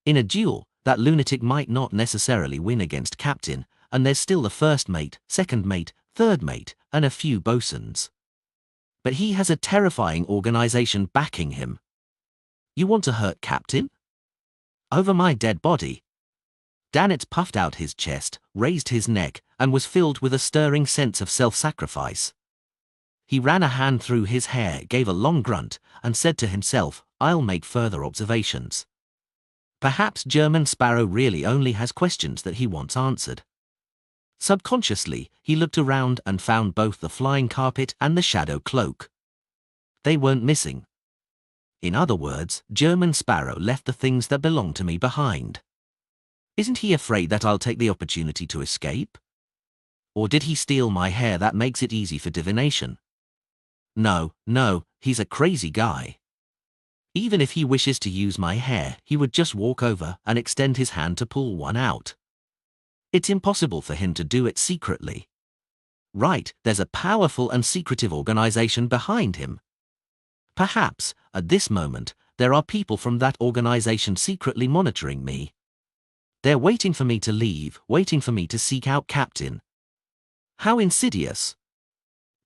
In a duel, that lunatic might not necessarily win against Captain, and there's still the first mate, second mate, third mate, and a few bosuns. But he has a terrifying organization backing him. You want to hurt Captain? Over my dead body. Danitz puffed out his chest, raised his neck, and was filled with a stirring sense of self-sacrifice. He ran a hand through his hair, gave a long grunt, and said to himself, I'll make further observations. Perhaps German Sparrow really only has questions that he wants answered. Subconsciously, he looked around and found both the flying carpet and the shadow cloak. They weren't missing. In other words, German Sparrow left the things that belong to me behind. Isn't he afraid that I'll take the opportunity to escape? Or did he steal my hair that makes it easy for divination? No, he's a crazy guy. Even if he wishes to use my hair, he would just walk over and extend his hand to pull one out. It's impossible for him to do it secretly. Right, there's a powerful and secretive organization behind him. Perhaps, at this moment, there are people from that organization secretly monitoring me. They're waiting for me to leave, waiting for me to seek out Captain. How insidious.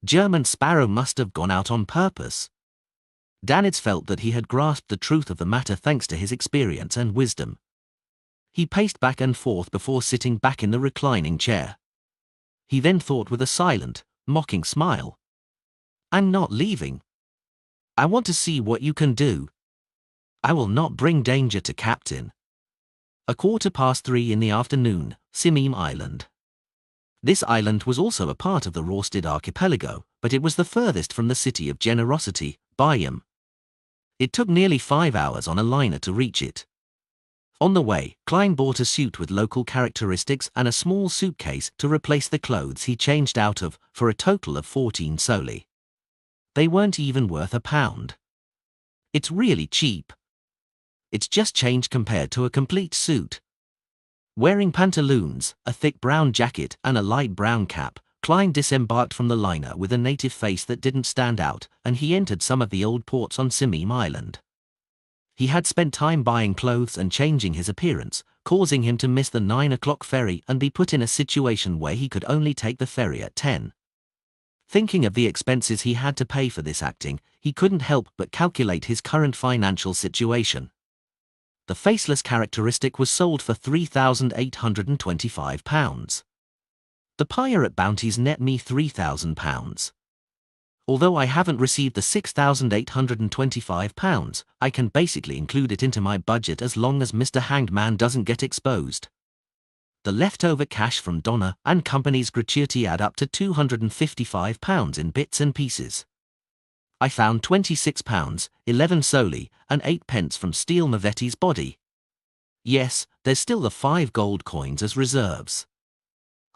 German Sparrow must have gone out on purpose. Danitz felt that he had grasped the truth of the matter thanks to his experience and wisdom. He paced back and forth before sitting back in the reclining chair. He then thought with a silent, mocking smile. I'm not leaving. I want to see what you can do. I will not bring danger to Captain. 3:15 in the afternoon, Simim Island. This island was also a part of the Rorstad archipelago, but it was the furthest from the city of Generosity, Bayam. It took nearly 5 hours on a liner to reach it. On the way, Klein bought a suit with local characteristics and a small suitcase to replace the clothes he changed out of, for a total of 14 soli. They weren't even worth £1. It's really cheap. It's just change compared to a complete suit. Wearing pantaloons, a thick brown jacket and a light brown cap, Klein disembarked from the liner with a native face that didn't stand out, and he entered some of the old ports on Simim Island. He had spent time buying clothes and changing his appearance, causing him to miss the 9 o'clock ferry and be put in a situation where he could only take the ferry at 10. Thinking of the expenses he had to pay for this acting, he couldn't help but calculate his current financial situation. The faceless characteristic was sold for £3,825. The pirate bounties net me £3,000. Although I haven't received the £6,825, I can basically include it into my budget as long as Mr. Hanged Man doesn't get exposed. The leftover cash from Donna and company's gratuity add up to £255 in bits and pieces. I found £26, 11 soldi, and 8 pence from Steele Mavetti's body. Yes, there's still the 5 gold coins as reserves.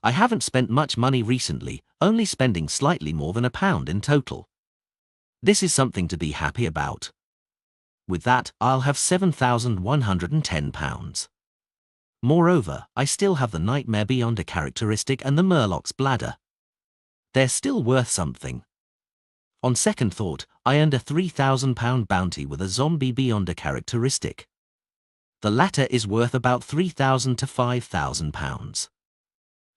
I haven't spent much money recently, only spending slightly more than £1 in total. This is something to be happy about. With that, I'll have £7,110. Moreover, I still have the Nightmare Beyond a characteristic and the Murloc's bladder. They're still worth something. On second thought, I earned a £3,000 bounty with a Zombie Beyond a characteristic. The latter is worth about £3,000 to £5,000.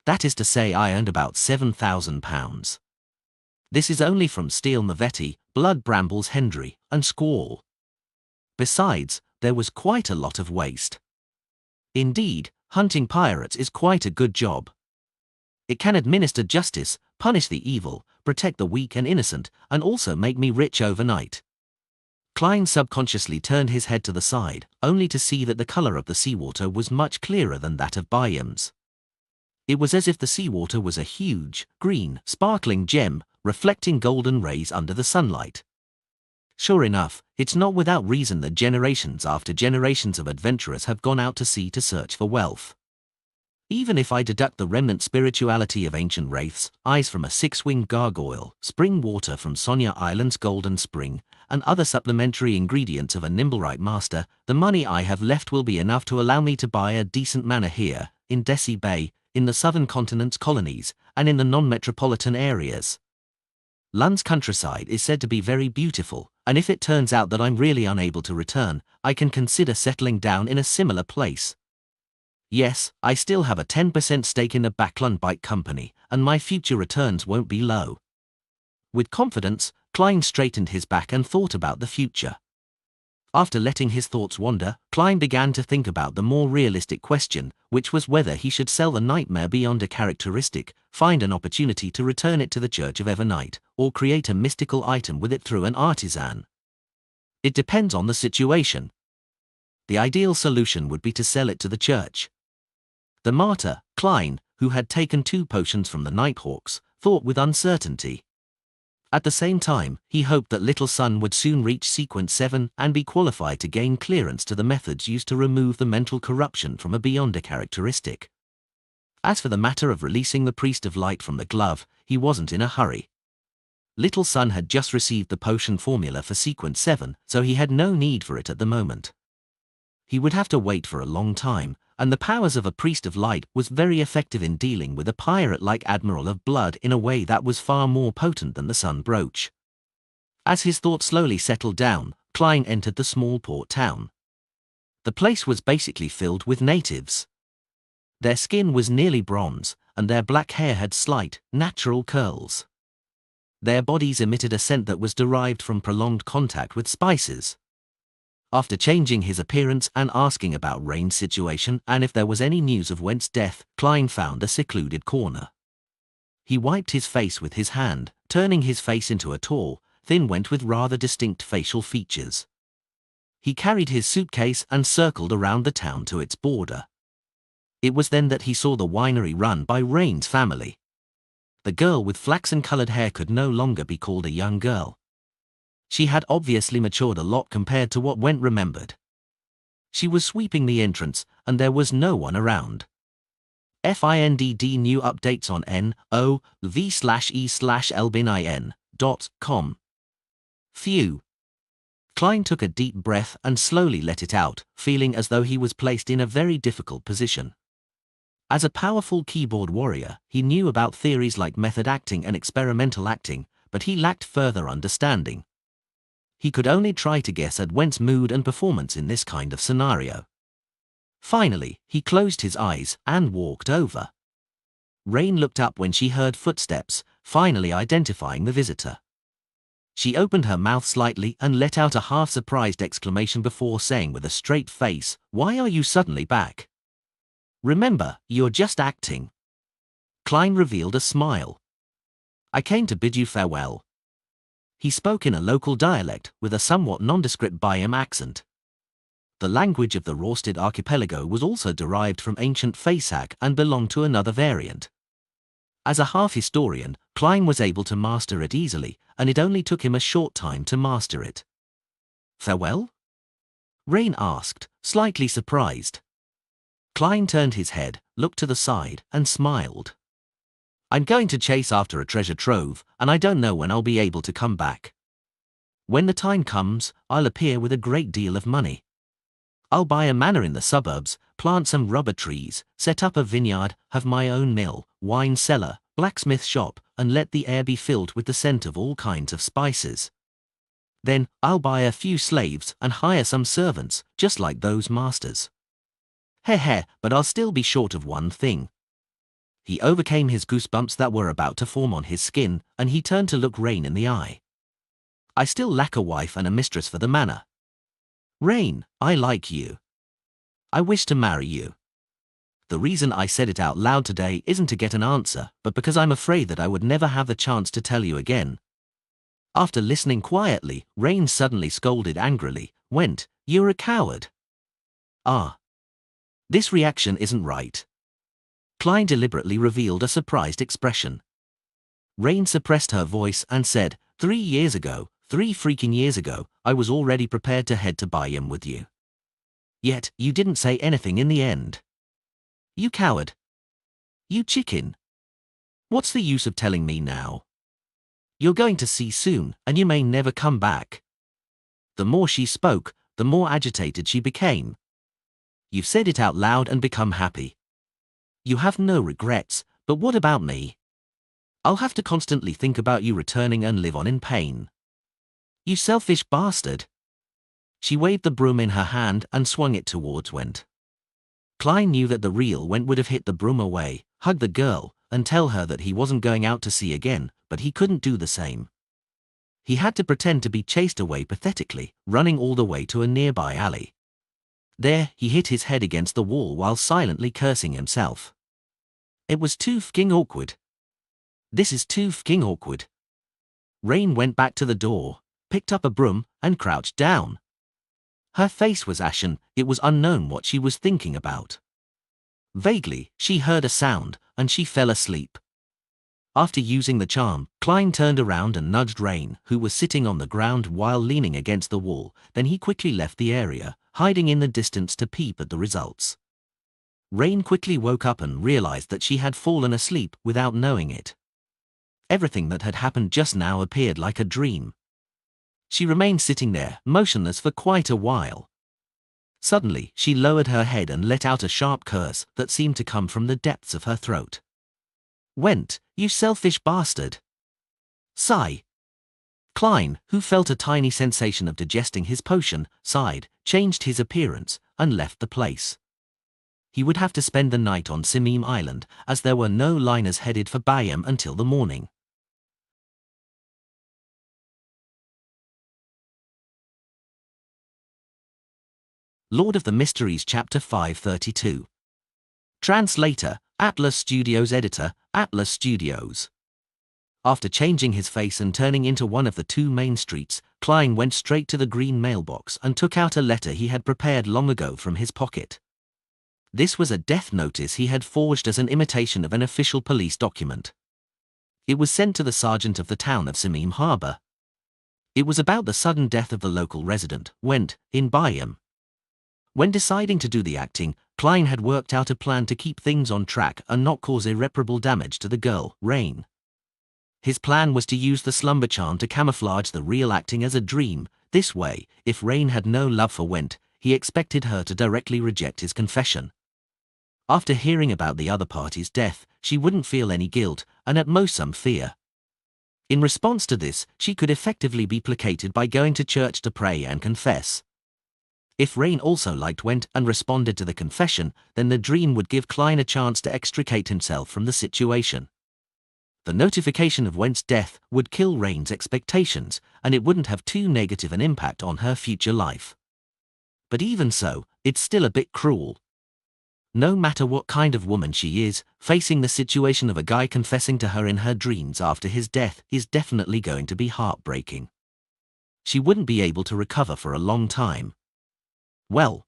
That is to say, I earned about £7,000. This is only from Steele Mavetti, Blood Brambles Hendry, and Squall. Besides, there was quite a lot of waste. Indeed, hunting pirates is quite a good job. It can administer justice, punish the evil, protect the weak and innocent, and also make me rich overnight. Klein subconsciously turned his head to the side, only to see that the color of the seawater was much clearer than that of Byam's. It was as if the seawater was a huge, green, sparkling gem, reflecting golden rays under the sunlight. Sure enough, it's not without reason that generations after generations of adventurers have gone out to sea to search for wealth. Even if I deduct the remnant spirituality of ancient wraiths, eyes from a 6-winged gargoyle, spring water from Sonia Island's golden spring, and other supplementary ingredients of a Nimblewright master, the money I have left will be enough to allow me to buy a decent manor here, in Desi Bay, in the southern continent's colonies, and in the non-metropolitan areas. Lund's countryside is said to be very beautiful, and if it turns out that I'm really unable to return, I can consider settling down in a similar place. Yes, I still have a 10% stake in the Backlund Bike Company, and my future returns won't be low. With confidence, Klein straightened his back and thought about the future. After letting his thoughts wander, Klein began to think about the more realistic question, which was whether he should sell the Nightmare Beyond a characteristic, find an opportunity to return it to the Church of Evernight, or create a mystical item with it through an artisan. It depends on the situation. The ideal solution would be to sell it to the church. The martyr, Klein, who had taken 2 potions from the Nighthawks, thought with uncertainty. At the same time, he hoped that Little Sun would soon reach Sequence 7 and be qualified to gain clearance to the methods used to remove the mental corruption from a Beyonder characteristic. As for the matter of releasing the Priest of Light from the glove, he wasn't in a hurry. Little Sun had just received the potion formula for Sequence 7, so he had no need for it at the moment. He would have to wait for a long time, and the powers of a Priest of Light was very effective in dealing with a pirate like Admiral of Blood in a way that was far more potent than the Sun Brooch. As his thoughts slowly settled down, Klein entered the small port town. The place was basically filled with natives. Their skin was nearly bronze, and their black hair had slight, natural curls. Their bodies emitted a scent that was derived from prolonged contact with spices. After changing his appearance and asking about Rain's situation and if there was any news of Went's death, Klein found a secluded corner. He wiped his face with his hand, turning his face into a tall, thin Went with rather distinct facial features. He carried his suitcase and circled around the town to its border. It was then that he saw the winery run by Rain's family. The girl with flaxen-colored hair could no longer be called a young girl. She had obviously matured a lot compared to what Went remembered. She was sweeping the entrance, and there was no one around. FINDD new updates on NOV/E/Elbin.com. Phew. Klein took a deep breath and slowly let it out, feeling as though he was placed in a very difficult position. As a powerful keyboard warrior, he knew about theories like method acting and experimental acting, but he lacked further understanding. He could only try to guess at Went's mood and performance in this kind of scenario. Finally, he closed his eyes and walked over. Rain looked up when she heard footsteps, finally identifying the visitor. She opened her mouth slightly and let out a half-surprised exclamation before saying with a straight face, "Why are you suddenly back? Remember, you're just acting." Klein revealed a smile. "I came to bid you farewell." He spoke in a local dialect with a somewhat nondescript Byam accent. The language of the Rorsted archipelago was also derived from ancient Fasak and belonged to another variant. As a half-historian, Klein was able to master it easily, and it only took him a short time to master it. Farewell? Rain asked, slightly surprised. Klein turned his head, looked to the side, and smiled. I'm going to chase after a treasure trove, and I don't know when I'll be able to come back. When the time comes, I'll appear with a great deal of money. I'll buy a manor in the suburbs, plant some rubber trees, set up a vineyard, have my own mill, wine cellar, blacksmith shop, and let the air be filled with the scent of all kinds of spices. Then, I'll buy a few slaves and hire some servants, just like those masters. But I'll still be short of one thing. He overcame his goosebumps that were about to form on his skin, and he turned to look Rain in the eye. I still lack a wife and a mistress for the manor. Rain, I like you. I wish to marry you. The reason I said it out loud today isn't to get an answer, but because I'm afraid that I would never have the chance to tell you again. After listening quietly, Rain suddenly scolded angrily, went, You're a coward. Ah. This reaction isn't right. Klein deliberately revealed a surprised expression. Rain suppressed her voice and said, 3 years ago, 3 freaking years ago, I was already prepared to head to Bayam with you. Yet, you didn't say anything in the end. You coward. You chicken. What's the use of telling me now? You're going to see soon, and you may never come back. The more she spoke, the more agitated she became. You've said it out loud and become happy. You have no regrets, but what about me? I'll have to constantly think about you returning and live on in pain. You selfish bastard. She waved the broom in her hand and swung it towards Went. Klein knew that the real Went would have hit the broom away, hug the girl, and tell her that he wasn't going out to sea again, but he couldn't do the same. He had to pretend to be chased away pathetically, running all the way to a nearby alley. There, he hit his head against the wall while silently cursing himself. It was too fking awkward. This is too fking awkward. Rain went back to the door, picked up a broom, and crouched down. Her face was ashen, it was unknown what she was thinking about. Vaguely, she heard a sound, and she fell asleep. After using the charm, Klein turned around and nudged Rain, who was sitting on the ground while leaning against the wall, then he quickly left the area, hiding in the distance to peep at the results. Rain quickly woke up and realized that she had fallen asleep without knowing it. Everything that had happened just now appeared like a dream. She remained sitting there, motionless for quite a while. Suddenly, she lowered her head and let out a sharp curse that seemed to come from the depths of her throat. Went, you selfish bastard. Sigh. Klein, who felt a tiny sensation of digesting his potion, sighed, changed his appearance, and left the place. He would have to spend the night on Simim Island, as there were no liners headed for Bayam until the morning. Lord of the Mysteries Chapter 532. Translator, Atlas Studios. Editor, Atlas Studios. After changing his face and turning into one of the 2 main streets, Klein went straight to the green mailbox and took out a letter he had prepared long ago from his pocket. This was a death notice he had forged as an imitation of an official police document. It was sent to the sergeant of the town of Simim Harbor. It was about the sudden death of the local resident, Went, in Bayam. When deciding to do the acting, Klein had worked out a plan to keep things on track and not cause irreparable damage to the girl, Rain. His plan was to use the slumber charm to camouflage the real acting as a dream. This way, if Rain had no love for Went, he expected her to directly reject his confession. After hearing about the other party's death, she wouldn't feel any guilt, and at most some fear. In response to this, she could effectively be placated by going to church to pray and confess. If Rain also liked Went and responded to the confession, then the dream would give Klein a chance to extricate himself from the situation. The notification of Went's death would kill Rain's expectations, and it wouldn't have too negative an impact on her future life. But even so, it's still a bit cruel. No matter what kind of woman she is, facing the situation of a guy confessing to her in her dreams after his death is definitely going to be heartbreaking. She wouldn't be able to recover for a long time. Well,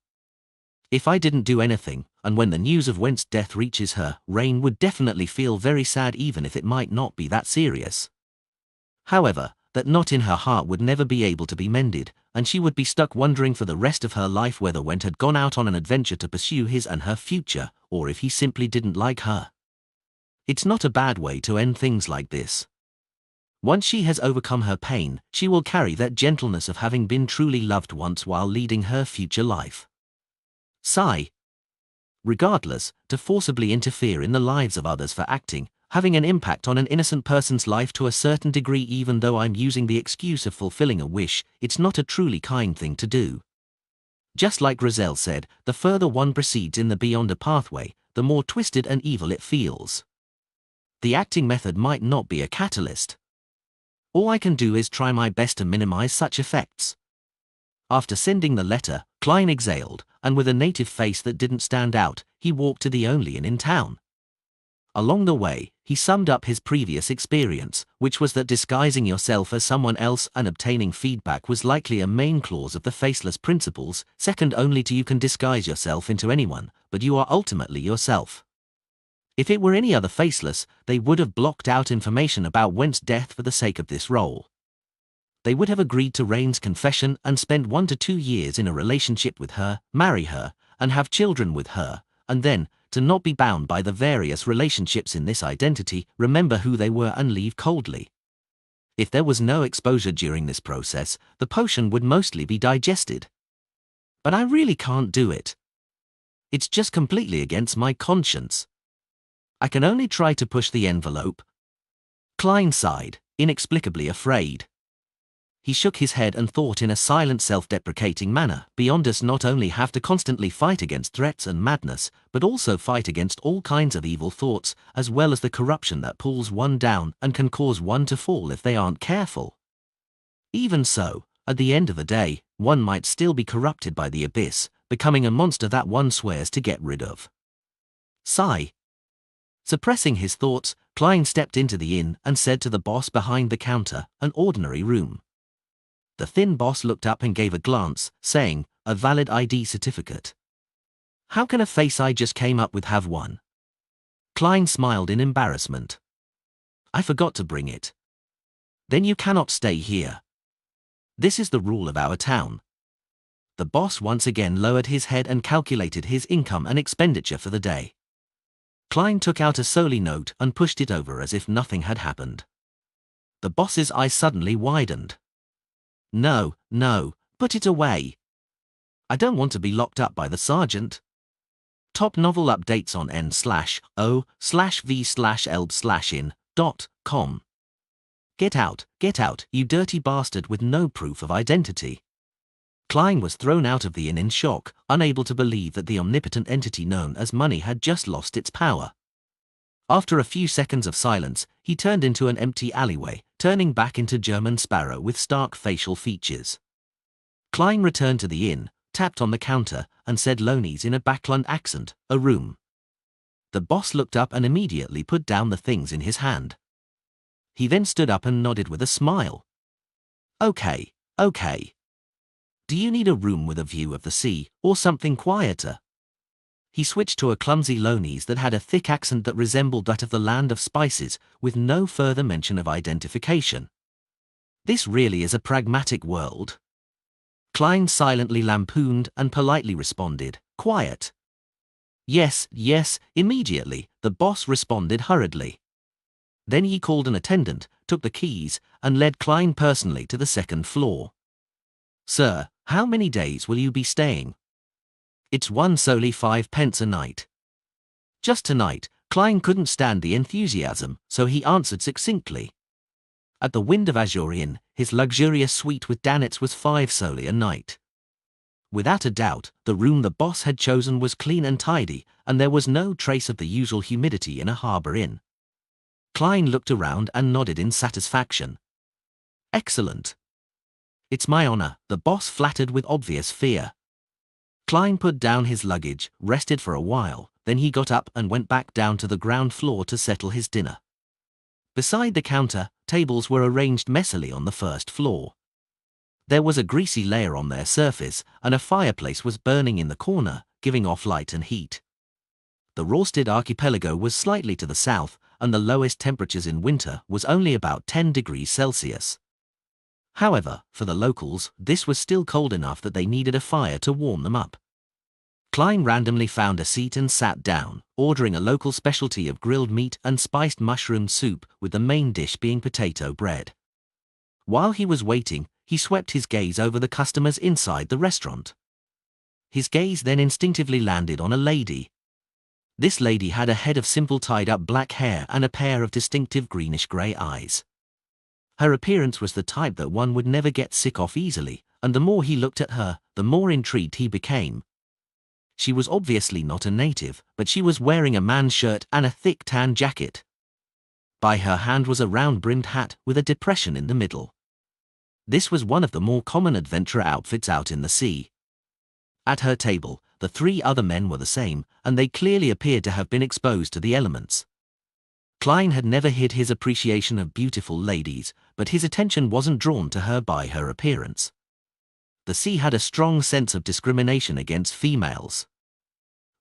if I didn't do anything, and when the news of Went's death reaches her, Rain would definitely feel very sad even if it might not be that serious. However, that knot in her heart would never be able to be mended, and she would be stuck wondering for the rest of her life whether Went had gone out on an adventure to pursue his and her future, or if he simply didn't like her. It's not a bad way to end things like this. Once she has overcome her pain, she will carry that gentleness of having been truly loved once while leading her future life. Sigh. Regardless, to forcibly interfere in the lives of others for acting, having an impact on an innocent person's life to a certain degree, even though I'm using the excuse of fulfilling a wish, it's not a truly kind thing to do. Just like Grizel said, the further one proceeds in the beyond a pathway, the more twisted and evil it feels. The acting method might not be a catalyst. All I can do is try my best to minimize such effects. After sending the letter, Klein exhaled, and with a native face that didn't stand out, he walked to the only inn in town. Along the way, he summed up his previous experience, which was that disguising yourself as someone else and obtaining feedback was likely a main clause of the faceless principles, second only to you can disguise yourself into anyone, but you are ultimately yourself. If it were any other faceless, they would have blocked out information about Went's death for the sake of this role. They would have agreed to Rain's confession and spend 1 to 2 years in a relationship with her, marry her, and have children with her, and then, to not be bound by the various relationships in this identity, remember who they were and leave coldly. If there was no exposure during this process, the potion would mostly be digested. But I really can't do it. It's just completely against my conscience. I can only try to push the envelope. Klein sighed, inexplicably afraid. He shook his head and thought in a silent, self-deprecating manner, beyond us not only have to constantly fight against threats and madness, but also fight against all kinds of evil thoughts, as well as the corruption that pulls one down and can cause one to fall if they aren't careful. Even so, at the end of the day, one might still be corrupted by the abyss, becoming a monster that one swears to get rid of. Sigh. Suppressing his thoughts, Klein stepped into the inn and said to the boss behind the counter, "An ordinary room." The thin boss looked up and gave a glance, saying, "A valid ID certificate." "How can a face I just came up with have one?" Klein smiled in embarrassment. "I forgot to bring it." "Then you cannot stay here. This is the rule of our town." The boss once again lowered his head and calculated his income and expenditure for the day. Klein took out a soli note and pushed it over as if nothing had happened. The boss's eyes suddenly widened. No, put it away. I don't want to be locked up by the sergeant." Top novel updates on n/o/v/elb/in.com. Get out, you dirty bastard with no proof of identity. Klein was thrown out of the inn in shock, unable to believe that the omnipotent entity known as money had just lost its power. After a few seconds of silence, he turned into an empty alleyway, turning back into German Sparrow with stark facial features. Klein returned to the inn, tapped on the counter, and said Loney's in a Backlund accent, "A room." The boss looked up and immediately put down the things in his hand. He then stood up and nodded with a smile. Okay. Do you need a room with a view of the sea, or something quieter?" He switched to a clumsy Loney's that had a thick accent that resembled that of the land of spices, with no further mention of identification. This really is a pragmatic world. Klein silently lampooned and politely responded, "Quiet." Yes, immediately, the boss responded hurriedly. Then he called an attendant, took the keys, and led Klein personally to the second floor. "Sir, how many days will you be staying?" "It's one solely 5 pence a night." Just tonight, Klein couldn't stand the enthusiasm, so he answered succinctly. At the Wind of Azure Inn, his luxurious suite with Danitz was 5 solely a night. Without a doubt, the room the boss had chosen was clean and tidy, and there was no trace of the usual humidity in a harbour inn. Klein looked around and nodded in satisfaction. "Excellent." "It's my honor," the boss flattered with obvious fear. Klein put down his luggage, rested for a while, then he got up and went back down to the ground floor to settle his dinner. Beside the counter, tables were arranged messily on the first floor. There was a greasy layer on their surface, and a fireplace was burning in the corner, giving off light and heat. The Rorsted archipelago was slightly to the south, and the lowest temperatures in winter was only about 10 degrees Celsius. However, for the locals, this was still cold enough that they needed a fire to warm them up. Klein randomly found a seat and sat down, ordering a local specialty of grilled meat and spiced mushroom soup, with the main dish being potato bread. While he was waiting, he swept his gaze over the customers inside the restaurant. His gaze then instinctively landed on a lady. This lady had a head of simple tied-up black hair and a pair of distinctive greenish-grey eyes. Her appearance was the type that one would never get sick of easily, and the more he looked at her, the more intrigued he became. She was obviously not a native, but she was wearing a man's shirt and a thick tan jacket. By her hand was a round-brimmed hat with a depression in the middle. This was one of the more common adventurer outfits out in the sea. At her table, the 3 other men were the same, and they clearly appeared to have been exposed to the elements. Klein had never hid his appreciation of beautiful ladies, but his attention wasn't drawn to her by her appearance. The sea had a strong sense of discrimination against females.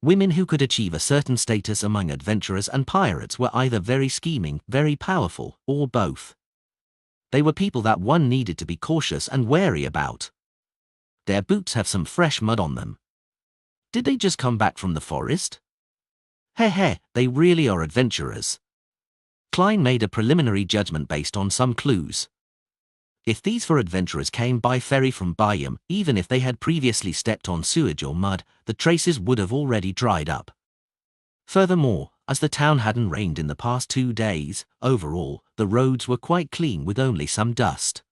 Women who could achieve a certain status among adventurers and pirates were either very scheming, very powerful, or both. They were people that one needed to be cautious and wary about. Their boots have some fresh mud on them. Did they just come back from the forest? Heh, they really are adventurers. Klein made a preliminary judgment based on some clues. If these 4 adventurers came by ferry from Bayam, even if they had previously stepped on sewage or mud, the traces would have already dried up. Furthermore, as the town hadn't rained in the past 2 days, overall, the roads were quite clean with only some dust.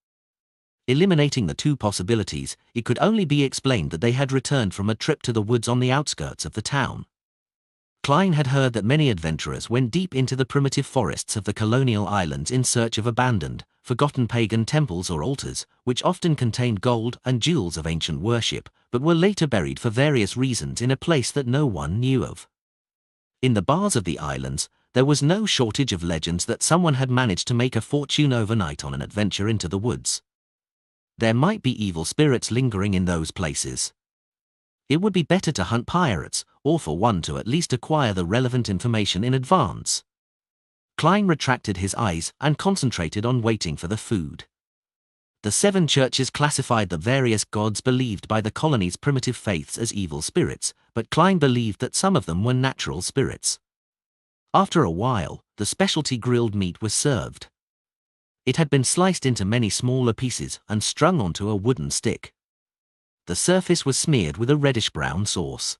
Eliminating the 2 possibilities, it could only be explained that they had returned from a trip to the woods on the outskirts of the town. Klein had heard that many adventurers went deep into the primitive forests of the colonial islands in search of abandoned, forgotten pagan temples or altars, which often contained gold and jewels of ancient worship, but were later buried for various reasons in a place that no one knew of. In the bars of the islands, there was no shortage of legends that someone had managed to make a fortune overnight on an adventure into the woods. There might be evil spirits lingering in those places. It would be better to hunt pirates, or for one to at least acquire the relevant information in advance. Klein retracted his eyes and concentrated on waiting for the food. The 7 churches classified the various gods believed by the colony's primitive faiths as evil spirits, but Klein believed that some of them were natural spirits. After a while, the specialty grilled meat was served. It had been sliced into many smaller pieces and strung onto a wooden stick. The surface was smeared with a reddish-brown sauce.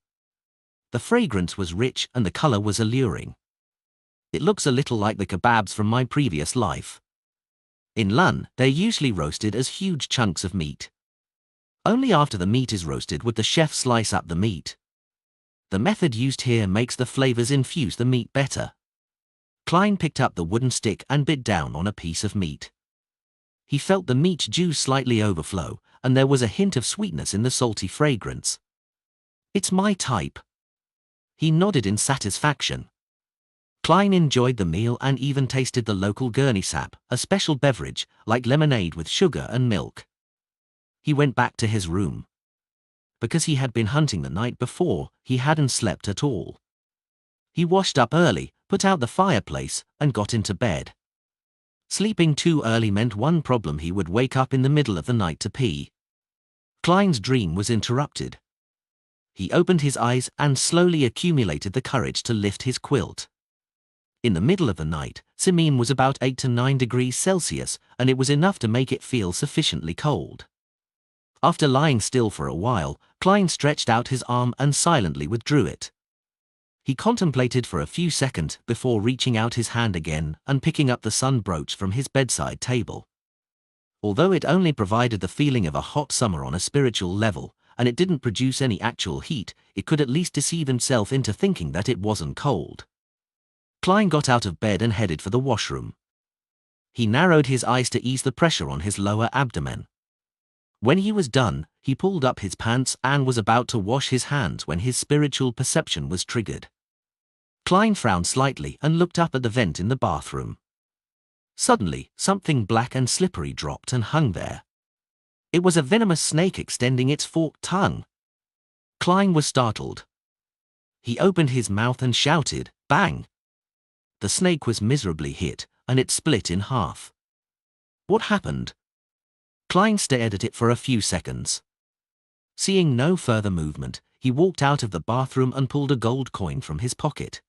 The fragrance was rich and the color was alluring. It looks a little like the kebabs from my previous life. In Lun, they're usually roasted as huge chunks of meat. Only after the meat is roasted would the chef slice up the meat. The method used here makes the flavors infuse the meat better. Klein picked up the wooden stick and bit down on a piece of meat. He felt the meat juice slightly overflow, and there was a hint of sweetness in the salty fragrance. It's my type. He nodded in satisfaction. Klein enjoyed the meal and even tasted the local gurney sap, a special beverage, like lemonade with sugar and milk. He went back to his room. Because he had been hunting the night before, he hadn't slept at all. He washed up early, put out the fireplace, and got into bed. Sleeping too early meant one problem: he would wake up in the middle of the night to pee. Klein's dream was interrupted. He opened his eyes and slowly accumulated the courage to lift his quilt. In the middle of the night, Simine was about 8 to 9 degrees Celsius, and it was enough to make it feel sufficiently cold. After lying still for a while, Klein stretched out his arm and silently withdrew it. He contemplated for a few seconds before reaching out his hand again and picking up the sun brooch from his bedside table. Although it only provided the feeling of a hot summer on a spiritual level, and it didn't produce any actual heat, it could at least deceive himself into thinking that it wasn't cold. Klein got out of bed and headed for the washroom. He narrowed his eyes to ease the pressure on his lower abdomen. When he was done, he pulled up his pants and was about to wash his hands when his spiritual perception was triggered. Klein frowned slightly and looked up at the vent in the bathroom. Suddenly, something black and slippery dropped and hung there. It was a venomous snake extending its forked tongue. Klein was startled. He opened his mouth and shouted, "Bang!" The snake was miserably hit, and it split in half. What happened? Klein stared at it for a few seconds. Seeing no further movement, he walked out of the bathroom and pulled a gold coin from his pocket.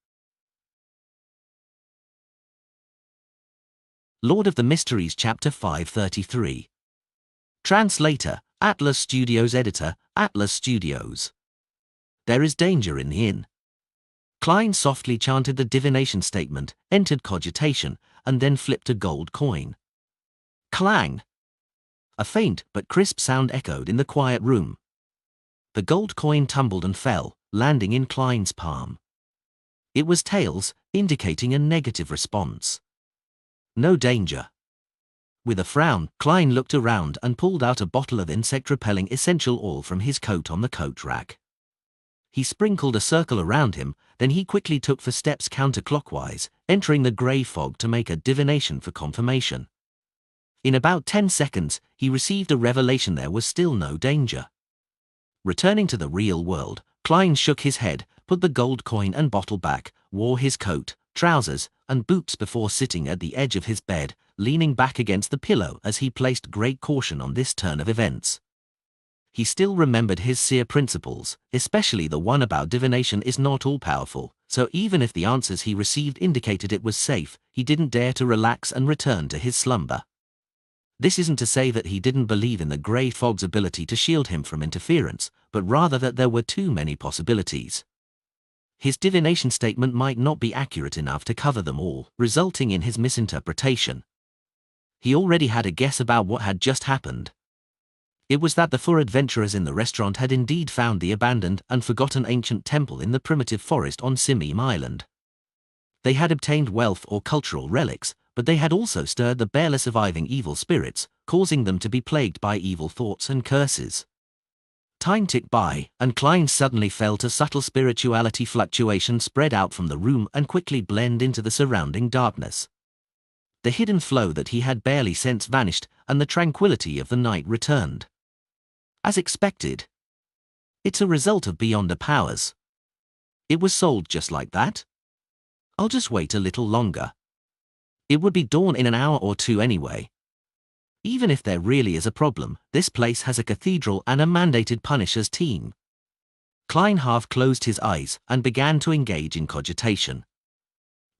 Lord of the Mysteries Chapter 533. Translator, Atlas Studios. Editor, Atlas Studios. There is danger in the inn. Klein softly chanted the divination statement, entered cogitation, and then flipped a gold coin. Clang! A faint but crisp sound echoed in the quiet room. The gold coin tumbled and fell, landing in Klein's palm. It was tails, indicating a negative response. No danger. With a frown, Klein looked around and pulled out a bottle of insect-repelling essential oil from his coat on the coat rack. He sprinkled a circle around him, then he quickly took 4 steps counterclockwise, entering the grey fog to make a divination for confirmation. In about 10 seconds, he received a revelation: there was still no danger. Returning to the real world, Klein shook his head, put the gold coin and bottle back, wore his coat, trousers, and boots before sitting at the edge of his bed, leaning back against the pillow as he placed great caution on this turn of events. He still remembered his seer principles, especially the one about divination is not all-powerful, so even if the answers he received indicated it was safe, he didn't dare to relax and return to his slumber. This isn't to say that he didn't believe in the grey fog's ability to shield him from interference, but rather that there were too many possibilities. His divination statement might not be accurate enough to cover them all, resulting in his misinterpretation. He already had a guess about what had just happened. It was that the 4 adventurers in the restaurant had indeed found the abandoned and forgotten ancient temple in the primitive forest on Simim Island. They had obtained wealth or cultural relics, but they had also stirred the barely surviving evil spirits, causing them to be plagued by evil thoughts and curses. Time ticked by, and Klein suddenly felt a subtle spirituality fluctuation spread out from the room and quickly blend into the surrounding darkness. The hidden flow that he had barely sensed vanished, and the tranquility of the night returned. As expected. It's a result of Beyonder powers. It was sold just like that? I'll just wait a little longer. It would be dawn in an hour or two anyway. Even if there really is a problem, this place has a cathedral and a mandated Punishers team. Klein half closed his eyes and began to engage in cogitation.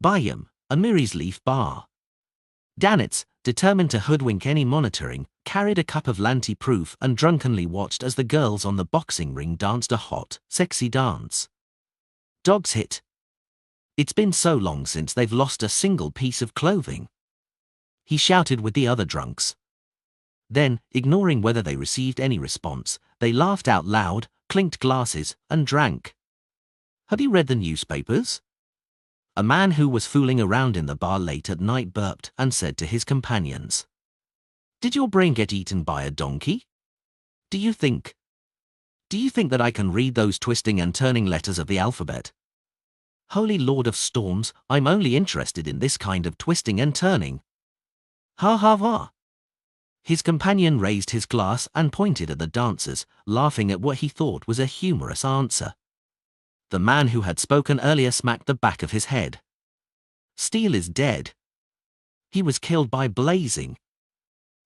Bayam, a Miri's Leaf bar. Danitz, determined to hoodwink any monitoring, carried a cup of Lanti-proof and drunkenly watched as the girls on the boxing ring danced a hot, sexy dance. Dogs hit. It's been so long since they've lost a single piece of clothing. He shouted with the other drunks. Then, ignoring whether they received any response, they laughed out loud, clinked glasses, and drank. Had he read the newspapers? A man who was fooling around in the bar late at night burped and said to his companions, "Did your brain get eaten by a donkey? Do you think that I can read those twisting and turning letters of the alphabet? Holy Lord of Storms, I'm only interested in this kind of twisting and turning." Ha ha ha. His companion raised his glass and pointed at the dancers, laughing at what he thought was a humorous answer. The man who had spoken earlier smacked the back of his head. Steele is dead. He was killed by blazing.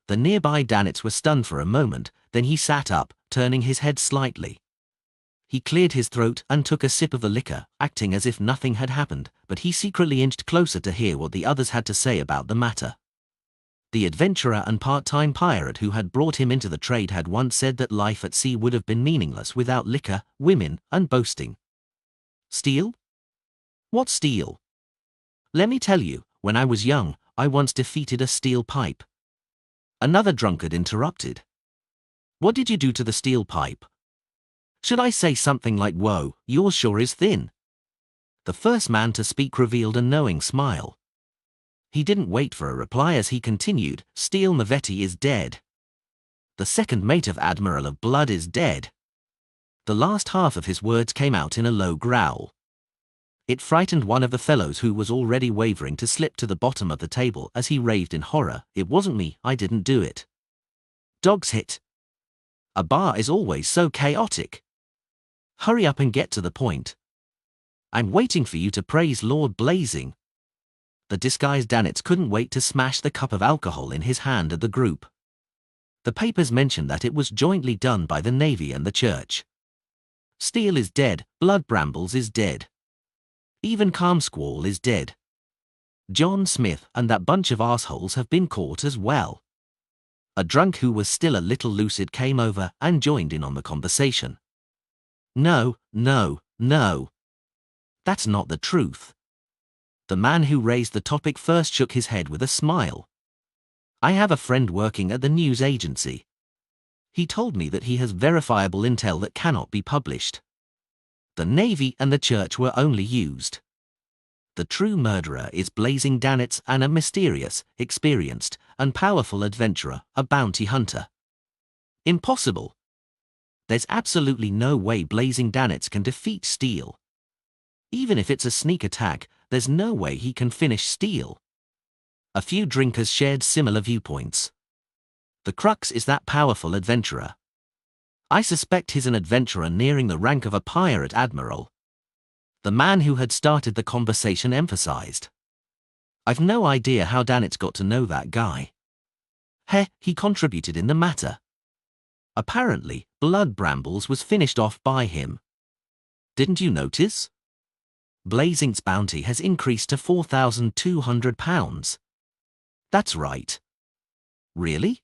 The nearby Danitz were stunned for a moment, then he sat up, turning his head slightly. He cleared his throat and took a sip of the liquor, acting as if nothing had happened, but he secretly inched closer to hear what the others had to say about the matter. The adventurer and part-time pirate who had brought him into the trade had once said that life at sea would have been meaningless without liquor, women, and boasting. Steel? What steel? Let me tell you, when I was young, I once defeated a steel pipe. Another drunkard interrupted. What did you do to the steel pipe? Should I say something like, "Whoa, yours sure is thin"? The first man to speak revealed a knowing smile. He didn't wait for a reply as he continued, "Steel Mavetti is dead. The second mate of Admiral of Blood is dead." The last half of his words came out in a low growl. It frightened one of the fellows who was already wavering to slip to the bottom of the table as he raved in horror, "It wasn't me, I didn't do it. Dogs hit. A bar is always so chaotic. Hurry up and get to the point. I'm waiting for you to praise Lord Blazing." The disguised Danitz couldn't wait to smash the cup of alcohol in his hand at the group. The papers mention that it was jointly done by the Navy and the Church. Steele is dead, Blood Brambles is dead. Even Calm Squall is dead. John Smith and that bunch of assholes have been caught as well. A drunk who was still a little lucid came over and joined in on the conversation. No, no, no. That's not the truth. The man who raised the topic first shook his head with a smile. I have a friend working at the news agency. He told me that he has verifiable intel that cannot be published. The Navy and the Church were only used. The true murderer is Blazing Danitz, and a mysterious, experienced, and powerful adventurer, a bounty hunter. Impossible. There's absolutely no way Blazing Danitz can defeat Steele. Even if it's a sneak attack, there's no way he can finish Steele. A few drinkers shared similar viewpoints. The crux is that powerful adventurer. I suspect he's an adventurer nearing the rank of a pirate admiral. The man who had started the conversation emphasized. I've no idea how Danitz got to know that guy. He contributed in the matter. Apparently, Blood Brambles was finished off by him. Didn't you notice? Blazing's bounty has increased to £4,200. That's right. Really?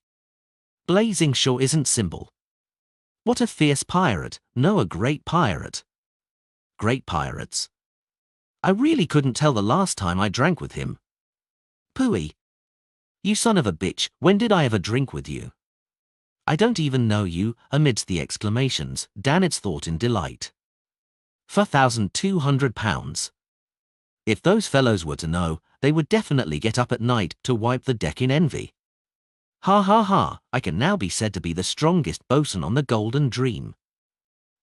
Blazing sure isn't simple. What a fierce pirate, no, a great pirate. Great pirates. I really couldn't tell the last time I drank with him. Pooey. You son of a bitch, when did I ever drink with you? I don't even know you. Amidst the exclamations, Danitz thought in delight. £4,200. If those fellows were to know, they would definitely get up at night to wipe the deck in envy. Ha ha ha, I can now be said to be the strongest bosun on the Golden Dream.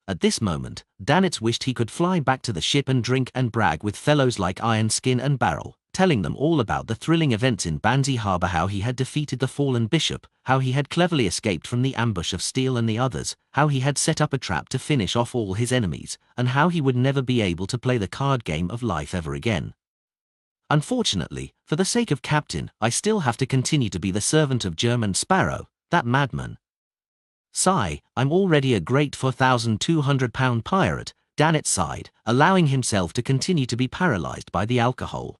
At this moment, Danitz wished he could fly back to the ship and drink and brag with fellows like Iron Skin and Barrel, telling them all about the thrilling events in Banzai Harbour, how he had defeated the fallen bishop, how he had cleverly escaped from the ambush of Steele and the others, how he had set up a trap to finish off all his enemies, and how he would never be able to play the card game of life ever again. Unfortunately, for the sake of Captain, I still have to continue to be the servant of German Sparrow, that madman. Sigh, I'm already a great £4,200 pirate, Danitz sighed, allowing himself to continue to be paralyzed by the alcohol.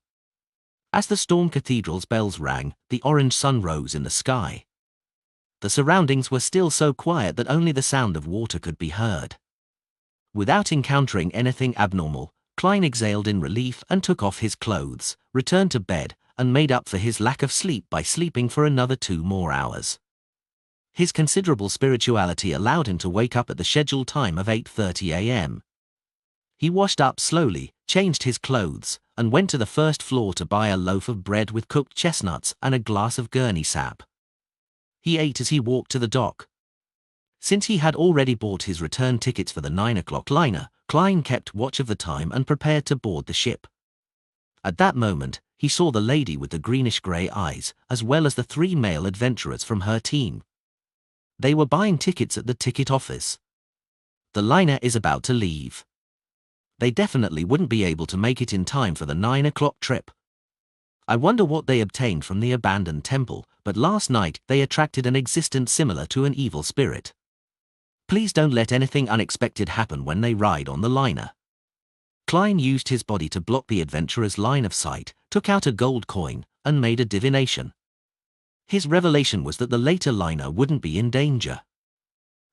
As the Storm Cathedral's bells rang, the orange sun rose in the sky. The surroundings were still so quiet that only the sound of water could be heard. Without encountering anything abnormal, Klein exhaled in relief and took off his clothes, returned to bed, and made up for his lack of sleep by sleeping for another 2 more hours. His considerable spirituality allowed him to wake up at the scheduled time of 8:30 a.m. He washed up slowly, changed his clothes, and went to the first floor to buy a loaf of bread with cooked chestnuts and a glass of Gurney sap. He ate as he walked to the dock. Since he had already bought his return tickets for the 9 o'clock liner, Klein kept watch of the time and prepared to board the ship. At that moment, he saw the lady with the greenish-grey eyes, as well as the 3 male adventurers from her team. They were buying tickets at the ticket office. The liner is about to leave. They definitely wouldn't be able to make it in time for the 9 o'clock trip. I wonder what they obtained from the abandoned temple, but last night they attracted an existence similar to an evil spirit. Please don't let anything unexpected happen when they ride on the liner. Klein used his body to block the adventurer's line of sight, took out a gold coin, and made a divination. His revelation was that the later liner wouldn't be in danger.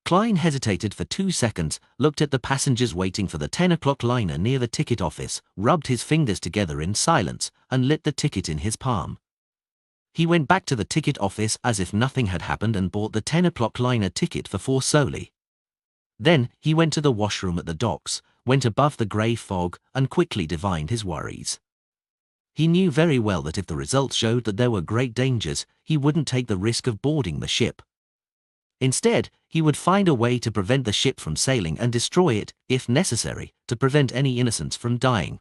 Klein hesitated for 2 seconds, looked at the passengers waiting for the 10 o'clock liner near the ticket office, rubbed his fingers together in silence, and lit the ticket in his palm. He went back to the ticket office as if nothing had happened and bought the 10 o'clock liner ticket for 4 soli. Then, he went to the washroom at the docks, went above the grey fog, and quickly divined his worries. He knew very well that if the results showed that there were great dangers, he wouldn't take the risk of boarding the ship. Instead, he would find a way to prevent the ship from sailing and destroy it, if necessary, to prevent any innocents from dying.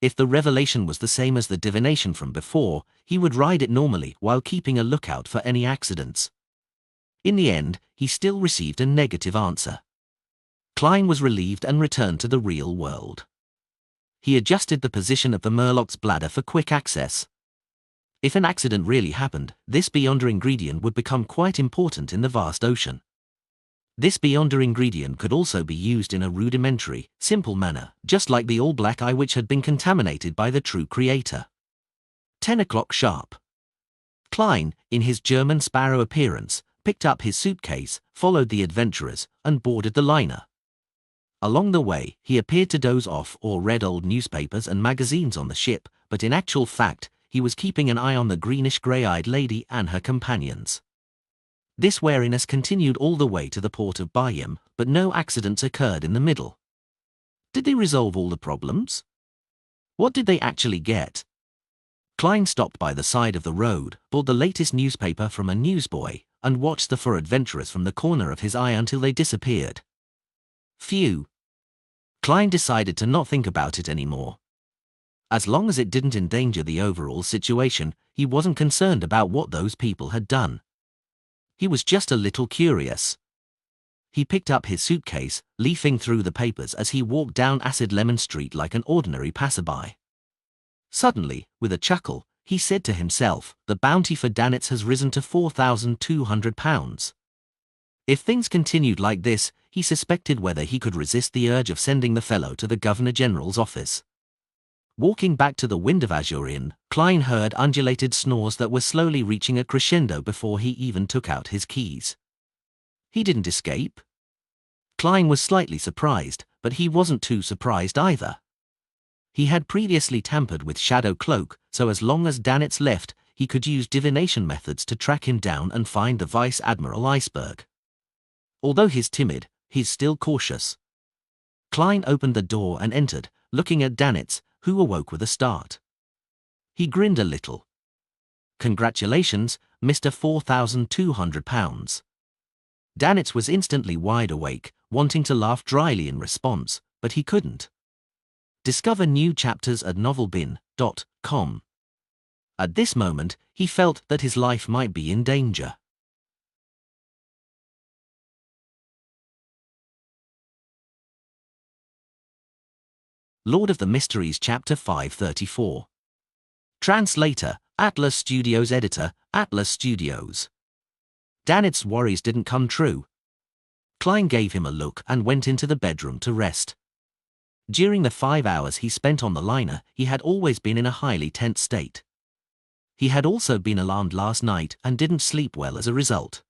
If the revelation was the same as the divination from before, he would ride it normally while keeping a lookout for any accidents. In the end, he still received a negative answer. Klein was relieved and returned to the real world. He adjusted the position of the Murloc's bladder for quick access. If an accident really happened, this beyonder ingredient would become quite important in the vast ocean. This beyonder ingredient could also be used in a rudimentary, simple manner, just like the all-black eye which had been contaminated by the true creator. 10 o'clock sharp. Klein, in his German Sparrow appearance, picked up his suitcase, followed the adventurers, and boarded the liner. Along the way, he appeared to doze off or read old newspapers and magazines on the ship, but in actual fact, he was keeping an eye on the greenish-grey-eyed lady and her companions. This wariness continued all the way to the port of Bayam, but no accidents occurred in the middle. Did they resolve all the problems? What did they actually get? Klein stopped by the side of the road, bought the latest newspaper from a newsboy, and watched the four adventurers from the corner of his eye until they disappeared. Phew. Klein decided to not think about it anymore. As long as it didn't endanger the overall situation, he wasn't concerned about what those people had done. He was just a little curious. He picked up his suitcase, leafing through the papers as he walked down Acid Lemon Street like an ordinary passerby. Suddenly, with a chuckle, he said to himself, the bounty for Danitz has risen to £4,200. If things continued like this, he suspected whether he could resist the urge of sending the fellow to the Governor-General's office. Walking back to the Wind of Azurin, Klein heard undulated snores that were slowly reaching a crescendo before he even took out his keys. He didn't escape. Klein was slightly surprised, but he wasn't too surprised either. He had previously tampered with Shadow Cloak, so as long as Danitz left, he could use divination methods to track him down and find the Vice Admiral Iceberg. Although he's timid, he's still cautious. Klein opened the door and entered, looking at Danitz, who awoke with a start. He grinned a little. Congratulations, Mr. £4,200. Danitz was instantly wide awake, wanting to laugh dryly in response, but he couldn't. Discover new chapters at novelbin.com. At this moment, he felt that his life might be in danger. Lord of the Mysteries Chapter 534. Translator, Atlas Studios. Editor, Atlas Studios. Danitz's worries didn't come true. Klein gave him a look and went into the bedroom to rest. During the 5 hours he spent on the liner, he had always been in a highly tense state. He had also been alarmed last night and didn't sleep well as a result.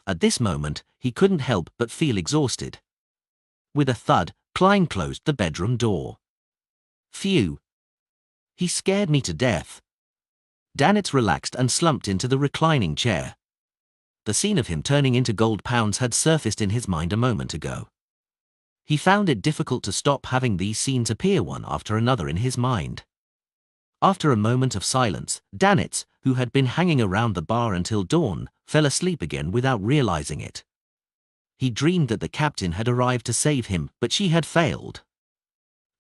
At this moment, he couldn't help but feel exhausted. With a thud, Klein closed the bedroom door. Phew. He scared me to death. Danitz relaxed and slumped into the reclining chair. The scene of him turning into gold pounds had surfaced in his mind a moment ago. He found it difficult to stop having these scenes appear one after another in his mind. After a moment of silence, Danitz, who had been hanging around the bar until dawn, fell asleep again without realizing it. He dreamed that the captain had arrived to save him, but she had failed.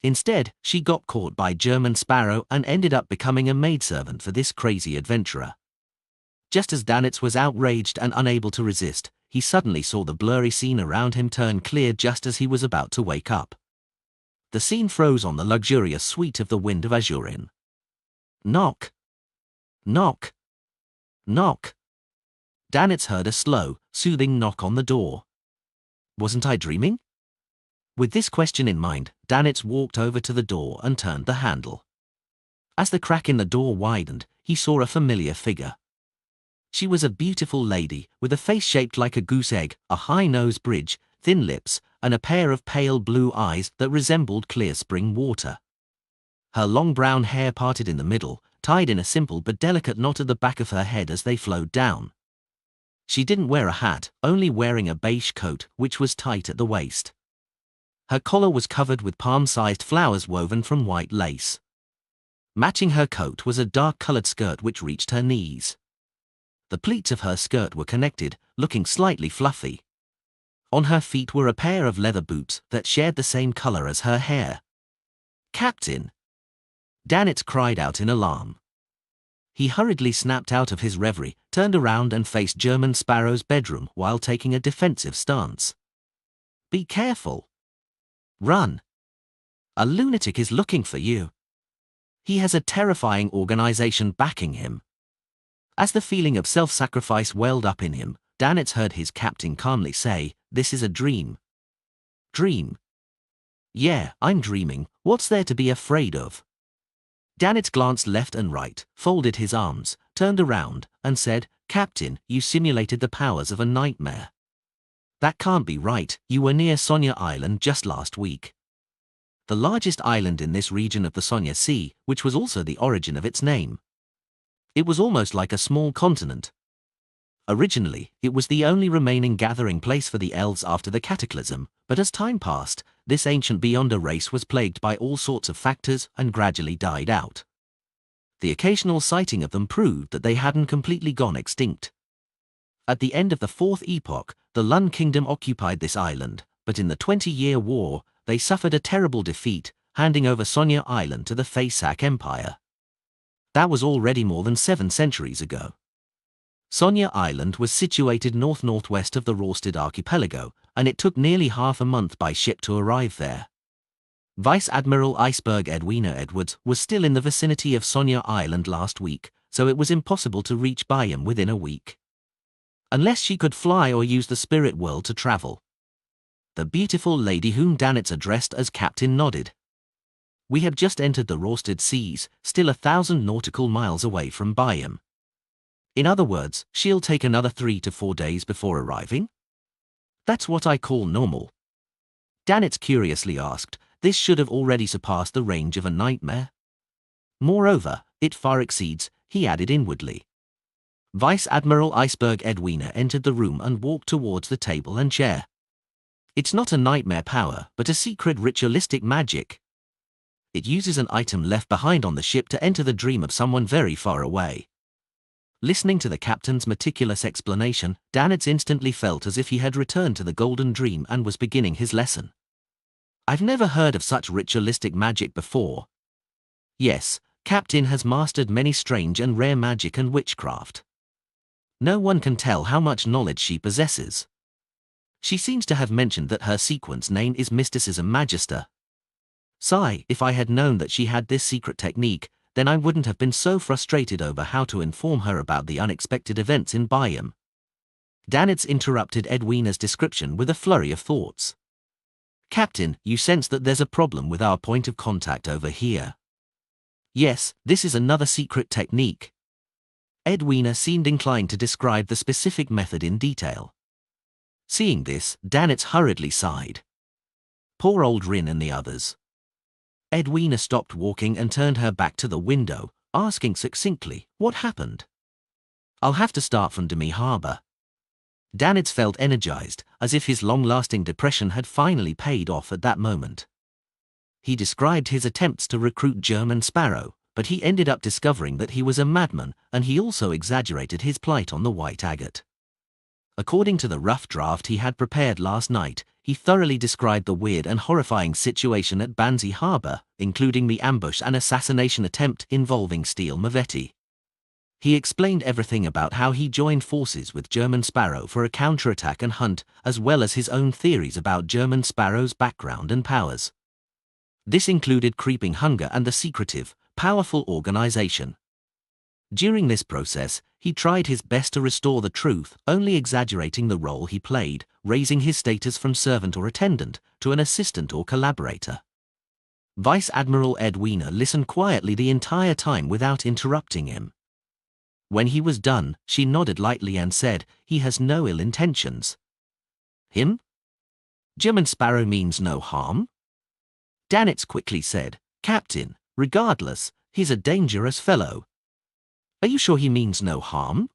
Instead, she got caught by German Sparrow and ended up becoming a maidservant for this crazy adventurer. Just as Danitz was outraged and unable to resist, he suddenly saw the blurry scene around him turn clear just as he was about to wake up. The scene froze on the luxurious suite of the Wind of Azurin. Knock. Knock. Knock. Danitz heard a slow, soothing knock on the door. Wasn't I dreaming? With this question in mind, Danitz walked over to the door and turned the handle. As the crack in the door widened, he saw a familiar figure. She was a beautiful lady, with a face shaped like a goose egg, a high nose bridge, thin lips, and a pair of pale blue eyes that resembled clear spring water. Her long brown hair parted in the middle, tied in a simple but delicate knot at the back of her head as they flowed down. She didn't wear a hat, only wearing a beige coat, which was tight at the waist. Her collar was covered with palm-sized flowers woven from white lace. Matching her coat was a dark-colored skirt which reached her knees. The pleats of her skirt were connected, looking slightly fluffy. On her feet were a pair of leather boots that shared the same color as her hair. "Captain!" Danitz cried out in alarm. He hurriedly snapped out of his reverie, turned around and faced German Sparrow's bedroom while taking a defensive stance. "Be careful. Run. A lunatic is looking for you." He has a terrifying organization backing him. As the feeling of self-sacrifice welled up in him, Danitz heard his captain calmly say, "This is a dream." Dream? Yeah, I'm dreaming. What's there to be afraid of? Danitz glanced left and right, folded his arms, turned around, and said, "Captain, you simulated the powers of a nightmare. That can't be right. You were near Sonya Island just last week. The largest island in this region of the Sonya Sea, which was also the origin of its name. It was almost like a small continent. Originally, it was the only remaining gathering place for the elves after the cataclysm, but as time passed, this ancient Beyonder race was plagued by all sorts of factors and gradually died out. The occasional sighting of them proved that they hadn't completely gone extinct. At the end of the Fourth Epoch, the Lun Kingdom occupied this island, but in the 20-year war, they suffered a terrible defeat, handing over Sonya Island to the Feysak Empire. That was already more than 7 centuries ago. Sonya Island was situated north-northwest of the Rorsted archipelago, and it took nearly half a month by ship to arrive there. Vice Admiral Iceberg Edwina Edwards was still in the vicinity of Sonya Island last week, so it was impossible to reach Byam within a week. Unless she could fly or use the spirit world to travel. The beautiful lady whom Danitz addressed as Captain nodded. We have just entered the Rorsted Seas, still 1,000 nautical miles away from Byam. In other words, she'll take another 3 to 4 days before arriving? That's what I call normal. Danitz curiously asked, this should have already surpassed the range of a nightmare. Moreover, it far exceeds, he added inwardly. Vice Admiral Iceberg Edwina entered the room and walked towards the table and chair. It's not a nightmare power, but a secret ritualistic magic. It uses an item left behind on the ship to enter the dream of someone very far away. Listening to the captain's meticulous explanation, Danitz instantly felt as if he had returned to the Golden Dream and was beginning his lesson. I've never heard of such ritualistic magic before. Yes, Captain has mastered many strange and rare magic and witchcraft. No one can tell how much knowledge she possesses. She seems to have mentioned that her sequence name is Mysticism Magister. Sigh, if I had known that she had this secret technique, then I wouldn't have been so frustrated over how to inform her about the unexpected events in Byam. Danitz interrupted Edwina's description with a flurry of thoughts. Captain, you sense that there's a problem with our point of contact over here. Yes, this is another secret technique. Edwina seemed inclined to describe the specific method in detail. Seeing this, Danitz hurriedly sighed. Poor old Rin and the others. Edwina stopped walking and turned her back to the window, asking succinctly, what happened? I'll have to start from Demi Harbor. Danitz felt energized, as if his long-lasting depression had finally paid off at that moment. He described his attempts to recruit German Sparrow, but he ended up discovering that he was a madman, and he also exaggerated his plight on the White Agate. According to the rough draft he had prepared last night, he thoroughly described the weird and horrifying situation at Banzi Harbor, including the ambush and assassination attempt involving Steel Mavetti. He explained everything about how he joined forces with German Sparrow for a counterattack and hunt, as well as his own theories about German Sparrow's background and powers. This included creeping hunger and the secretive, powerful organization. During this process, he tried his best to restore the truth, only exaggerating the role he played, raising his status from servant or attendant to an assistant or collaborator. Vice Admiral Edwina listened quietly the entire time without interrupting him. When he was done, she nodded lightly and said, he has no ill intentions. Him? German Sparrow means no harm? Danitz quickly said, Captain, regardless, he's a dangerous fellow. Are you sure he means no harm?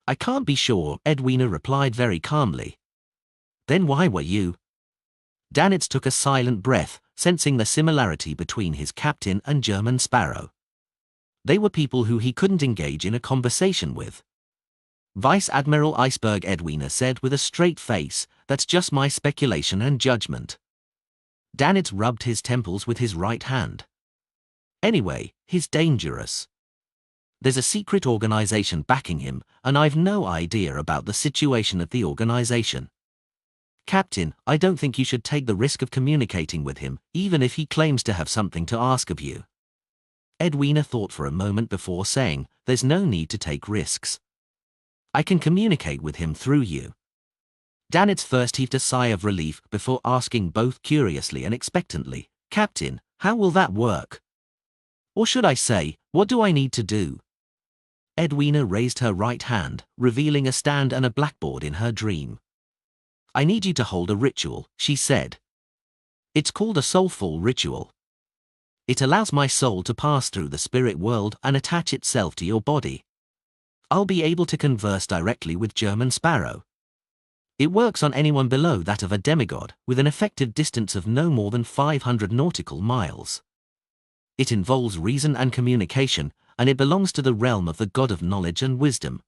I can't be sure, Edwina replied very calmly. Then why were you? Danitz took a silent breath, sensing the similarity between his captain and German Sparrow. They were people who he couldn't engage in a conversation with. Vice Admiral Iceberg Edwina said with a straight face, that's just my speculation and judgment. Danitz rubbed his temples with his right hand. Anyway, he's dangerous. There's a secret organization backing him, and I've no idea about the situation of the organization. Captain, I don't think you should take the risk of communicating with him, even if he claims to have something to ask of you. Edwina thought for a moment before saying, "There's no need to take risks. I can communicate with him through you." Danitz first heaved a sigh of relief before asking both curiously and expectantly, "Captain, how will that work? Or should I say, what do I need to do?" Edwina raised her right hand, revealing a stand and a blackboard in her dream. "I need you to hold a ritual," she said. "It's called a soulful ritual. It allows my soul to pass through the spirit world and attach itself to your body. I'll be able to converse directly with German Sparrow. It works on anyone below that of a demigod, with an effective distance of no more than 500 nautical miles. It involves reason and communication, and it belongs to the realm of the god of knowledge and wisdom.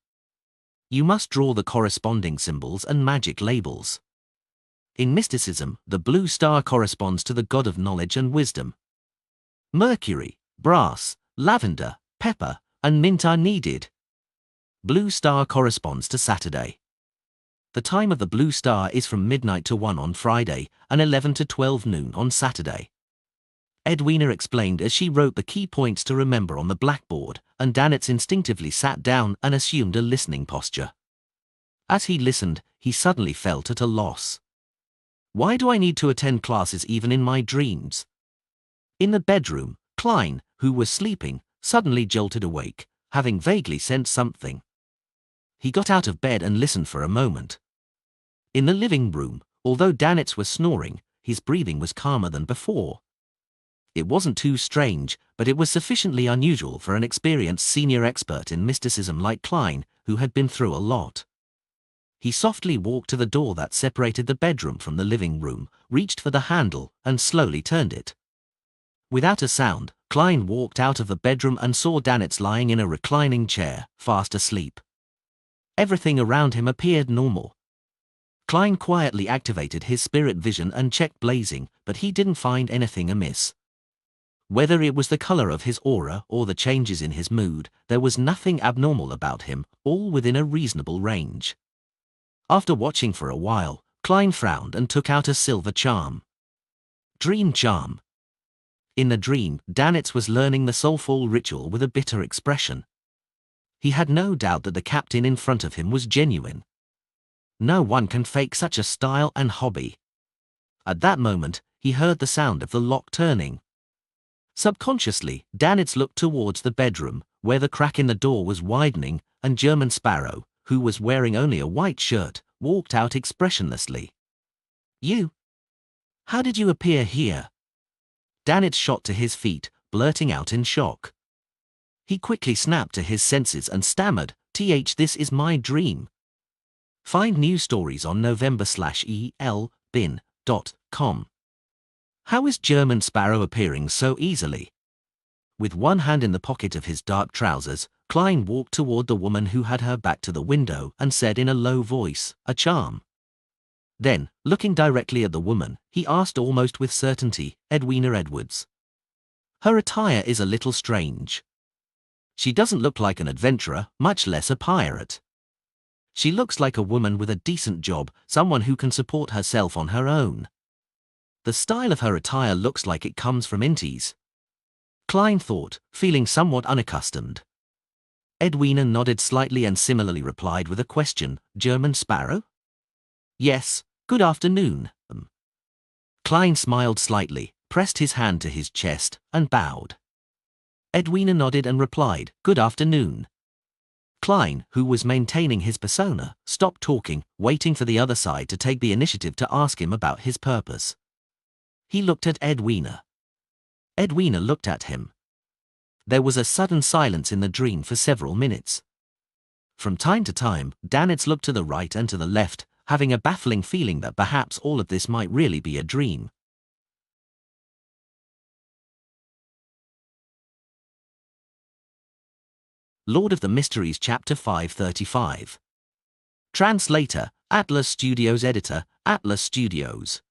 You must draw the corresponding symbols and magic labels. In mysticism, the blue star corresponds to the god of knowledge and wisdom. Mercury, brass, lavender, pepper, and mint are needed. Blue star corresponds to Saturday. The time of the blue star is from midnight to 1 on Friday and 11 to 12 noon on Saturday. Edwina explained as she wrote the key points to remember on the blackboard, and Danitz instinctively sat down and assumed a listening posture. As he listened, he suddenly felt at a loss. Why do I need to attend classes even in my dreams? In the bedroom, Klein, who was sleeping, suddenly jolted awake, having vaguely sensed something. He got out of bed and listened for a moment. In the living room, although Danitz was snoring, his breathing was calmer than before. It wasn't too strange, but it was sufficiently unusual for an experienced senior expert in mysticism like Klein, who had been through a lot. He softly walked to the door that separated the bedroom from the living room, reached for the handle, and slowly turned it. Without a sound, Klein walked out of the bedroom and saw Danitz lying in a reclining chair, fast asleep. Everything around him appeared normal. Klein quietly activated his spirit vision and checked blazing, but he didn't find anything amiss. Whether it was the color of his aura or the changes in his mood, there was nothing abnormal about him, all within a reasonable range. After watching for a while, Klein frowned and took out a silver charm. Dream charm. In the dream, Danitz was learning the soulful ritual with a bitter expression. He had no doubt that the captain in front of him was genuine. No one can fake such a style and hobby. At that moment, he heard the sound of the lock turning. Subconsciously, Danitz looked towards the bedroom, where the crack in the door was widening, and German Sparrow, who was wearing only a white shirt, walked out expressionlessly. "You? How did you appear here?" Danitz shot to his feet, blurting out in shock. He quickly snapped to his senses and stammered, "This is my dream." Find new stories on november/elbin.com. How is German Sparrow appearing so easily? With one hand in the pocket of his dark trousers, Klein walked toward the woman who had her back to the window and said in a low voice, "A charm." Then, looking directly at the woman, he asked almost with certainty, "Edwina Edwards. Her attire is a little strange. She doesn't look like an adventurer, much less a pirate. She looks like a woman with a decent job, someone who can support herself on her own. The style of her attire looks like it comes from Inties." Klein thought, feeling somewhat unaccustomed. Edwina nodded slightly and similarly replied with a question, "German Sparrow?" "Yes, good afternoon." Klein smiled slightly, pressed his hand to his chest, and bowed. Edwina nodded and replied, "Good afternoon." Klein, who was maintaining his persona, stopped talking, waiting for the other side to take the initiative to ask him about his purpose. He looked at Edwina. Edwina looked at him. There was a sudden silence in the dream for several minutes. From time to time, Danitz looked to the right and to the left, having a baffling feeling that perhaps all of this might really be a dream. Lord of the Mysteries Chapter 535. Translator, Atlas Studios. Editor, Atlas Studios.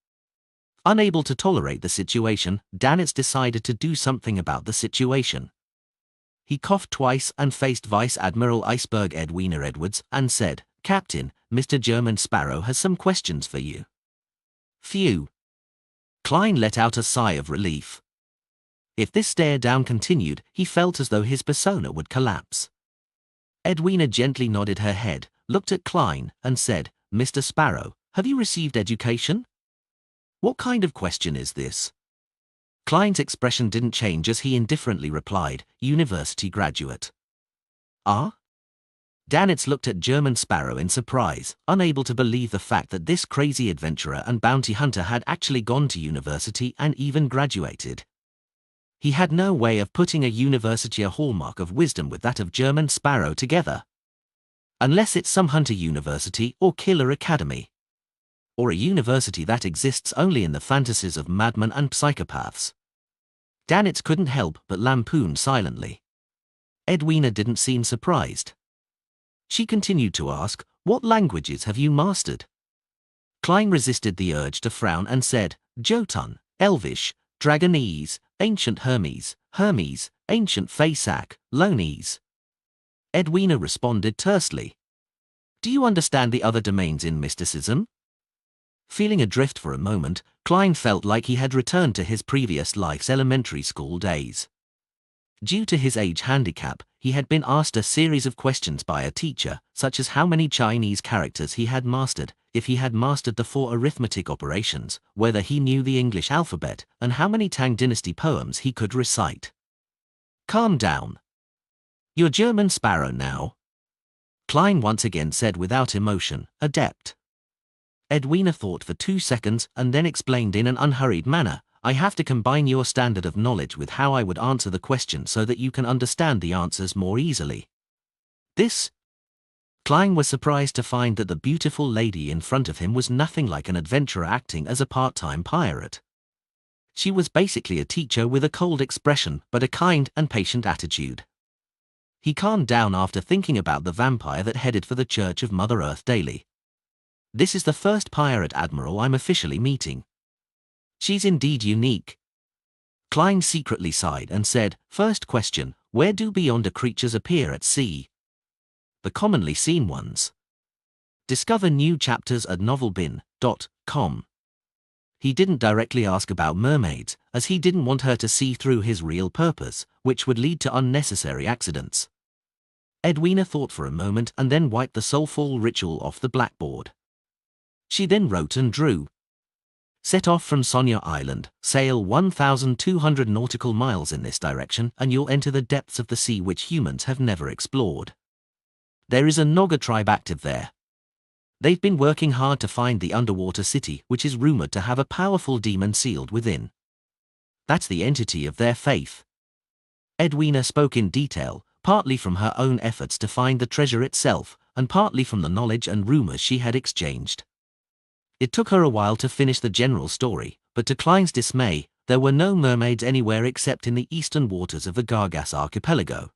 Unable to tolerate the situation, Danitz decided to do something about the situation. He coughed twice and faced Vice Admiral Iceberg Edwina Edwards and said, "Captain, Mr. German Sparrow has some questions for you." Phew. Klein let out a sigh of relief. If this stare down continued, he felt as though his persona would collapse. Edwina gently nodded her head, looked at Klein, and said, "Mr. Sparrow, have you received education?" "What kind of question is this?" Klein's expression didn't change as he indifferently replied, "University graduate." "Ah?" Danitz looked at German Sparrow in surprise, unable to believe the fact that this crazy adventurer and bounty hunter had actually gone to university and even graduated. He had no way of putting a university hallmark of wisdom with that of German Sparrow together. Unless it's some hunter university or killer academy. Or a university that exists only in the fantasies of madmen and psychopaths. Danitz couldn't help but lampoon silently. Edwina didn't seem surprised. She continued to ask, "What languages have you mastered?" Klein resisted the urge to frown and said, "Jotun, Elvish, Dragonese, Ancient Hermes, Ancient Faesac, Lonese." Edwina responded tersely. "Do you understand the other domains in mysticism?" Feeling adrift for a moment, Klein felt like he had returned to his previous life's elementary school days. Due to his age handicap, he had been asked a series of questions by a teacher, such as how many Chinese characters he had mastered, if he had mastered the 4 arithmetic operations, whether he knew the English alphabet, and how many Tang Dynasty poems he could recite. "Calm down. You're German Sparrow now," Klein once again said without emotion, "adept." Edwina thought for 2 seconds and then explained in an unhurried manner, "I have to combine your standard of knowledge with how I would answer the question so that you can understand the answers more easily." This? Klein was surprised to find that the beautiful lady in front of him was nothing like an adventurer acting as a part-time pirate. She was basically a teacher with a cold expression but a kind and patient attitude. He calmed down after thinking about the vampire that headed for the Church of Mother Earth daily. "This is the first pirate admiral I'm officially meeting. She's indeed unique." Klein secretly sighed and said, "First question, where do beyonder creatures appear at sea?" "The commonly seen ones. Discover new chapters at novelbin.com. He didn't directly ask about mermaids, as he didn't want her to see through his real purpose, which would lead to unnecessary accidents. Edwina thought for a moment and then wiped the soulful ritual off the blackboard. She then wrote and drew. "Set off from Sonia Island, sail 1,200 nautical miles in this direction and you'll enter the depths of the sea which humans have never explored. There is a Naga tribe active there. They've been working hard to find the underwater city which is rumored to have a powerful demon sealed within. That's the entity of their faith." Edwina spoke in detail, partly from her own efforts to find the treasure itself, and partly from the knowledge and rumors she had exchanged. It took her a while to finish the general story, but to Klein's dismay, there were no mermaids anywhere except in the eastern waters of the Gargas archipelago.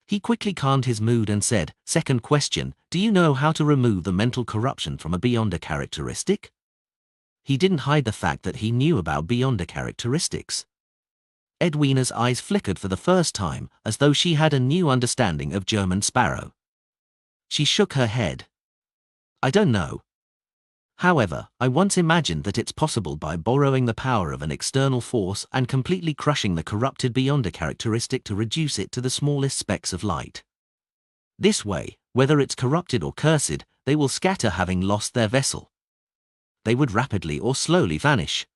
He quickly calmed his mood and said, "Second question, do you know how to remove the mental corruption from a beyonder characteristic?" He didn't hide the fact that he knew about beyonder characteristics. Edwina's eyes flickered for the first time, as though she had a new understanding of German Sparrow. She shook her head. "I don't know. However, I once imagined that it's possible by borrowing the power of an external force and completely crushing the corrupted beyonder characteristic to reduce it to the smallest specks of light. This way, whether it's corrupted or cursed, they will scatter having lost their vessel. They would rapidly or slowly vanish.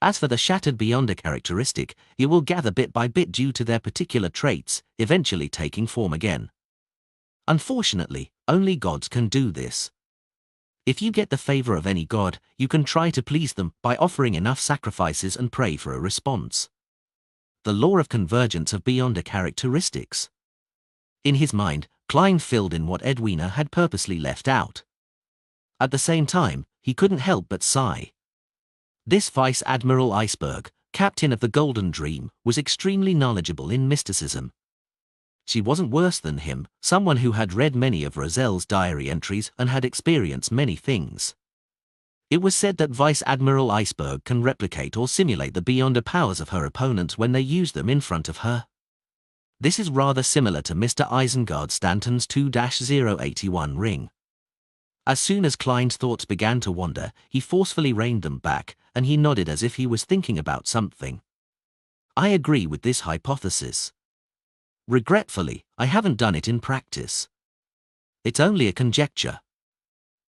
As for the shattered beyonder characteristic, it will gather bit by bit due to their particular traits, eventually taking form again. Unfortunately, only gods can do this. If you get the favor of any god, you can try to please them by offering enough sacrifices and pray for a response. The law of convergence of beyonder characteristics." In his mind, Klein filled in what Edwina had purposely left out. At the same time, he couldn't help but sigh. This Vice Admiral Iceberg, captain of the Golden Dream, was extremely knowledgeable in mysticism. She wasn't worse than him, someone who had read many of Rozelle's diary entries and had experienced many things. It was said that Vice Admiral Iceberg can replicate or simulate the beyonder powers of her opponents when they use them in front of her. This is rather similar to Mr. Isengard Stanton's 2-081 ring. As soon as Klein's thoughts began to wander, he forcefully reined them back, and he nodded as if he was thinking about something. I agree with this hypothesis. Regretfully, I haven't done it in practice. It's only a conjecture.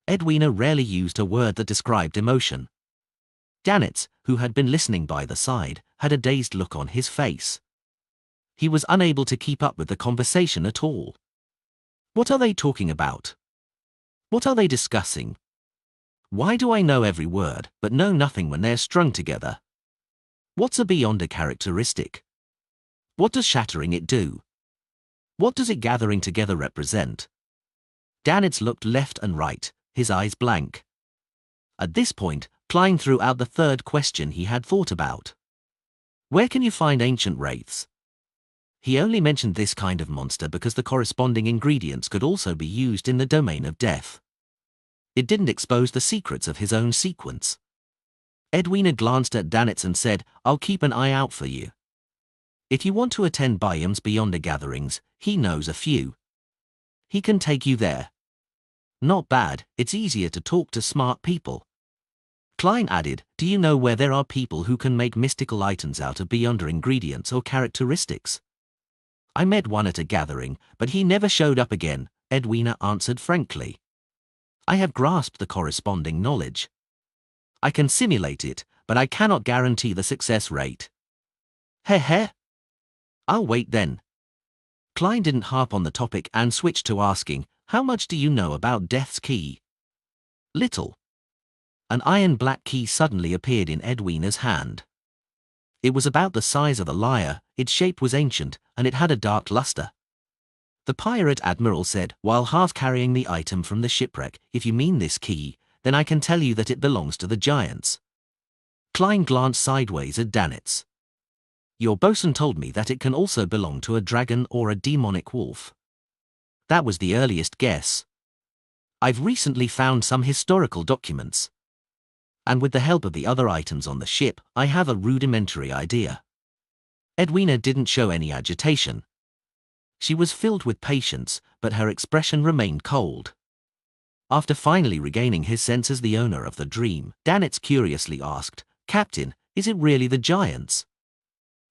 Edwina rarely used a word that described emotion. Danitz, who had been listening by the side, had a dazed look on his face. He was unable to keep up with the conversation at all. What are they talking about? What are they discussing? Why do I know every word, but know nothing when they're strung together? What's a beyonder characteristic? What does shattering it do? What does it gathering together represent? Danitz looked left and right, his eyes blank. At this point, Klein threw out the third question he had thought about. Where can you find ancient wraiths? He only mentioned this kind of monster because the corresponding ingredients could also be used in the domain of death. It didn't expose the secrets of his own sequence. Edwina glanced at Danitz and said, I'll keep an eye out for you. If you want to attend biomes beyonder gatherings, he knows a few. He can take you there. Not bad, it's easier to talk to smart people. Klein added, do you know where there are people who can make mystical items out of beyonder ingredients or characteristics? I met one at a gathering, but he never showed up again, Edwina answered frankly. I have grasped the corresponding knowledge. I can simulate it, but I cannot guarantee the success rate. Heh. I'll wait then. Klein didn't harp on the topic and switched to asking, how much do you know about Death's Key? Little. An iron-black key suddenly appeared in Edwina's hand. It was about the size of a lyre, its shape was ancient, and it had a dark luster. The pirate admiral said, while half carrying the item from the shipwreck, if you mean this key, then I can tell you that it belongs to the giants. Klein glanced sideways at Danitz. Your bosun told me that it can also belong to a dragon or a demonic wolf. That was the earliest guess. I've recently found some historical documents. And with the help of the other items on the ship, I have a rudimentary idea. Edwina didn't show any agitation. She was filled with patience, but her expression remained cold. After finally regaining his sense as the owner of the dream, Danitz curiously asked, Captain, is it really the giants?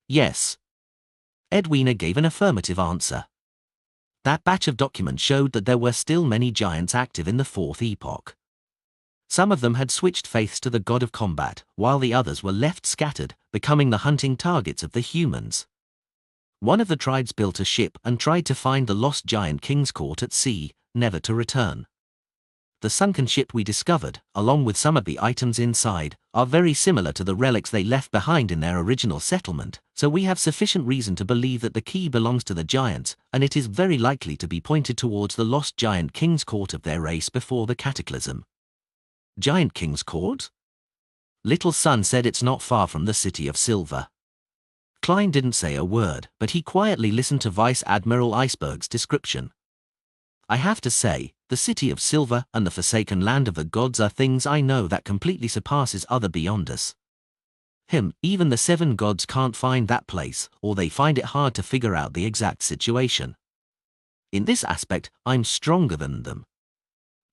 Yes. Edwina gave an affirmative answer. That batch of documents showed that there were still many giants active in the Fourth Epoch. Some of them had switched faiths to the god of combat, while the others were left scattered, becoming the hunting targets of the humans. One of the tribes built a ship and tried to find the lost giant king's court at sea, never to return. The sunken ship we discovered, along with some of the items inside, are very similar to the relics they left behind in their original settlement, so we have sufficient reason to believe that the key belongs to the giants, and it is very likely to be pointed towards the lost giant king's court of their race before the cataclysm. Giant King's Court? Little Sun said it's not far from the City of Silver. Klein didn't say a word, but he quietly listened to Vice Admiral Iceberg's description. I have to say, the City of Silver and the Forsaken Land of the Gods are things I know that completely surpasses other beyonders. Even the 7 gods can't find that place, or they find it hard to figure out the exact situation. In this aspect, I'm stronger than them.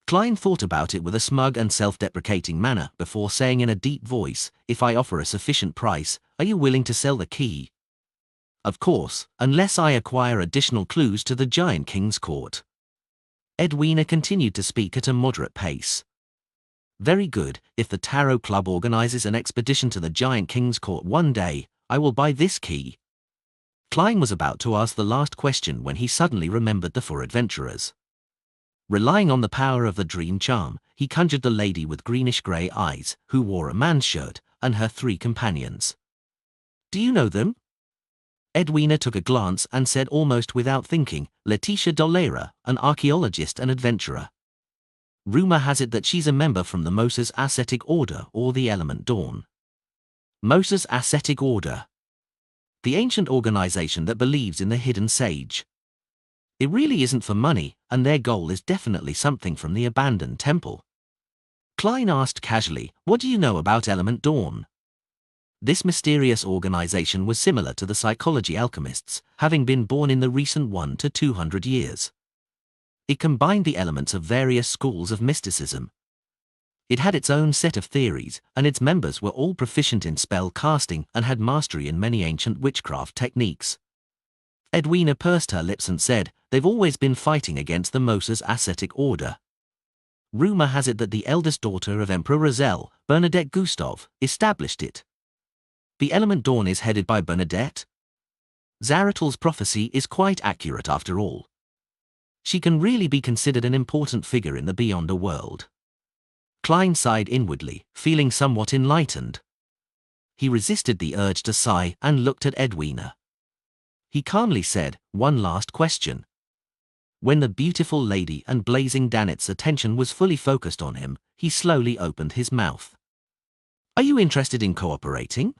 Klein thought about it with a smug and self-deprecating manner before saying in a deep voice, if I offer a sufficient price, are you willing to sell the key? Of course, unless I acquire additional clues to the Giant King's court. Edwina continued to speak at a moderate pace. Very good, if the Tarot Club organizes an expedition to the Giant King's court one day, I will buy this key. Klein was about to ask the last question when he suddenly remembered the 4 adventurers. Relying on the power of the dream charm, he conjured the lady with greenish-grey eyes, who wore a man's shirt, and her 3 companions. Do you know them? Edwina took a glance and said almost without thinking, Letitia Dolera, an archaeologist and adventurer. Rumor has it that she's a member from the Moses Ascetic Order or the Element Dawn. Moses Ascetic Order. The ancient organization that believes in the hidden sage. It really isn't for money, and their goal is definitely something from the abandoned temple. Klein asked casually, what do you know about Element Dawn? This mysterious organization was similar to the psychology alchemists, having been born in the recent 1 to 200 years. It combined the elements of various schools of mysticism. It had its own set of theories, and its members were all proficient in spell casting and had mastery in many ancient witchcraft techniques. Edwina pursed her lips and said, "They've always been fighting against the Moses ascetic order. Rumor has it that the eldest daughter of Emperor Razel, Bernadette Gustave, established it. The Element Dawn is headed by Bernadette. Zaratul's prophecy is quite accurate after all. She can really be considered an important figure in the Beyonder world." Klein sighed inwardly, feeling somewhat enlightened. He resisted the urge to sigh and looked at Edwina. He calmly said, "One last question." When the beautiful lady and blazing Danet's attention was fully focused on him, he slowly opened his mouth. "Are you interested in cooperating?"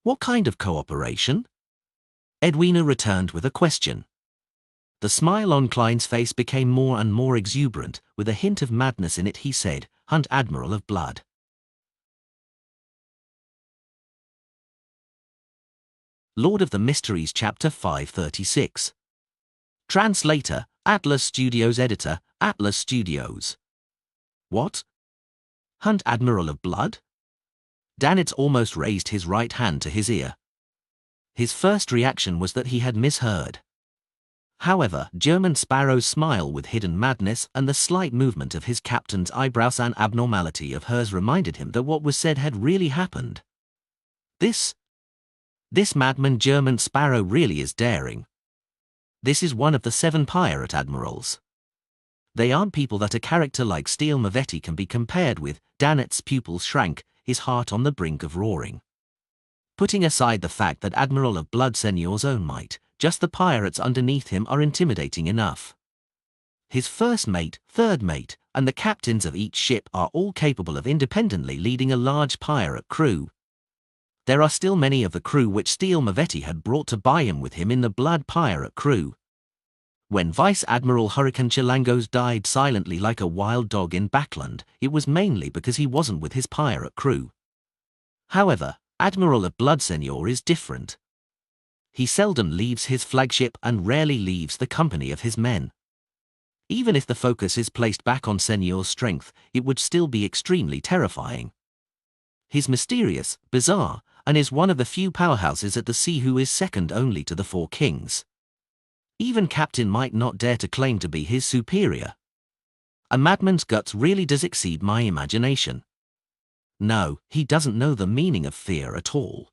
"What kind of cooperation?" Edwina returned with a question. The smile on Klein's face became more and more exuberant. With a hint of madness in it, he said, "Hunt Admiral of Blood." Lord of the Mysteries Chapter 536. Translator, Atlas Studios. Editor, Atlas Studios. What? Hunt Admiral of Blood? Danet almost raised his right hand to his ear. His first reaction was that he had misheard. However, German Sparrow's smile with hidden madness and the slight movement of his captain's eyebrows and abnormality of hers reminded him that what was said had really happened. This madman German Sparrow really is daring. This is one of the 7 pirate admirals. They aren't people that a character like Steel Mavetti can be compared with. Danet's pupils shrank, his heart on the brink of roaring. Putting aside the fact that Admiral of Blood Seigneur's own might, just the pirates underneath him are intimidating enough. His first mate, third mate, and the captains of each ship are all capable of independently leading a large pirate crew. There are still many of the crew which Steel Mavetti had brought to buy him with him in the Blood Pirate crew. When Vice Admiral Hurricane Chilangos died silently like a wild dog in Backland, it was mainly because he wasn't with his pirate crew. However, Admiral of Blood Seigneur is different. He seldom leaves his flagship and rarely leaves the company of his men. Even if the focus is placed back on Seigneur's strength, it would still be extremely terrifying. He's mysterious, bizarre, and is one of the few powerhouses at the sea who is second only to the 4 kings. Even Captain might not dare to claim to be his superior. A madman's guts really does exceed my imagination. No, he doesn't know the meaning of fear at all.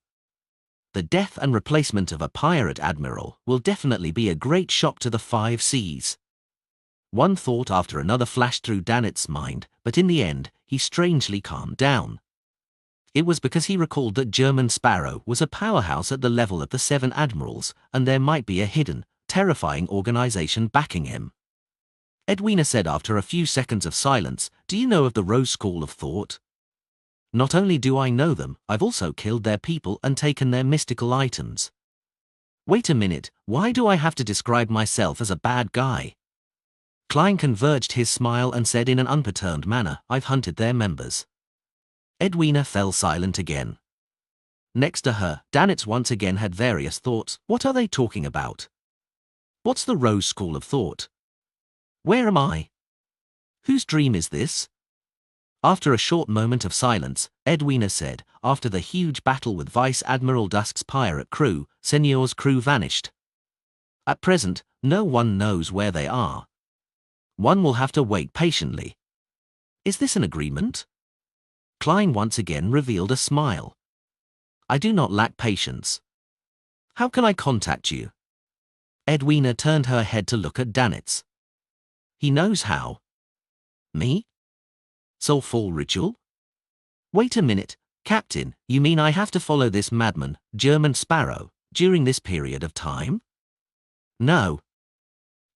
The death and replacement of a pirate admiral will definitely be a great shock to the 5 seas. One thought after another flashed through Danet's mind, but in the end, he strangely calmed down. It was because he recalled that German Sparrow was a powerhouse at the level of the 7 admirals, and there might be a hidden, terrifying organization backing him. Edwina said after a few seconds of silence, "Do you know of the Rose School of Thought?" "Not only do I know them, I've also killed their people and taken their mystical items." "Wait a minute, why do I have to describe myself as a bad guy?" Klein converged his smile and said in an unperturbed manner, "I've hunted their members." Edwina fell silent again. Next to her, Danet once again had various thoughts. What are they talking about? What's the Rose School of Thought? Where am I? Whose dream is this? After a short moment of silence, Edwina said, "After the huge battle with Vice Admiral Dusk's pirate crew, Seigneur's crew vanished. At present, no one knows where they are. One will have to wait patiently. Is this an agreement?" Klein once again revealed a smile. "I do not lack patience. How can I contact you?" Edwina turned her head to look at Danet's. "He knows how." "Me? Soulful ritual?" "Wait a minute, Captain, you mean I have to follow this madman, German Sparrow, during this period of time?" "No.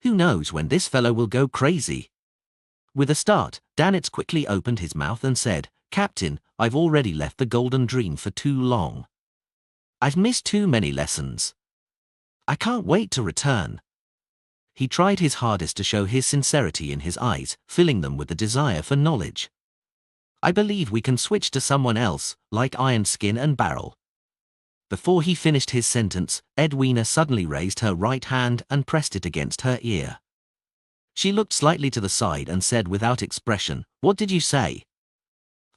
Who knows when this fellow will go crazy?" With a start, Danet quickly opened his mouth and said, "Captain, I've already left the Golden Dream for too long. I've missed too many lessons. I can't wait to return." He tried his hardest to show his sincerity in his eyes, filling them with the desire for knowledge. "I believe we can switch to someone else, like Iron Skin and Barrel." Before he finished his sentence, Edwina suddenly raised her right hand and pressed it against her ear. She looked slightly to the side and said without expression, "What did you say?"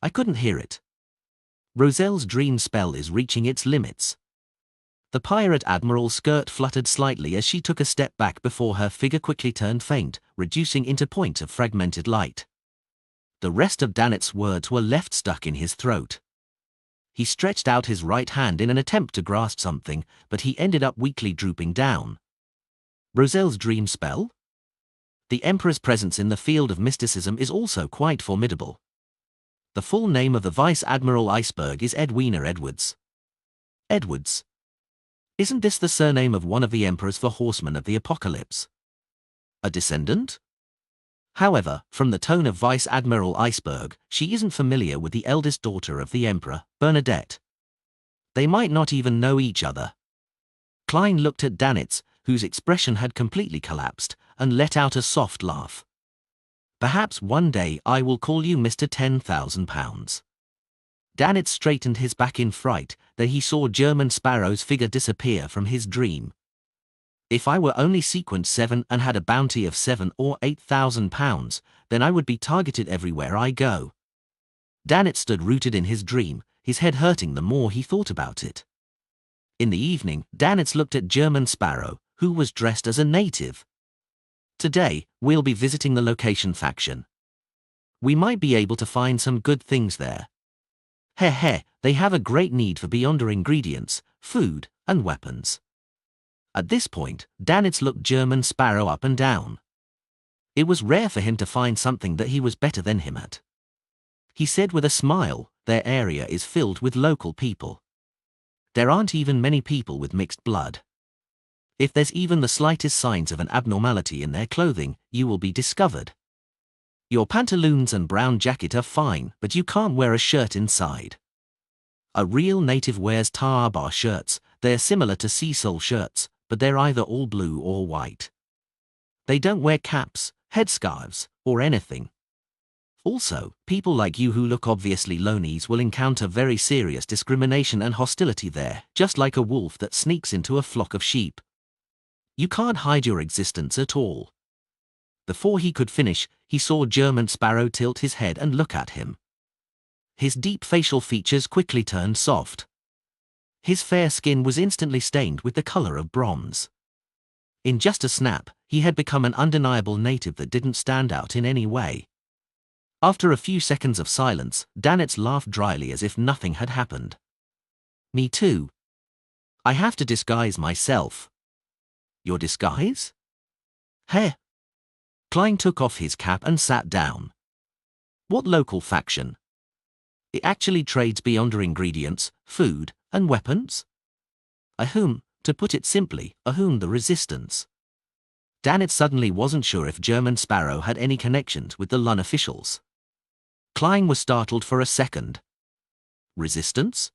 I couldn't hear it. Roselle's dream spell is reaching its limits. The pirate admiral's skirt fluttered slightly as she took a step back before her figure quickly turned faint, reducing into point of fragmented light. The rest of Dannett's words were left stuck in his throat. He stretched out his right hand in an attempt to grasp something, but he ended up weakly drooping down. Roselle's dream spell? The Emperor's presence in the field of mysticism is also quite formidable. The full name of the Vice Admiral Iceberg is Edwina Edwards. Edwards? Isn't this the surname of one of the Emperor's four horsemen of the apocalypse? A descendant? However, from the tone of Vice Admiral Iceberg, she isn't familiar with the eldest daughter of the Emperor, Bernadette. They might not even know each other. Klein looked at Dannitz, whose expression had completely collapsed, and let out a soft laugh. Perhaps one day I will call you Mr. 10,000 pounds. Dannitz straightened his back in fright, that he saw German Sparrow's figure disappear from his dream. If I were only sequence 7 and had a bounty of 7 or 8,000 pounds, then I would be targeted everywhere I go. Dannitz stood rooted in his dream, his head hurting the more he thought about it. In the evening, Dannitz looked at German Sparrow, who was dressed as a native. Today, we'll be visiting the location faction. We might be able to find some good things there. Heh, they have a great need for beyonder ingredients, food, and weapons. At this point, Dannitz looked German Sparrow up and down. It was rare for him to find something that he was better than him at. He said with a smile, their area is filled with local people. There aren't even many people with mixed blood. If there's even the slightest signs of an abnormality in their clothing, you will be discovered. Your pantaloons and brown jacket are fine, but you can't wear a shirt inside. A real native wears tar-bar shirts. They're similar to sea-sole shirts, but they're either all blue or white. They don't wear caps, headscarves, or anything. Also, people like you who look obviously lonies will encounter very serious discrimination and hostility there, just like a wolf that sneaks into a flock of sheep. You can't hide your existence at all. Before he could finish, he saw German Sparrow tilt his head and look at him. His deep facial features quickly turned soft. His fair skin was instantly stained with the color of bronze. In just a snap, he had become an undeniable native that didn't stand out in any way. After a few seconds of silence, Dannitz laughed dryly as if nothing had happened. Me too. I have to disguise myself. Your disguise? Heh. Klein took off his cap and sat down. What local faction? It actually trades beyonder ingredients, food, and weapons? Ahum, to put it simply, ahum the resistance. Dannitz suddenly wasn't sure if German Sparrow had any connections with the Lun officials. Klein was startled for a second. Resistance?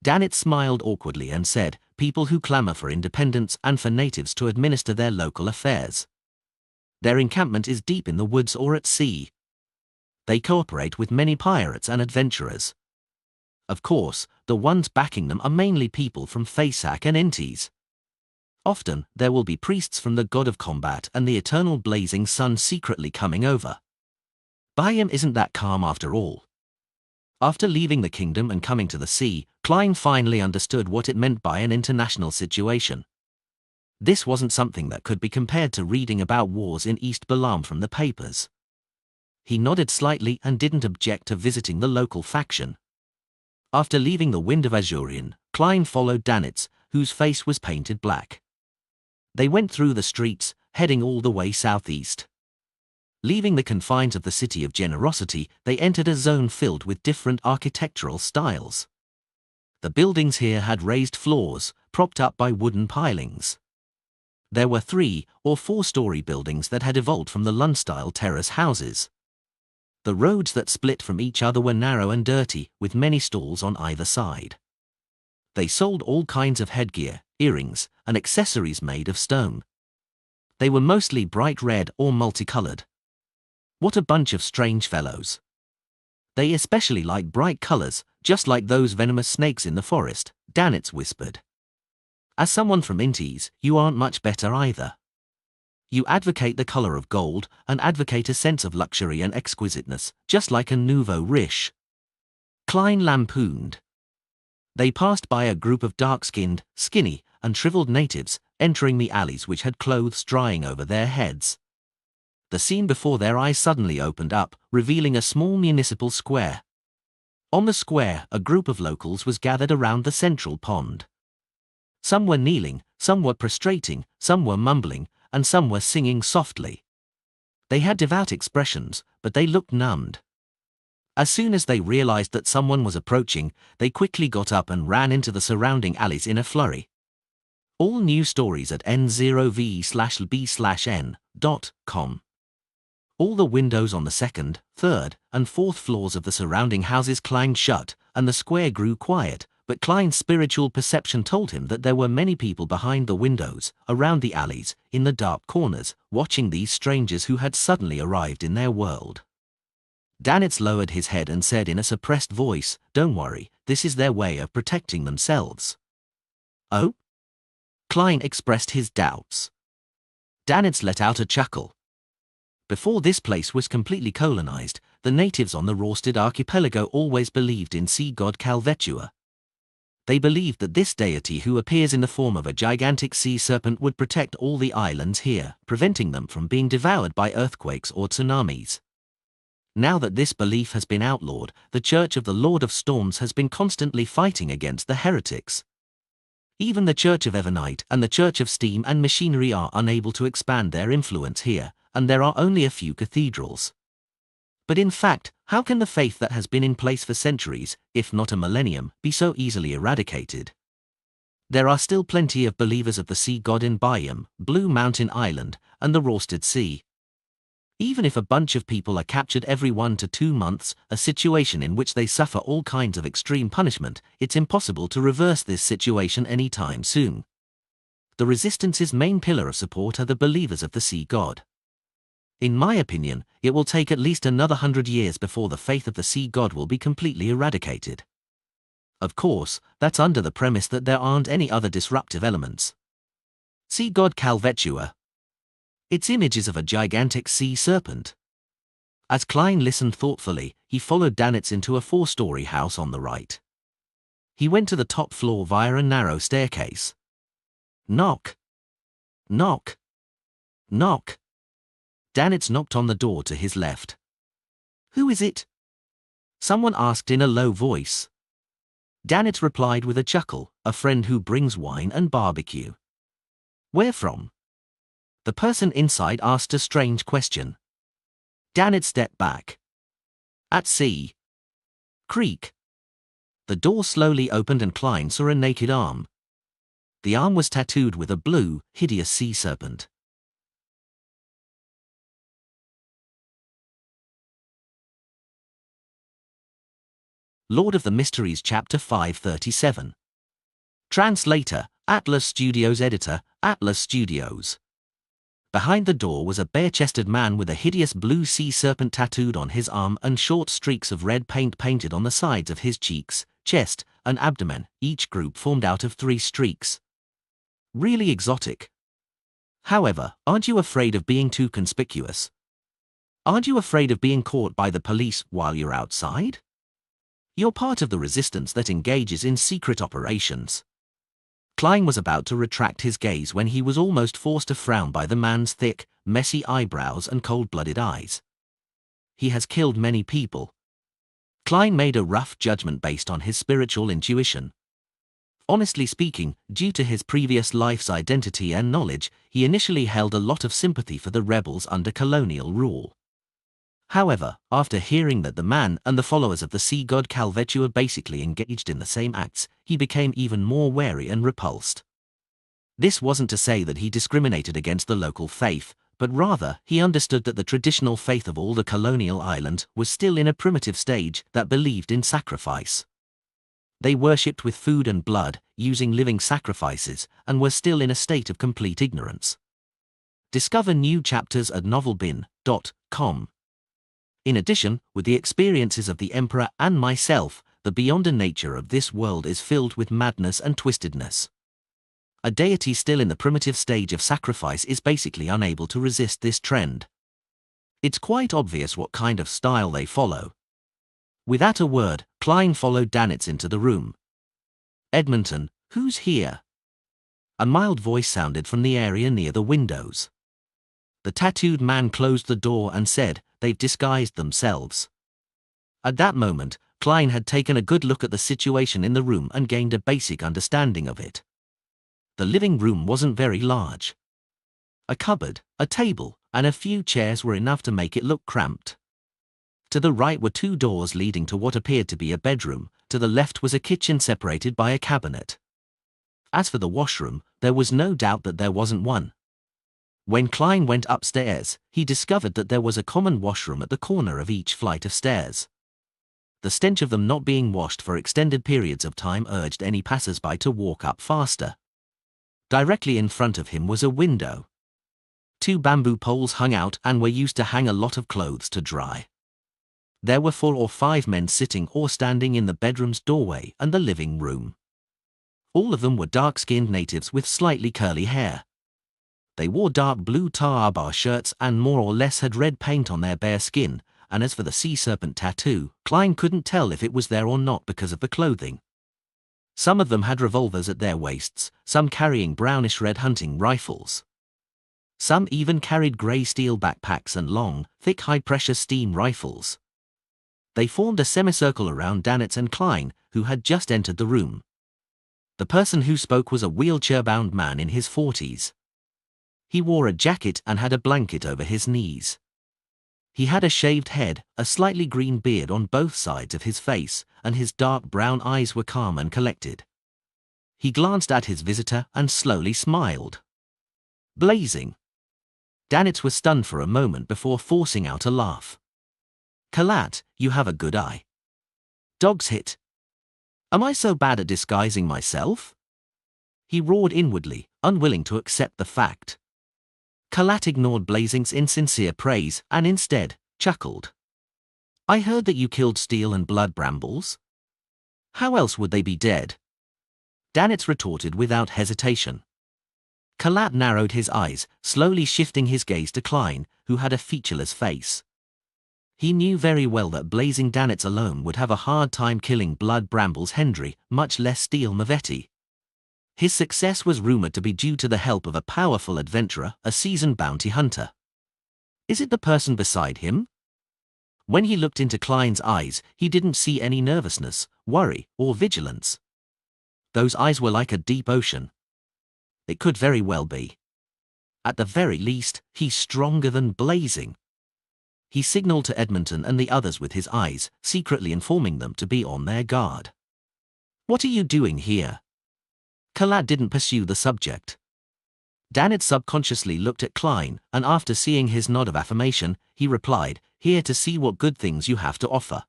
Dannitz smiled awkwardly and said, people who clamor for independence and for natives to administer their local affairs. Their encampment is deep in the woods or at sea. They cooperate with many pirates and adventurers. Of course, the ones backing them are mainly people from Fasak and Intis. Often, there will be priests from the god of combat and the eternal blazing sun secretly coming over. Bayam isn't that calm after all. After leaving the kingdom and coming to the sea, Klein finally understood what it meant by an international situation. This wasn't something that could be compared to reading about wars in East Balam from the papers. He nodded slightly and didn't object to visiting the local faction. After leaving the Wind of Azurian, Klein followed Dannitz, whose face was painted black. They went through the streets, heading all the way southeast. Leaving the confines of the City of Generosity, they entered a zone filled with different architectural styles. The buildings here had raised floors, propped up by wooden pilings. There were 3- or 4-story buildings that had evolved from the Lun-style terrace houses. The roads that split from each other were narrow and dirty, with many stalls on either side. They sold all kinds of headgear, earrings, and accessories made of stone. They were mostly bright red or multicolored. What a bunch of strange fellows. They especially like bright colors, just like those venomous snakes in the forest, Dannitz whispered. As someone from Intis, you aren't much better either. You advocate the color of gold and advocate a sense of luxury and exquisiteness, just like a nouveau riche. Klein lampooned. They passed by a group of dark-skinned, skinny, and shriveled natives, entering the alleys which had clothes drying over their heads. The scene before their eyes suddenly opened up, revealing a small municipal square. On the square, a group of locals was gathered around the central pond. Some were kneeling, some were prostrating, some were mumbling, and some were singing softly. They had devout expressions, but they looked numbed. As soon as they realized that someone was approaching, they quickly got up and ran into the surrounding alleys in a flurry. All new stories at n0v/b/n.com. All the windows on the second, third, and fourth floors of the surrounding houses clanged shut, and the square grew quiet, but Klein's spiritual perception told him that there were many people behind the windows, around the alleys, in the dark corners, watching these strangers who had suddenly arrived in their world. Danitz lowered his head and said in a suppressed voice, "Don't worry, this is their way of protecting themselves." "Oh?" Klein expressed his doubts. Danitz let out a chuckle. Before this place was completely colonized, the natives on the Rorsted archipelago always believed in sea god Calvetua. They believed that this deity who appears in the form of a gigantic sea serpent would protect all the islands here, preventing them from being devoured by earthquakes or tsunamis. Now that this belief has been outlawed, the Church of the Lord of Storms has been constantly fighting against the heretics. Even the Church of Evernite and the Church of Steam and Machinery are unable to expand their influence here, and there are only a few cathedrals. But in fact, how can the faith that has been in place for centuries, if not a millennium, be so easily eradicated? There are still plenty of believers of the sea god in Biome, Blue Mountain Island, and the Rorsted Sea. Even if a bunch of people are captured every 1 to 2 months, a situation in which they suffer all kinds of extreme punishment, it's impossible to reverse this situation anytime soon. The Resistance's main pillar of support are the believers of the sea god. In my opinion, it will take at least another 100 years before the faith of the sea god will be completely eradicated. Of course, that's under the premise that there aren't any other disruptive elements. Sea god Calvetua. Its image is of a gigantic sea serpent. As Klein listened thoughtfully, he followed Danitz into a 4-story house on the right. He went to the top floor via a narrow staircase. Knock. Knock. Knock. Danitz knocked on the door to his left. "Who is it?" someone asked in a low voice. Danitz replied with a chuckle, "A friend who brings wine and barbecue." "Where from?" the person inside asked a strange question. Danitz stepped back. "At sea. Creek." The door slowly opened and Klein saw a naked arm. The arm was tattooed with a blue, hideous sea serpent. Lord of the Mysteries Chapter 537. Translator, Atlas Studios. Editor, Atlas Studios. Behind the door was a bare-chested man with a hideous blue sea serpent tattooed on his arm and short streaks of red paint painted on the sides of his cheeks, chest, and abdomen, each group formed out of 3 streaks. Really exotic. However, aren't you afraid of being too conspicuous? Aren't you afraid of being caught by the police while you're outside? You're part of the resistance that engages in secret operations. Klein was about to retract his gaze when he was almost forced to frown by the man's thick, messy eyebrows and cold-blooded eyes. He has killed many people. Klein made a rough judgment based on his spiritual intuition. Honestly speaking, due to his previous life's identity and knowledge, he initially held a lot of sympathy for the rebels under colonial rule. However, after hearing that the man and the followers of the sea god Calvetua basically engaged in the same acts, he became even more wary and repulsed. This wasn't to say that he discriminated against the local faith, but rather, he understood that the traditional faith of all the colonial island was still in a primitive stage that believed in sacrifice. They worshipped with food and blood, using living sacrifices, and were still in a state of complete ignorance. Discover new chapters at novelbin.com. In addition, with the experiences of the Emperor and myself, the beyonder nature of this world is filled with madness and twistedness. A deity still in the primitive stage of sacrifice is basically unable to resist this trend. It's quite obvious what kind of style they follow. Without a word, Klein followed Danitz into the room. "Edmonton, who's here?" A mild voice sounded from the area near the windows. The tattooed man closed the door and said, "They've disguised themselves." At that moment, Klein had taken a good look at the situation in the room and gained a basic understanding of it. The living room wasn't very large. A cupboard, a table, and a few chairs were enough to make it look cramped. To the right were two doors leading to what appeared to be a bedroom. To the left was a kitchen separated by a cabinet. As for the washroom, there was no doubt that there wasn't one. When Klein went upstairs, he discovered that there was a common washroom at the corner of each flight of stairs. The stench of them not being washed for extended periods of time urged any passers-by to walk up faster. Directly in front of him was a window. Two bamboo poles hung out and were used to hang a lot of clothes to dry. There were 4 or 5 men sitting or standing in the bedroom's doorway and the living room. All of them were dark-skinned natives with slightly curly hair. They wore dark blue tar shirts and more or less had red paint on their bare skin, and as for the sea serpent tattoo, Klein couldn't tell if it was there or not because of the clothing. Some of them had revolvers at their waists, some carrying brownish-red hunting rifles. Some even carried grey steel backpacks and long, thick high-pressure steam rifles. They formed a semicircle around Danitz and Klein, who had just entered the room. The person who spoke was a wheelchair-bound man in his 40s. He wore a jacket and had a blanket over his knees. He had a shaved head, a slightly green beard on both sides of his face, and his dark brown eyes were calm and collected. He glanced at his visitor and slowly smiled. "Blazing." Danitz was stunned for a moment before forcing out a laugh. "Kalat, you have a good eye." "Dog's hit. Am I so bad at disguising myself?" He roared inwardly, unwilling to accept the fact. Kalat ignored Blazing's insincere praise and instead chuckled. "I heard that you killed Steel and Blood Brambles. How else would they be dead?" Danitz retorted without hesitation. Kalat narrowed his eyes, slowly shifting his gaze to Klein, who had a featureless face. He knew very well that Blazing Danitz alone would have a hard time killing Blood Brambles Hendry, much less Steel Mavetti. His success was rumored to be due to the help of a powerful adventurer, a seasoned bounty hunter. Is it the person beside him? When he looked into Klein's eyes, he didn't see any nervousness, worry, or vigilance. Those eyes were like a deep ocean. It could very well be. At the very least, he's stronger than Blazing. He signaled to Edmonton and the others with his eyes, secretly informing them to be on their guard. "What are you doing here?" Kalat didn't pursue the subject. Danitz subconsciously looked at Klein, and after seeing his nod of affirmation, he replied, "Here to see what good things you have to offer."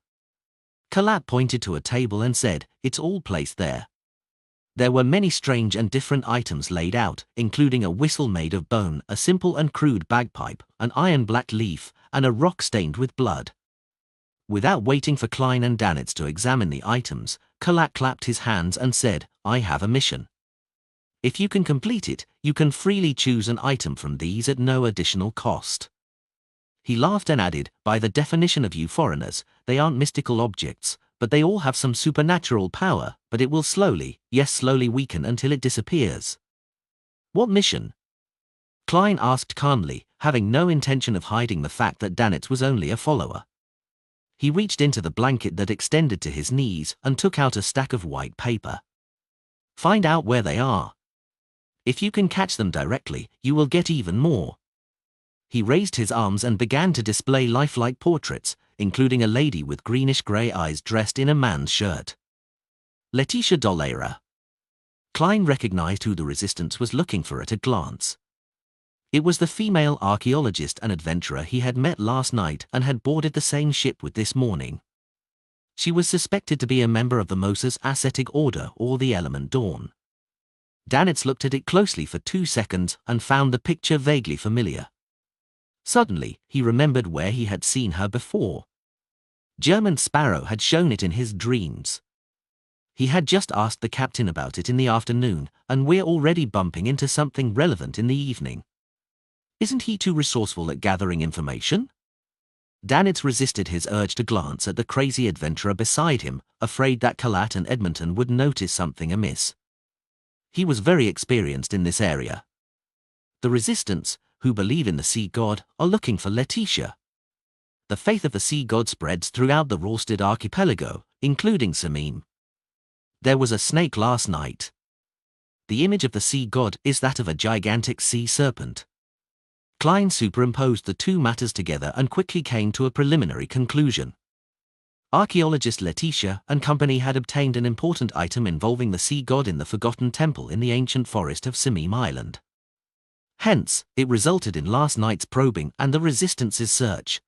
Kalat pointed to a table and said, "It's all placed there." There were many strange and different items laid out, including a whistle made of bone, a simple and crude bagpipe, an iron-black leaf, and a rock stained with blood. Without waiting for Klein and Danitz to examine the items, Kalat clapped his hands and said, "I have a mission. If you can complete it, you can freely choose an item from these at no additional cost." He laughed and added, "By the definition of you foreigners, they aren't mystical objects, but they all have some supernatural power, but it will slowly, yes slowly weaken until it disappears." "What mission?" Klein asked calmly, having no intention of hiding the fact that Danitz was only a follower. He reached into the blanket that extended to his knees and took out a stack of white paper. "Find out where they are. If you can catch them directly, you will get even more." He raised his arms and began to display lifelike portraits, including a lady with greenish-grey eyes dressed in a man's shirt. Letitia Dolera. Klein recognized who the resistance was looking for at a glance. It was the female archaeologist and adventurer he had met last night and had boarded the same ship with this morning. She was suspected to be a member of the Moses Ascetic Order or the Element Dawn. Danitz looked at it closely for 2 seconds and found the picture vaguely familiar. Suddenly, he remembered where he had seen her before. German Sparrow had shown it in his dreams. He had just asked the captain about it in the afternoon, and we're already bumping into something relevant in the evening. Isn't he too resourceful at gathering information? Danitz resisted his urge to glance at the crazy adventurer beside him, afraid that Kalat and Edmonton would notice something amiss. He was very experienced in this area. The Resistance, who believe in the sea god, are looking for Letitia. The faith of the sea god spreads throughout the Rorstad archipelago, including Samim. There was a snake last night. The image of the sea god is that of a gigantic sea serpent. Klein superimposed the two matters together and quickly came to a preliminary conclusion. Archaeologist Letitia and company had obtained an important item involving the sea god in the forgotten temple in the ancient forest of Samim Island. Hence, it resulted in last night's probing and the Resistance's search.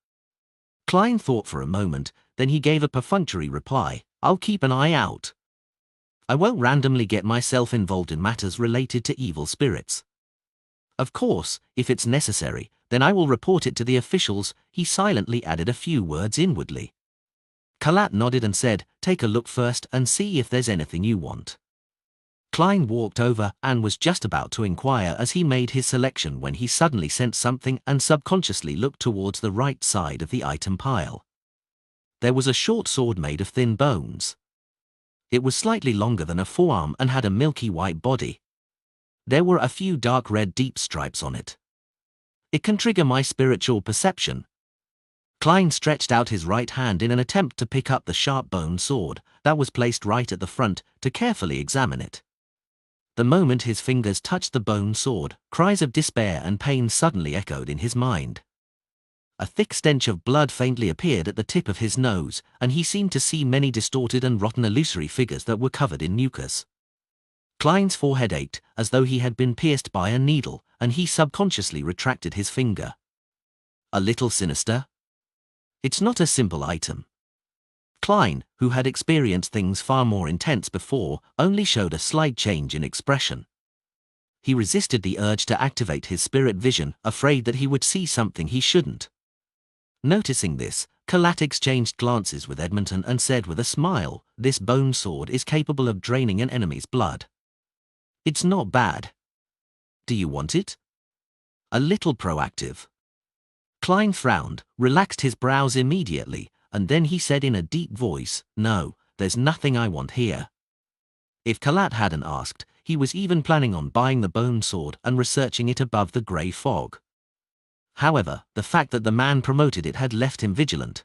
Klein thought for a moment, then he gave a perfunctory reply, "I'll keep an eye out. I won't randomly get myself involved in matters related to evil spirits. Of course, if it's necessary, then I will report it to the officials." He silently added a few words inwardly. Kalat nodded and said, "Take a look first and see if there's anything you want." Klein walked over and was just about to inquire as he made his selection when he suddenly sensed something and subconsciously looked towards the right side of the item pile. There was a short sword made of thin bones. It was slightly longer than a forearm and had a milky white body. There were a few dark red deep stripes on it. It can trigger my spiritual perception. Klein stretched out his right hand in an attempt to pick up the sharp bone sword that was placed right at the front to carefully examine it. The moment his fingers touched the bone sword, cries of despair and pain suddenly echoed in his mind. A thick stench of blood faintly appeared at the tip of his nose, and he seemed to see many distorted and rotten illusory figures that were covered in mucus. Klein's forehead ached, as though he had been pierced by a needle, and he subconsciously retracted his finger. A little sinister? It's not a simple item. Klein, who had experienced things far more intense before, only showed a slight change in expression. He resisted the urge to activate his spirit vision, afraid that he would see something he shouldn't. Noticing this, Kalat exchanged glances with Edmonton and said with a smile, "This bone sword is capable of draining an enemy's blood. It's not bad. Do you want it?" A little proactive. Klein frowned, relaxed his brows immediately, and then he said in a deep voice, "No, there's nothing I want here." If Kalat hadn't asked, he was even planning on buying the bone sword and researching it above the grey fog. However, the fact that the man promoted it had left him vigilant.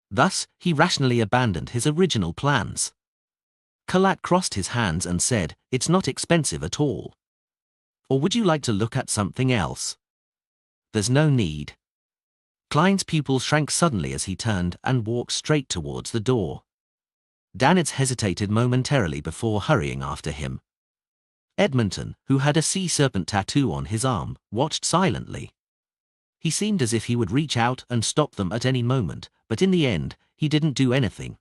Thus, he rationally abandoned his original plans. Kalat crossed his hands and said, "It's not expensive at all. Or would you like to look at something else?" "There's no need." Klein's pupils shrank suddenly as he turned and walked straight towards the door. Danitz hesitated momentarily before hurrying after him. Edmonton, who had a sea serpent tattoo on his arm, watched silently. He seemed as if he would reach out and stop them at any moment, but in the end, he didn't do anything.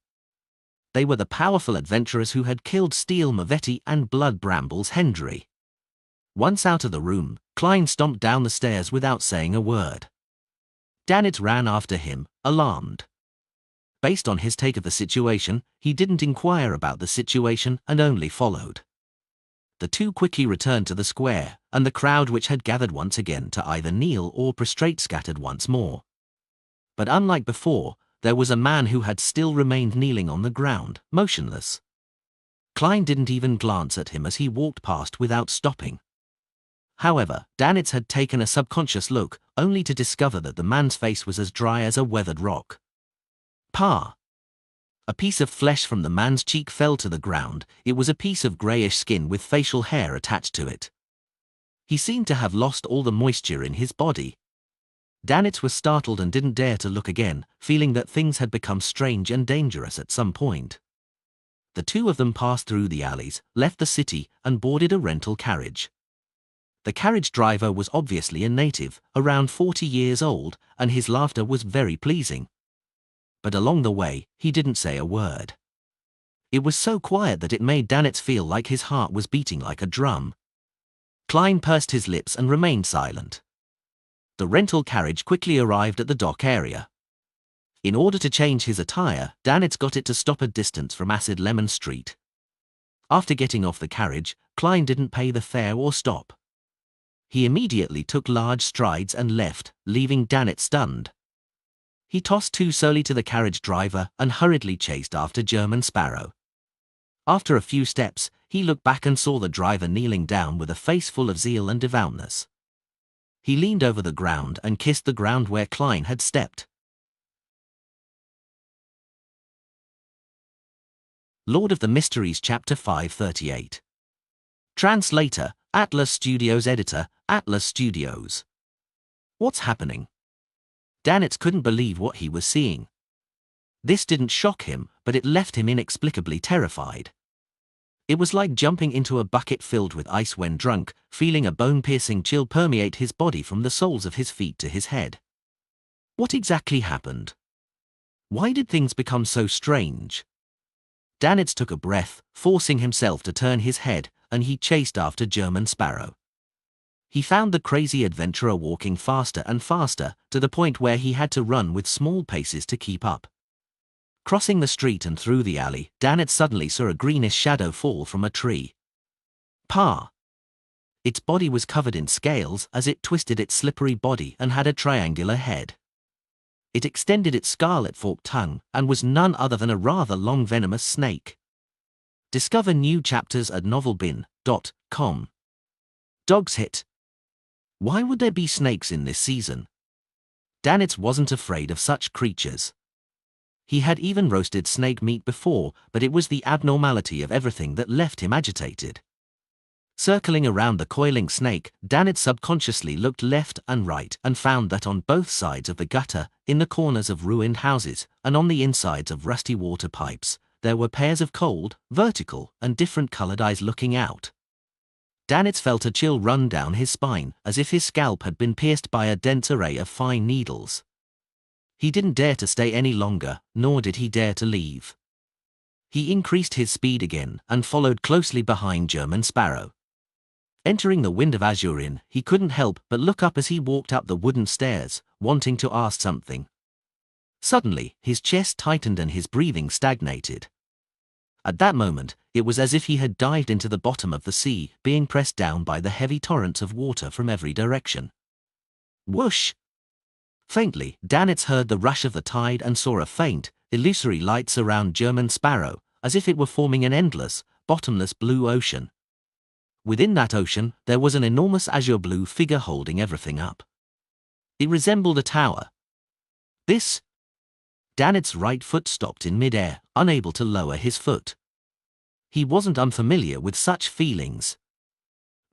They were the powerful adventurers who had killed Steel Mavetti and Blood Brambles Hendry. Once out of the room, Klein stomped down the stairs without saying a word. Danitz ran after him, alarmed. Based on his take of the situation, he didn't inquire about the situation and only followed. The two quickly returned to the square, and the crowd which had gathered once again to either kneel or prostrate scattered once more. But unlike before, there was a man who had still remained kneeling on the ground, motionless. Klein didn't even glance at him as he walked past without stopping. However, Danitz had taken a subconscious look, only to discover that the man's face was as dry as a weathered rock. "Pa!" A piece of flesh from the man's cheek fell to the ground. It was a piece of greyish skin with facial hair attached to it. He seemed to have lost all the moisture in his body. Danitz was startled and didn't dare to look again, feeling that things had become strange and dangerous at some point. The two of them passed through the alleys, left the city, and boarded a rental carriage. The carriage driver was obviously a native, around 40 years old, and his laughter was very pleasing. But along the way, he didn't say a word. It was so quiet that it made Danitz feel like his heart was beating like a drum. Klein pursed his lips and remained silent. The rental carriage quickly arrived at the dock area. In order to change his attire, Danitz got it to stop a distance from Acid Lemon Street. After getting off the carriage, Klein didn't pay the fare or stop. He immediately took large strides and left, leaving Danitz stunned. he tossed too surly to the carriage driver and hurriedly chased after German Sparrow. After a few steps, he looked back and saw the driver kneeling down with a face full of zeal and devoutness. He leaned over the ground and kissed the ground where Klein had stepped. Lord of the Mysteries Chapter 538. Translator, Atlas Studios. Editor, Atlas Studios. What's happening? Danitz couldn't believe what he was seeing. This didn't shock him, but it left him inexplicably terrified. It was like jumping into a bucket filled with ice when drunk, feeling a bone-piercing chill permeate his body from the soles of his feet to his head. What exactly happened? Why did things become so strange? Danitz took a breath, forcing himself to turn his head, and he chased after German Sparrow. He found the crazy adventurer walking faster and faster, to the point where he had to run with small paces to keep up. Crossing the street and through the alley, Danitz suddenly saw a greenish shadow fall from a tree. Pa! Its body was covered in scales as it twisted its slippery body and had a triangular head. It extended its scarlet forked tongue and was none other than a rather long venomous snake. Discover new chapters at novelbin.com. Dog's hit. Why would there be snakes in this season? Danitz wasn't afraid of such creatures. He had even roasted snake meat before, but it was the abnormality of everything that left him agitated. Circling around the coiling snake, Danitz subconsciously looked left and right and found that on both sides of the gutter, in the corners of ruined houses, and on the insides of rusty water pipes, there were pairs of cold, vertical, and different-colored eyes looking out. Danitz felt a chill run down his spine, as if his scalp had been pierced by a dense array of fine needles. He didn't dare to stay any longer, nor did he dare to leave. He increased his speed again and followed closely behind German Sparrow. Entering the Wind of Azure Inn, he couldn't help but look up as he walked up the wooden stairs, wanting to ask something. Suddenly, his chest tightened and his breathing stagnated. At that moment, it was as if he had dived into the bottom of the sea, being pressed down by the heavy torrents of water from every direction. Whoosh! Faintly, Danitz heard the rush of the tide and saw a faint, illusory light surround German Sparrow, as if it were forming an endless, bottomless blue ocean. Within that ocean, there was an enormous azure blue figure holding everything up. It resembled a tower. This? Danitz's right foot stopped in midair, unable to lower his foot. He wasn't unfamiliar with such feelings.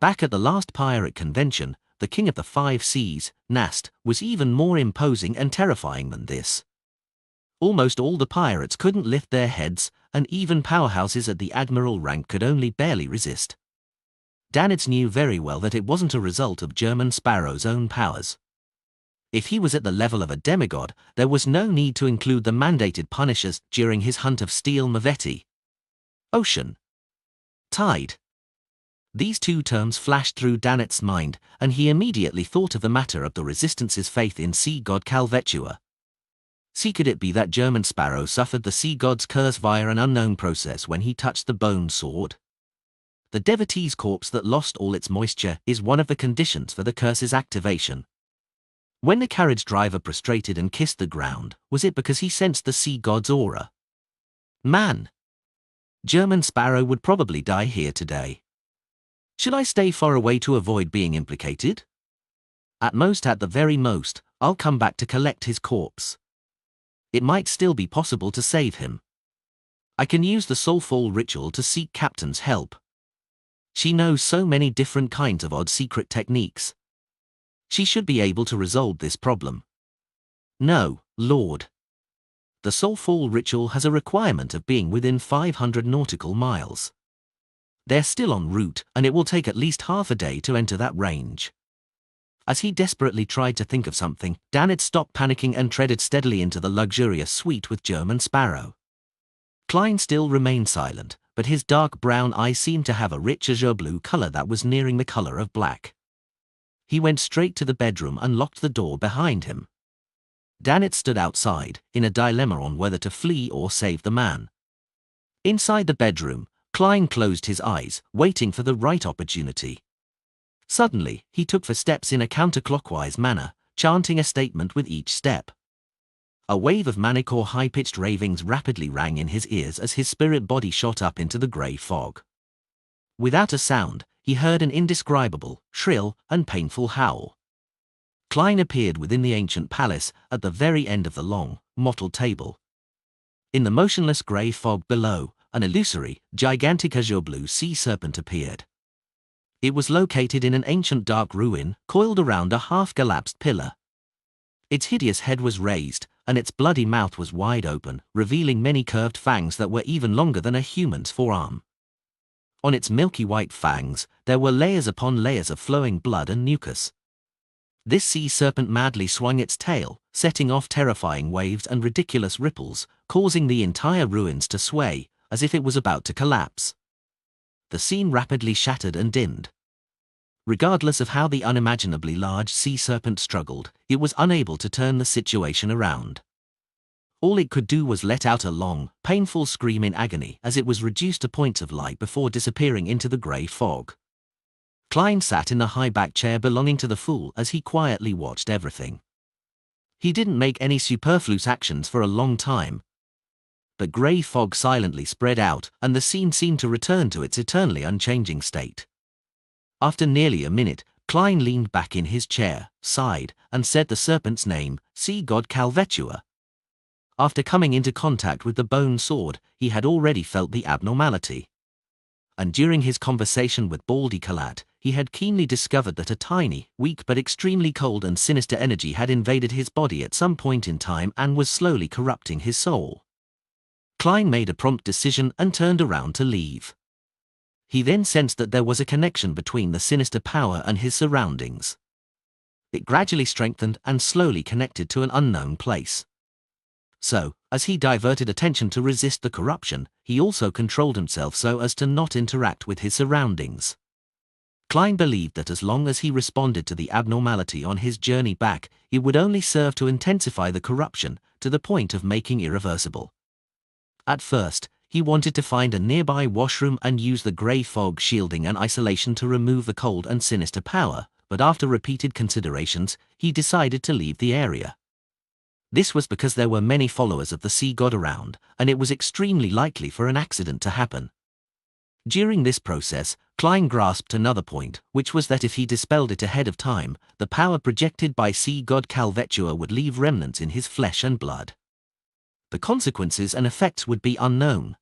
Back at the last pirate convention, the King of the Five Seas, Nast, was even more imposing and terrifying than this. Almost all the pirates couldn't lift their heads, and even powerhouses at the admiral rank could only barely resist. Danitz knew very well that it wasn't a result of German Sparrow's own powers. If he was at the level of a demigod, there was no need to include the mandated punishers during his hunt of steel Mavetti. Ocean. Tide. These two terms flashed through Danitz's mind, and he immediately thought of the matter of the Resistance's faith in sea god Calvetua. See, could it be that German Sparrow suffered the sea god's curse via an unknown process when he touched the bone sword? The devotee's corpse that lost all its moisture is one of the conditions for the curse's activation. When the carriage driver prostrated and kissed the ground, was it because he sensed the sea god's aura? Man! German Sparrow would probably die here today. Should I stay far away to avoid being implicated? At the very most, I'll come back to collect his corpse. It might still be possible to save him. I can use the soulful ritual to seek Captain's help. She knows so many different kinds of odd secret techniques. She should be able to resolve this problem. No, Lord. The soulful ritual has a requirement of being within 500 nautical miles. They're still en route, and it will take at least half a day to enter that range. As he desperately tried to think of something, Danitz stopped panicking and treaded steadily into the luxurious suite with German Sparrow. Klein still remained silent, but his dark brown eyes seemed to have a rich azure blue color that was nearing the color of black. He went straight to the bedroom and locked the door behind him. Danitz stood outside, in a dilemma on whether to flee or save the man. Inside the bedroom, Klein closed his eyes, waiting for the right opportunity. Suddenly, he took 4 steps in a counterclockwise manner, chanting a statement with each step. A wave of manic or high-pitched ravings rapidly rang in his ears as his spirit body shot up into the grey fog. Without a sound, he heard an indescribable, shrill, and painful howl. Klein appeared within the ancient palace at the very end of the long, mottled table. In the motionless grey fog below, an illusory, gigantic azure-blue sea serpent appeared. It was located in an ancient dark ruin, coiled around a half-collapsed pillar. Its hideous head was raised, and its bloody mouth was wide open, revealing many curved fangs that were even longer than a human's forearm. On its milky white fangs, there were layers upon layers of flowing blood and mucus. This sea serpent madly swung its tail, setting off terrifying waves and ridiculous ripples, causing the entire ruins to sway, as if it was about to collapse. The scene rapidly shattered and dimmed. Regardless of how the unimaginably large sea serpent struggled, it was unable to turn the situation around. All it could do was let out a long, painful scream in agony as it was reduced to points of light before disappearing into the grey fog. Klein sat in the high-backed chair belonging to the fool as he quietly watched everything. He didn't make any superfluous actions for a long time. The grey fog silently spread out, and the scene seemed to return to its eternally unchanging state. After nearly a minute, Klein leaned back in his chair, sighed, and said the serpent's name, sea god Calvetua. After coming into contact with the bone sword, he had already felt the abnormality. And during his conversation with Baldy Kalat, he had keenly discovered that a tiny, weak but extremely cold and sinister energy had invaded his body at some point in time and was slowly corrupting his soul. Klein made a prompt decision and turned around to leave. He then sensed that there was a connection between the sinister power and his surroundings. It gradually strengthened and slowly connected to an unknown place. So, as he diverted attention to resist the corruption, he also controlled himself so as to not interact with his surroundings. Klein believed that as long as he responded to the abnormality on his journey back, it would only serve to intensify the corruption, to the point of making irreversible. At first, he wanted to find a nearby washroom and use the grey fog shielding and isolation to remove the cold and sinister power, but after repeated considerations, he decided to leave the area. This was because there were many followers of the sea god around, and it was extremely likely for an accident to happen. During this process, Klein grasped another point, which was that if he dispelled it ahead of time, the power projected by sea god Calvetua would leave remnants in his flesh and blood. The consequences and effects would be unknown.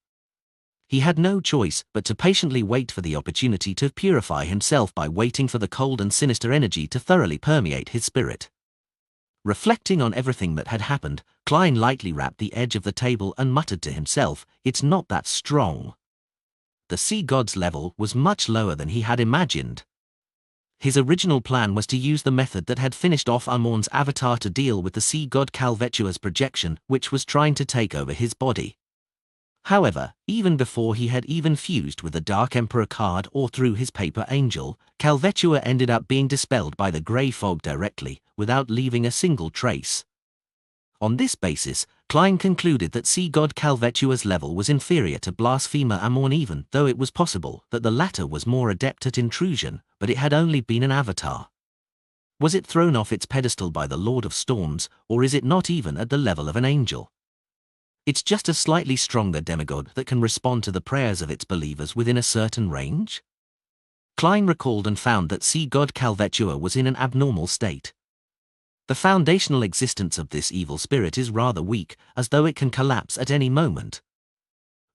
He had no choice but to patiently wait for the opportunity to purify himself by waiting for the cold and sinister energy to thoroughly permeate his spirit. Reflecting on everything that had happened, Klein lightly rapped the edge of the table and muttered to himself, "It's not that strong." The sea god's level was much lower than he had imagined. His original plan was to use the method that had finished off Amon's avatar to deal with the sea god Calvetua's projection, which was trying to take over his body. However, even before he had even fused with the Dark Emperor card or through his paper angel, Calvetua ended up being dispelled by the grey fog directly, without leaving a single trace. On this basis, Klein concluded that sea god Calvetua's level was inferior to Blasphemer Amon, even though it was possible that the latter was more adept at intrusion, but it had only been an avatar. Was it thrown off its pedestal by the Lord of Storms, or is it not even at the level of an angel? It's just a slightly stronger demigod that can respond to the prayers of its believers within a certain range? Klein recalled and found that sea god Calvetua was in an abnormal state. The foundational existence of this evil spirit is rather weak, as though it can collapse at any moment.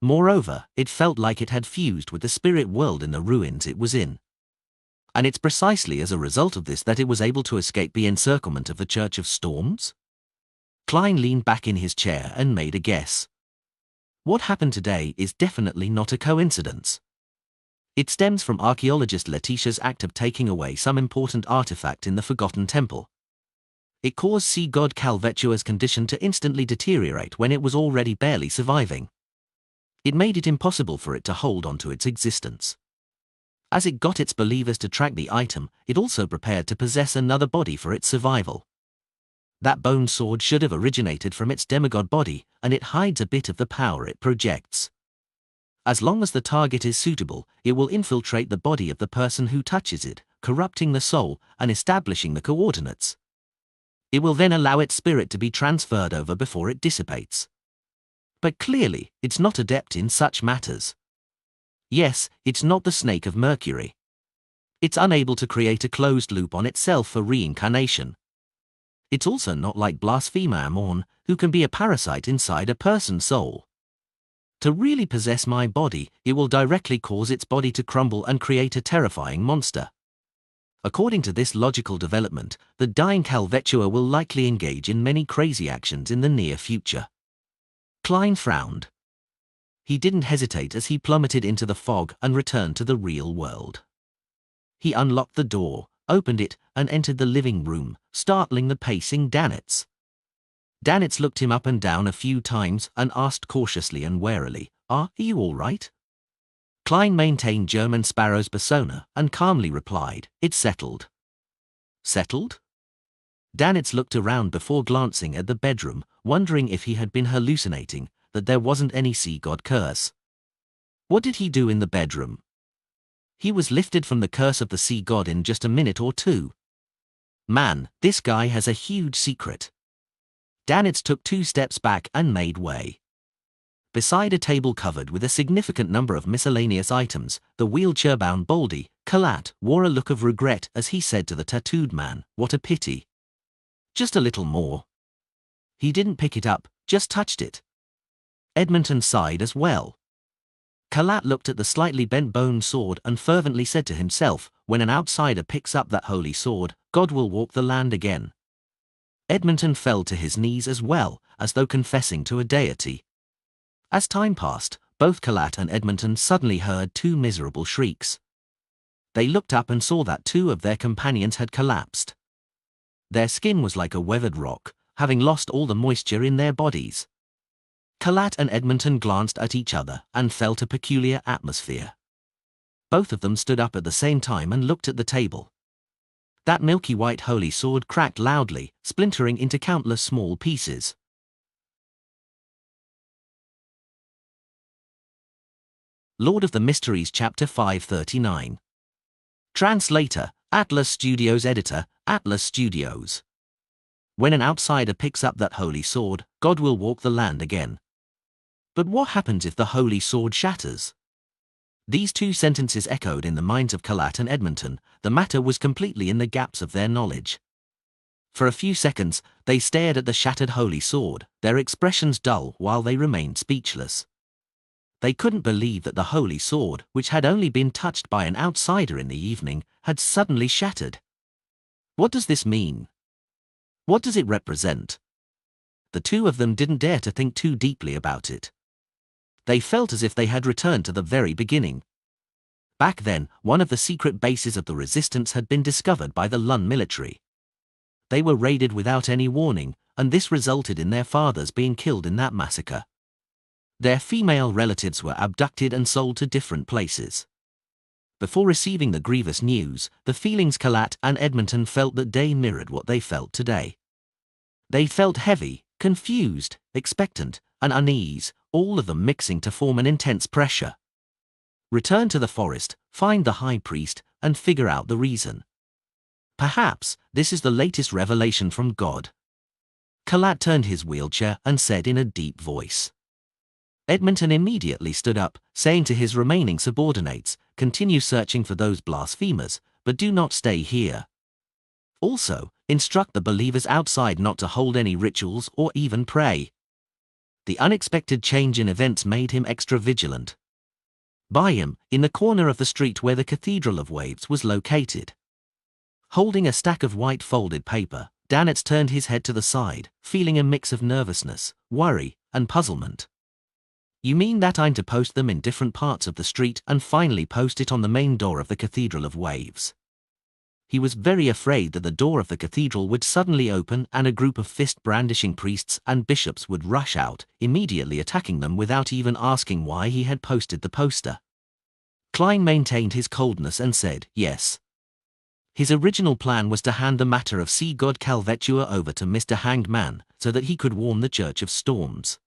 Moreover, it felt like it had fused with the spirit world in the ruins it was in. And it's precisely as a result of this that it was able to escape the encirclement of the Church of Storms? Klein leaned back in his chair and made a guess. What happened today is definitely not a coincidence. It stems from archaeologist Letitia's act of taking away some important artifact in the Forgotten Temple. It caused sea god Calvetua's condition to instantly deteriorate when it was already barely surviving. It made it impossible for it to hold on to its existence. As it got its believers to track the item, it also prepared to possess another body for its survival. That bone sword should have originated from its demigod body, and it hides a bit of the power it projects. As long as the target is suitable, it will infiltrate the body of the person who touches it, corrupting the soul and establishing the coordinates. It will then allow its spirit to be transferred over before it dissipates. But clearly, it's not adept in such matters. Yes, it's not the snake of Mercury. It's unable to create a closed loop on itself for reincarnation. It's also not like Blasphemer Amon, who can be a parasite inside a person's soul. To really possess my body, it will directly cause its body to crumble and create a terrifying monster. According to this logical development, the dying Calvetua will likely engage in many crazy actions in the near future. Klein frowned. He didn't hesitate as he plummeted into the fog and returned to the real world. He unlocked the door, opened it, and entered the living room, startling the pacing Danitz. Danitz looked him up and down a few times and asked cautiously and warily, "Are you all right?" Klein maintained German Sparrow's persona and calmly replied, "It's settled." Settled? Danitz looked around before glancing at the bedroom, wondering if he had been hallucinating, that there wasn't any sea god curse. What did he do in the bedroom? He was lifted from the curse of the sea god in just a minute or two. Man, this guy has a huge secret. Danitz took 2 steps back and made way. Beside a table covered with a significant number of miscellaneous items, the wheelchair-bound Baldy, Kalat, wore a look of regret as he said to the tattooed man, "What a pity. Just a little more." He didn't pick it up, just touched it. Edmonton sighed as well. Kalat looked at the slightly bent bone sword and fervently said to himself, "When an outsider picks up that holy sword, God will walk the land again." Edmonton fell to his knees as well, as though confessing to a deity. As time passed, both Kalat and Edmonton suddenly heard 2 miserable shrieks. They looked up and saw that 2 of their companions had collapsed. Their skin was like a weathered rock, having lost all the moisture in their bodies. Kalat and Edmonton glanced at each other and felt a peculiar atmosphere. Both of them stood up at the same time and looked at the table. That milky white holy sword cracked loudly, splintering into countless small pieces. Lord of the Mysteries Chapter 539. Translator, Atlas Studios. Editor, Atlas Studios. When an outsider picks up that holy sword, God will walk the land again. But what happens if the holy sword shatters? These 2 sentences echoed in the minds of Kalat and Edmonton. The matter was completely in the gaps of their knowledge. For a few seconds, they stared at the shattered holy sword, their expressions dull while they remained speechless. They couldn't believe that the holy sword, which had only been touched by an outsider in the evening, had suddenly shattered. What does this mean? What does it represent? The 2 of them didn't dare to think too deeply about it. They felt as if they had returned to the very beginning. Back then, one of the secret bases of the resistance had been discovered by the Lun military. They were raided without any warning, and this resulted in their fathers being killed in that massacre. Their female relatives were abducted and sold to different places. Before receiving the grievous news, the feelings Kalat and Edmonton felt that day mirrored what they felt today. They felt heavy, confused, expectant, and unease, all of them mixing to form an intense pressure. Return to the forest, find the high priest, and figure out the reason. Perhaps this is the latest revelation from God. Kalat turned his wheelchair and said in a deep voice. Edmonton immediately stood up, saying to his remaining subordinates, "Continue searching for those blasphemers, but do not stay here. Also, instruct the believers outside not to hold any rituals or even pray." The unexpected change in events made him extra vigilant. By him, in the corner of the street where the Cathedral of Waves was located. Holding a stack of white folded paper, Danitz turned his head to the side, feeling a mix of nervousness, worry, and puzzlement. "You mean that I'm to post them in different parts of the street and finally post it on the main door of the Cathedral of Waves?" He was very afraid that the door of the cathedral would suddenly open and a group of fist-brandishing priests and bishops would rush out, immediately attacking them without even asking why he had posted the poster. Klein maintained his coldness and said, "Yes." His original plan was to hand the matter of sea god Calvetua over to Mr. Hanged Man so that he could warn the Church of Storms.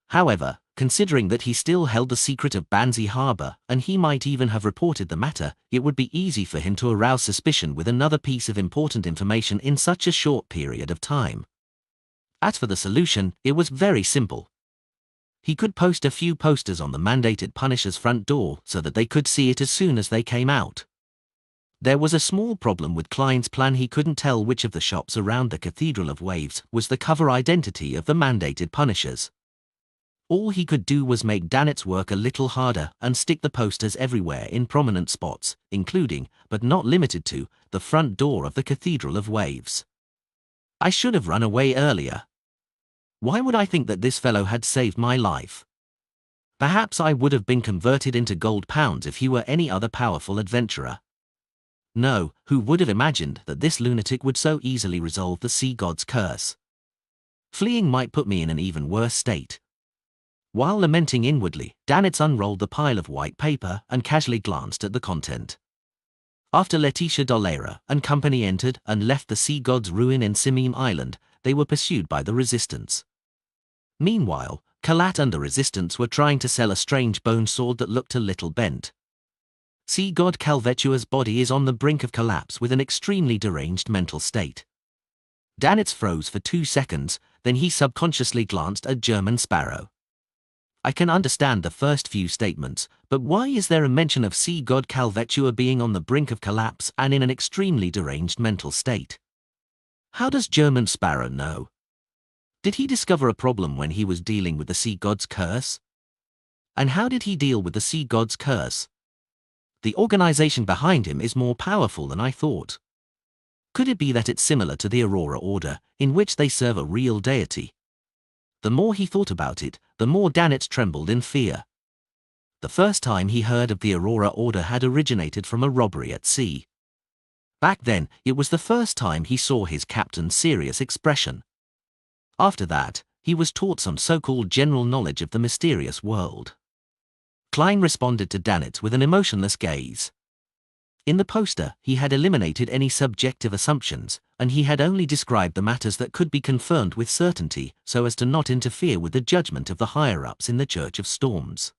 However, considering that he still held the secret of Banzi Harbor, and he might even have reported the matter, it would be easy for him to arouse suspicion with another piece of important information in such a short period of time. As for the solution, it was very simple. He could post a few posters on the mandated Punisher's front door so that they could see it as soon as they came out. There was a small problem with Klein's plan. He couldn't tell which of the shops around the Cathedral of Waves was the cover identity of the mandated Punishers. All he could do was make Dannett's work a little harder and stick the posters everywhere in prominent spots, including, but not limited to, the front door of the Cathedral of Waves. I should have run away earlier. Why would I think that this fellow had saved my life? Perhaps I would have been converted into gold pounds if he were any other powerful adventurer. No, who would have imagined that this lunatic would so easily resolve the sea god's curse? Fleeing might put me in an even worse state. While lamenting inwardly, Dannett unrolled the pile of white paper and casually glanced at the content. After Letitia Dolera and company entered and left the sea god's ruin in Simim Island, they were pursued by the resistance. Meanwhile, Kalat and the resistance were trying to sell a strange bone sword that looked a little bent. Sea god Calvetua's body is on the brink of collapse with an extremely deranged mental state. Dannett froze for 2 seconds, then he subconsciously glanced at German Sparrow. I can understand the first few statements, but why is there a mention of sea god Calvetua being on the brink of collapse and in an extremely deranged mental state? How does German Sparrow know? Did he discover a problem when he was dealing with the sea god's curse? And how did he deal with the sea god's curse? The organization behind him is more powerful than I thought. Could it be that it's similar to the Aurora Order, in which they serve a real deity? The more he thought about it, the more Dannett trembled in fear. The first time he heard of the Aurora Order had originated from a robbery at sea. Back then, it was the first time he saw his captain's serious expression. After that, he was taught some so-called general knowledge of the mysterious world. Klein responded to Dannett with an emotionless gaze. In the poster, he had eliminated any subjective assumptions, and he had only described the matters that could be confirmed with certainty so as to not interfere with the judgment of the higher-ups in the Church of Storms.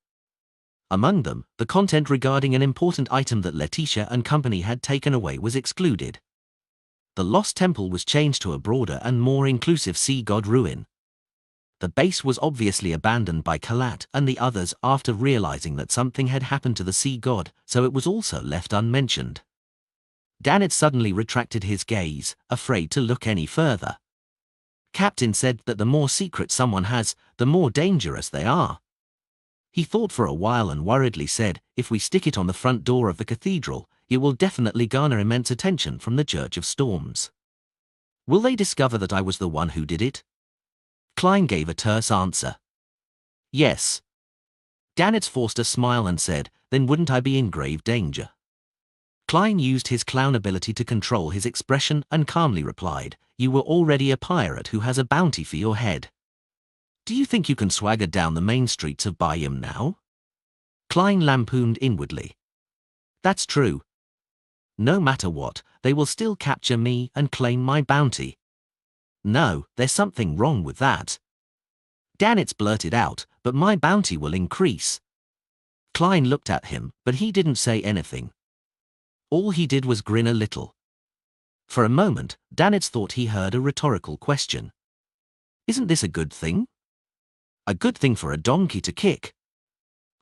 Among them, the content regarding an important item that Letitia and company had taken away was excluded. The Lost Temple was changed to a broader and more inclusive sea god ruin. The base was obviously abandoned by Kalat and the others after realizing that something had happened to the sea god, so it was also left unmentioned. Dannett suddenly retracted his gaze, afraid to look any further. Captain said that the more secret someone has, the more dangerous they are. He thought for a while and worriedly said, if we stick it on the front door of the cathedral, it will definitely garner immense attention from the Church of Storms. Will they discover that I was the one who did it? Klein gave a terse answer. Yes. Dannett forced a smile and said, then wouldn't I be in grave danger? Klein used his clown ability to control his expression and calmly replied, you were already a pirate who has a bounty for your head. Do you think you can swagger down the main streets of Bayam now? Klein lampooned inwardly. That's true. No matter what, they will still capture me and claim my bounty. No, there's something wrong with that. Dannett blurted out, but my bounty will increase. Klein looked at him, but he didn't say anything. All he did was grin a little. For a moment, Dannett thought he heard a rhetorical question. Isn't this a good thing? A good thing for a donkey to kick.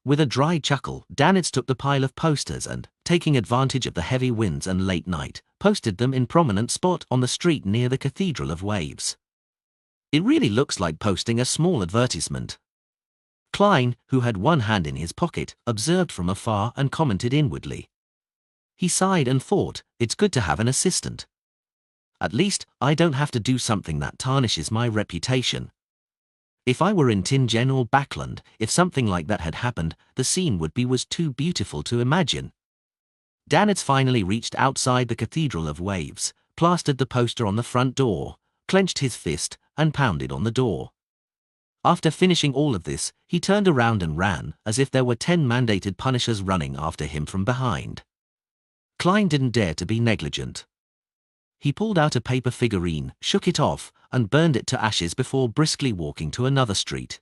With a dry chuckle, Dannett took the pile of posters and, taking advantage of the heavy winds and late night, posted them in prominent spot on the street near the Cathedral of Waves. It really looks like posting a small advertisement. Klein, who had one hand in his pocket, observed from afar and commented inwardly. He sighed and thought, it's good to have an assistant. At least, I don't have to do something that tarnishes my reputation. If I were in Tingen or Backland, if something like that had happened, the scene was too beautiful to imagine. Dannett finally reached outside the Cathedral of Waves, plastered the poster on the front door, clenched his fist, and pounded on the door. After finishing all of this, he turned around and ran, as if there were 10 mandated Punishers running after him from behind. Klein didn't dare to be negligent. He pulled out a paper figurine, shook it off, and burned it to ashes before briskly walking to another street.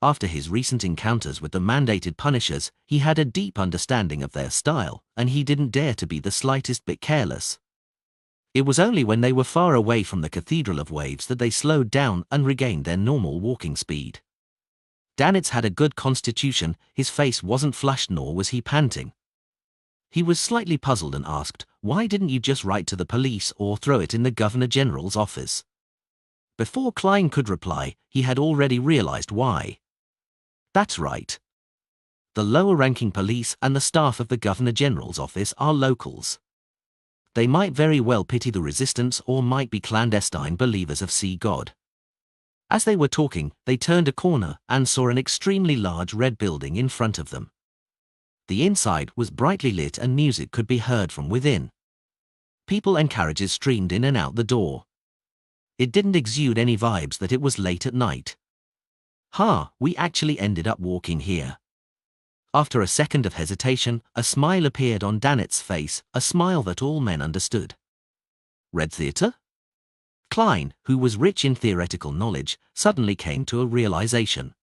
After his recent encounters with the mandated punishers, he had a deep understanding of their style, and he didn't dare to be the slightest bit careless. It was only when they were far away from the Cathedral of Waves that they slowed down and regained their normal walking speed. Danitz had a good constitution, his face wasn't flushed nor was he panting. He was slightly puzzled and asked, "Why didn't you just write to the police or throw it in the Governor General's office?" Before Klein could reply, he had already realized why. That's right. The lower-ranking police and the staff of the Governor General's office are locals. They might very well pity the resistance or might be clandestine believers of Sea God. As they were talking, they turned a corner and saw an extremely large red building in front of them. The inside was brightly lit and music could be heard from within. People and carriages streamed in and out the door. It didn't exude any vibes that it was late at night. We actually ended up walking here. After a second of hesitation, a smile appeared on Danitz's face, a smile that all men understood. Red Theatre? Klein, who was rich in theoretical knowledge, suddenly came to a realization.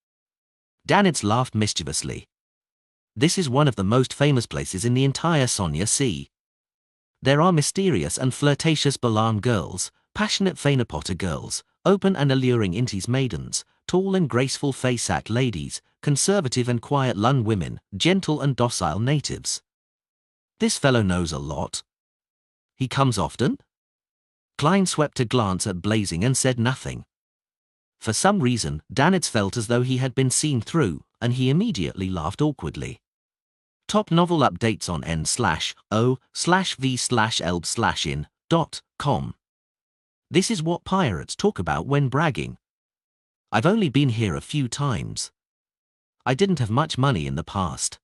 Danitz laughed mischievously. This is one of the most famous places in the entire Sonia Sea. There are mysterious and flirtatious Balaam girls, passionate Feinapotter girls, open and alluring Intis maidens, tall and graceful Faysac ladies, conservative and quiet Lun women, gentle and docile natives. This fellow knows a lot. He comes often? Klein swept a glance at Blazing and said nothing. For some reason, Danitz felt as though he had been seen through, and he immediately laughed awkwardly. Top novel updates on n/o/v/elb/in.com. This is what pirates talk about when bragging. I've only been here a few times. I didn't have much money in the past.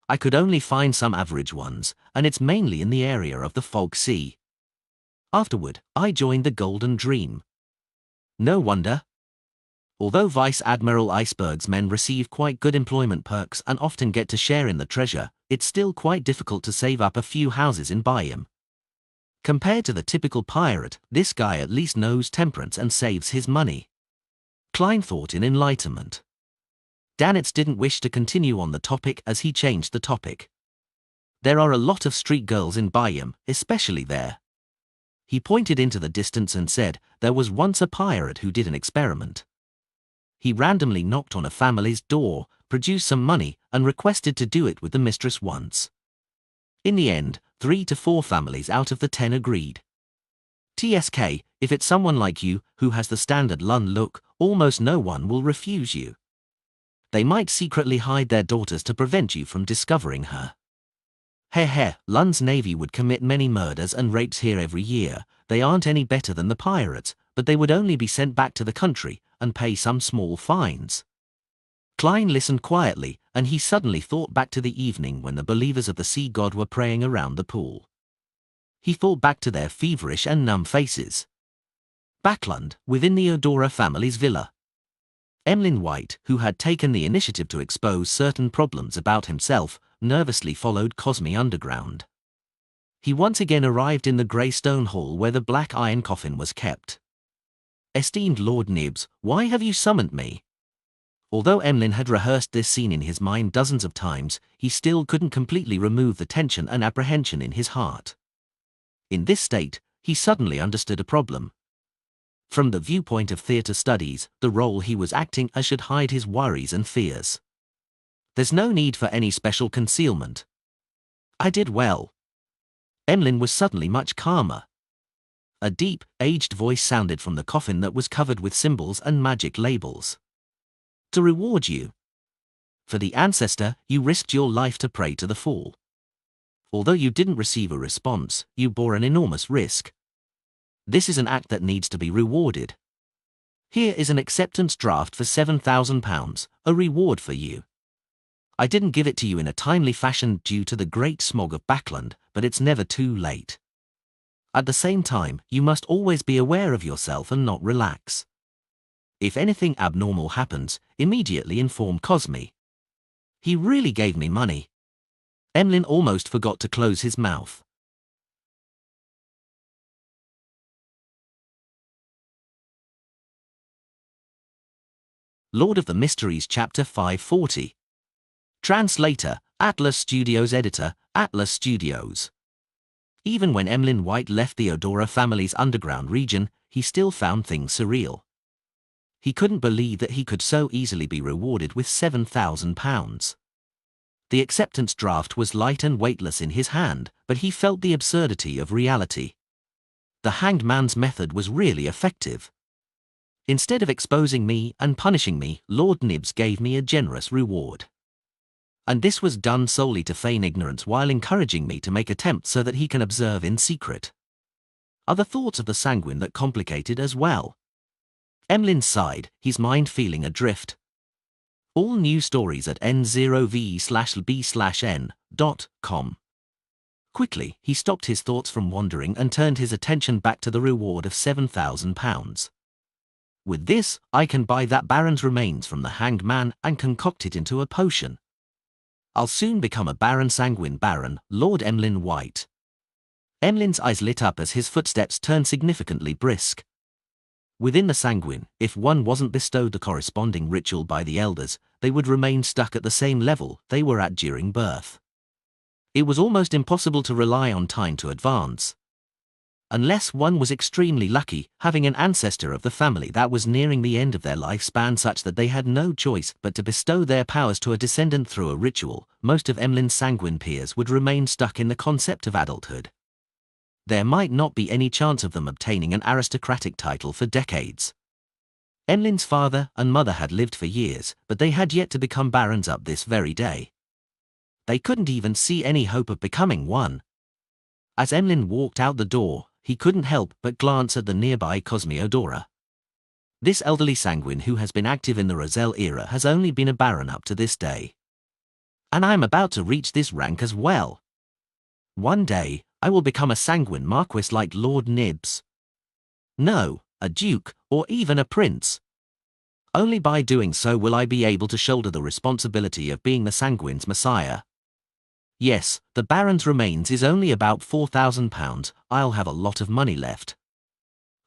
I could only find some average ones, and it's mainly in the area of the Fog Sea. Afterward, I joined the Golden Dream. No wonder. Although Vice Admiral Iceberg's men receive quite good employment perks and often get to share in the treasure, it's still quite difficult to save up a few houses in Bayam. Compared to the typical pirate, this guy at least knows temperance and saves his money. Klein thought in enlightenment. Danitz didn't wish to continue on the topic as he changed the topic. There are a lot of street girls in Bayam, especially there. He pointed into the distance and said, there was once a pirate who did an experiment. He randomly knocked on a family's door, produced some money, and requested to do it with the mistress once. In the end, 3 to 4 families out of the 10 agreed. TSK, if it's someone like you, who has the standard Lun look, almost no one will refuse you. They might secretly hide their daughters to prevent you from discovering her. Lun's navy would commit many murders and rapes here every year. They aren't any better than the pirates, but they would only be sent back to the country and pay some small fines. Klein listened quietly, and he suddenly thought back to the evening when the believers of the sea god were praying around the pool. He thought back to their feverish and numb faces. Backlund, within the Odora family's villa. Emlyn White, who had taken the initiative to expose certain problems about himself, nervously followed Cosme underground. He once again arrived in the grey stone hall where the black iron coffin was kept. Esteemed Lord Nibs, why have you summoned me? Although Emlyn had rehearsed this scene in his mind dozens of times, he still couldn't completely remove the tension and apprehension in his heart. In this state, he suddenly understood a problem. From the viewpoint of theatre studies, the role he was acting as should hide his worries and fears. There's no need for any special concealment. I did well. Emlyn was suddenly much calmer. A deep, aged voice sounded from the coffin that was covered with symbols and magic labels. To reward you. For the ancestor, you risked your life to pray to the fall. Although you didn't receive a response, you bore an enormous risk. This is an act that needs to be rewarded. Here is an acceptance draft for £7,000, a reward for you. I didn't give it to you in a timely fashion due to the great smog of Backlund, but it's never too late. At the same time, you must always be aware of yourself and not relax. If anything abnormal happens, immediately inform Cosme. He really gave me money. Emlyn almost forgot to close his mouth. Lord of the Mysteries Chapter 540. Translator, Atlas Studios. Editor, Atlas Studios. Even when Emlyn White left the Odora family's underground region, he still found things surreal. He couldn't believe that he could so easily be rewarded with £7,000. The acceptance draft was light and weightless in his hand, but he felt the absurdity of reality. The hanged man's method was really effective. Instead of exposing me and punishing me, Lord Nibs gave me a generous reward. And this was done solely to feign ignorance while encouraging me to make attempts so that he can observe in secret. Other thoughts of the sanguine that complicated as well. Emlyn sighed, his mind feeling adrift. All new stories at n0v/b/n.com. Quickly, he stopped his thoughts from wandering and turned his attention back to the reward of £7,000. With this, I can buy that Baron's remains from the hanged man and concoct it into a potion. I'll soon become a Baron Sanguine Baron, Lord Emlyn White. Emlyn's eyes lit up as his footsteps turned significantly brisk. Within the Sanguine, if one wasn't bestowed the corresponding ritual by the elders, they would remain stuck at the same level they were at during birth. It was almost impossible to rely on time to advance. Unless one was extremely lucky, having an ancestor of the family that was nearing the end of their lifespan such that they had no choice but to bestow their powers to a descendant through a ritual, most of Emlyn's sanguine peers would remain stuck in the concept of adulthood. There might not be any chance of them obtaining an aristocratic title for decades. Emlyn's father and mother had lived for years, but they had yet to become barons up this very day. They couldn't even see any hope of becoming one. As Emlyn walked out the door, he couldn't help but glance at the nearby Cosmiodora. This elderly sanguine who has been active in the Roselle era has only been a baron up to this day. And I'm about to reach this rank as well. One day, I will become a sanguine marquis like Lord Nibs. No, a duke, or even a prince. Only by doing so will I be able to shoulder the responsibility of being the sanguine's messiah. Yes, the Baron's remains is only about £4,000, I'll have a lot of money left.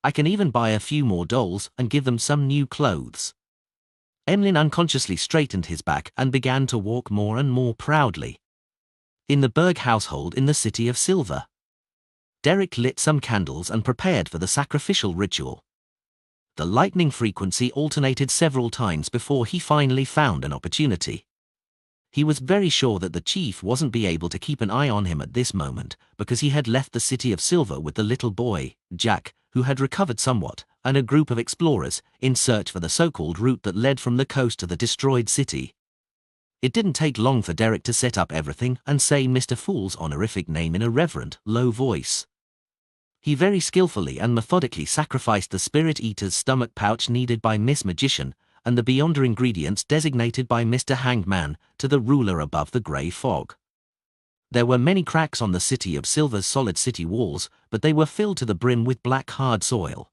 I can even buy a few more dolls and give them some new clothes. Emlyn unconsciously straightened his back and began to walk more and more proudly. In the Berg household in the City of Silver. Derek lit some candles and prepared for the sacrificial ritual. The lightning frequency alternated several times before he finally found an opportunity. He was very sure that the chief wasn't be able to keep an eye on him at this moment, because he had left the City of Silver with the little boy, Jack, who had recovered somewhat, and a group of explorers, in search for the so-called route that led from the coast to the destroyed city. It didn't take long for Derek to set up everything and say Mr. Fool's honorific name in a reverent, low voice. He very skillfully and methodically sacrificed the Spirit Eater's stomach pouch needed by Miss Magician, and the Beyonder ingredients designated by Mr. Hangman to the ruler above the grey fog. There were many cracks on the City of Silver's solid city walls, but they were filled to the brim with black hard soil.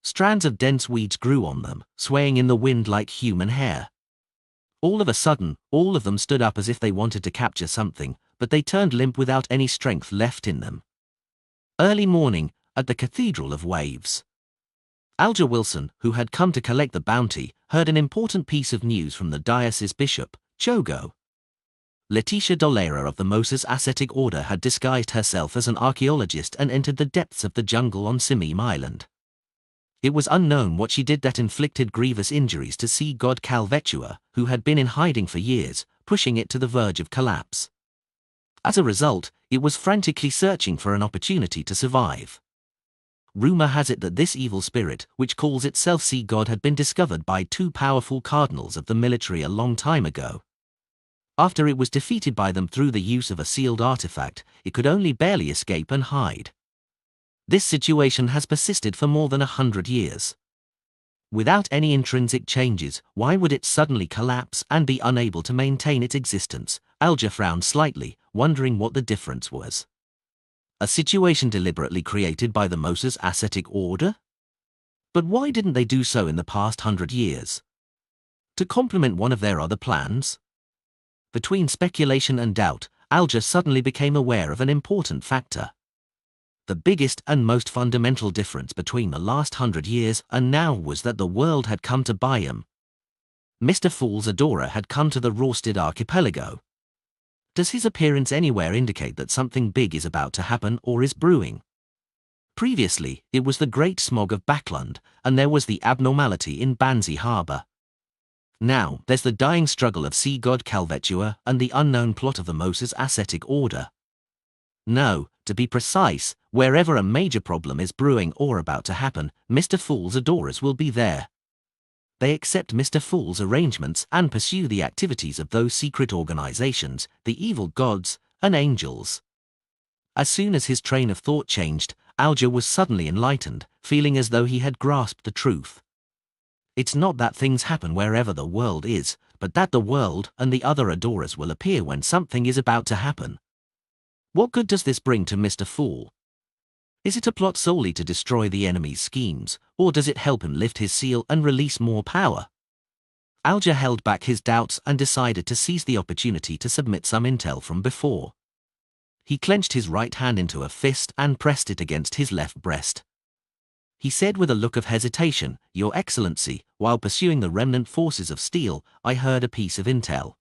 Strands of dense weeds grew on them, swaying in the wind like human hair. All of a sudden, all of them stood up as if they wanted to capture something, but they turned limp without any strength left in them. Early morning, at the Cathedral of Waves. Alger Wilson, who had come to collect the bounty, heard an important piece of news from the diocese bishop, Chogo. Letitia Dolera of the Moses Ascetic Order had disguised herself as an archaeologist and entered the depths of the jungle on Simim Island. It was unknown what she did that inflicted grievous injuries to sea god Calvetua, who had been in hiding for years, pushing it to the verge of collapse. As a result, it was frantically searching for an opportunity to survive. Rumor has it that this evil spirit, which calls itself sea god, had been discovered by two powerful cardinals of the military a long time ago. After it was defeated by them through the use of a sealed artifact, it could only barely escape and hide. This situation has persisted for more than 100 years. Without any intrinsic changes, why would it suddenly collapse and be unable to maintain its existence? Alger frowned slightly, wondering what the difference was. A situation deliberately created by the Moses Ascetic Order? But why didn't they do so in the past 100 years? To complement one of their other plans? Between speculation and doubt, Alger suddenly became aware of an important factor. The biggest and most fundamental difference between the last 100 years and now was that the world had come to buy him. Mr. Fool's adorer had come to the Rorsted archipelago. Does his appearance anywhere indicate that something big is about to happen or is brewing? Previously, it was the Great Smog of Backlund, and there was the abnormality in Banzi Harbour. Now, there's the dying struggle of sea god Calvetua and the unknown plot of the Moses ascetic order. No, to be precise, wherever a major problem is brewing or about to happen, Mr. Fool's adorers will be there. They accept Mr. Fool's arrangements and pursue the activities of those secret organizations, the evil gods and angels. As soon as his train of thought changed, Alger was suddenly enlightened, feeling as though he had grasped the truth. It's not that things happen wherever the world is, but that the world and the other adorers will appear when something is about to happen. What good does this bring to Mr. Fool? Is it a plot solely to destroy the enemy's schemes, or does it help him lift his seal and release more power? Alger held back his doubts and decided to seize the opportunity to submit some intel from before. He clenched his right hand into a fist and pressed it against his left breast. He said with a look of hesitation, "Your Excellency, while pursuing the remnant forces of steel, I heard a piece of intel."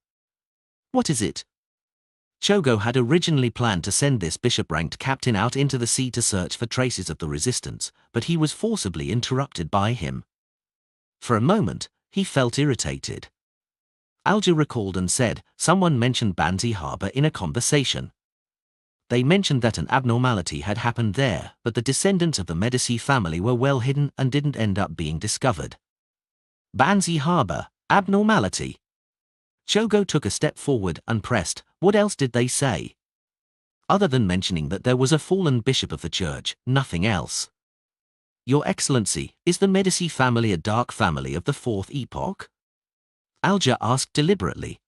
"What is it?" Chogo had originally planned to send this bishop-ranked captain out into the sea to search for traces of the resistance, but he was forcibly interrupted by him. For a moment, he felt irritated. Alger recalled and said, "Someone mentioned Banzi Harbour in a conversation. They mentioned that an abnormality had happened there, but the descendants of the Medici family were well hidden and didn't end up being discovered." Banzi Harbour, abnormality. Chogo took a step forward and pressed, "What else did they say?" "Other than mentioning that there was a fallen bishop of the church, nothing else." "Your Excellency, is the Medici family a dark family of the fourth epoch?" Alger asked deliberately.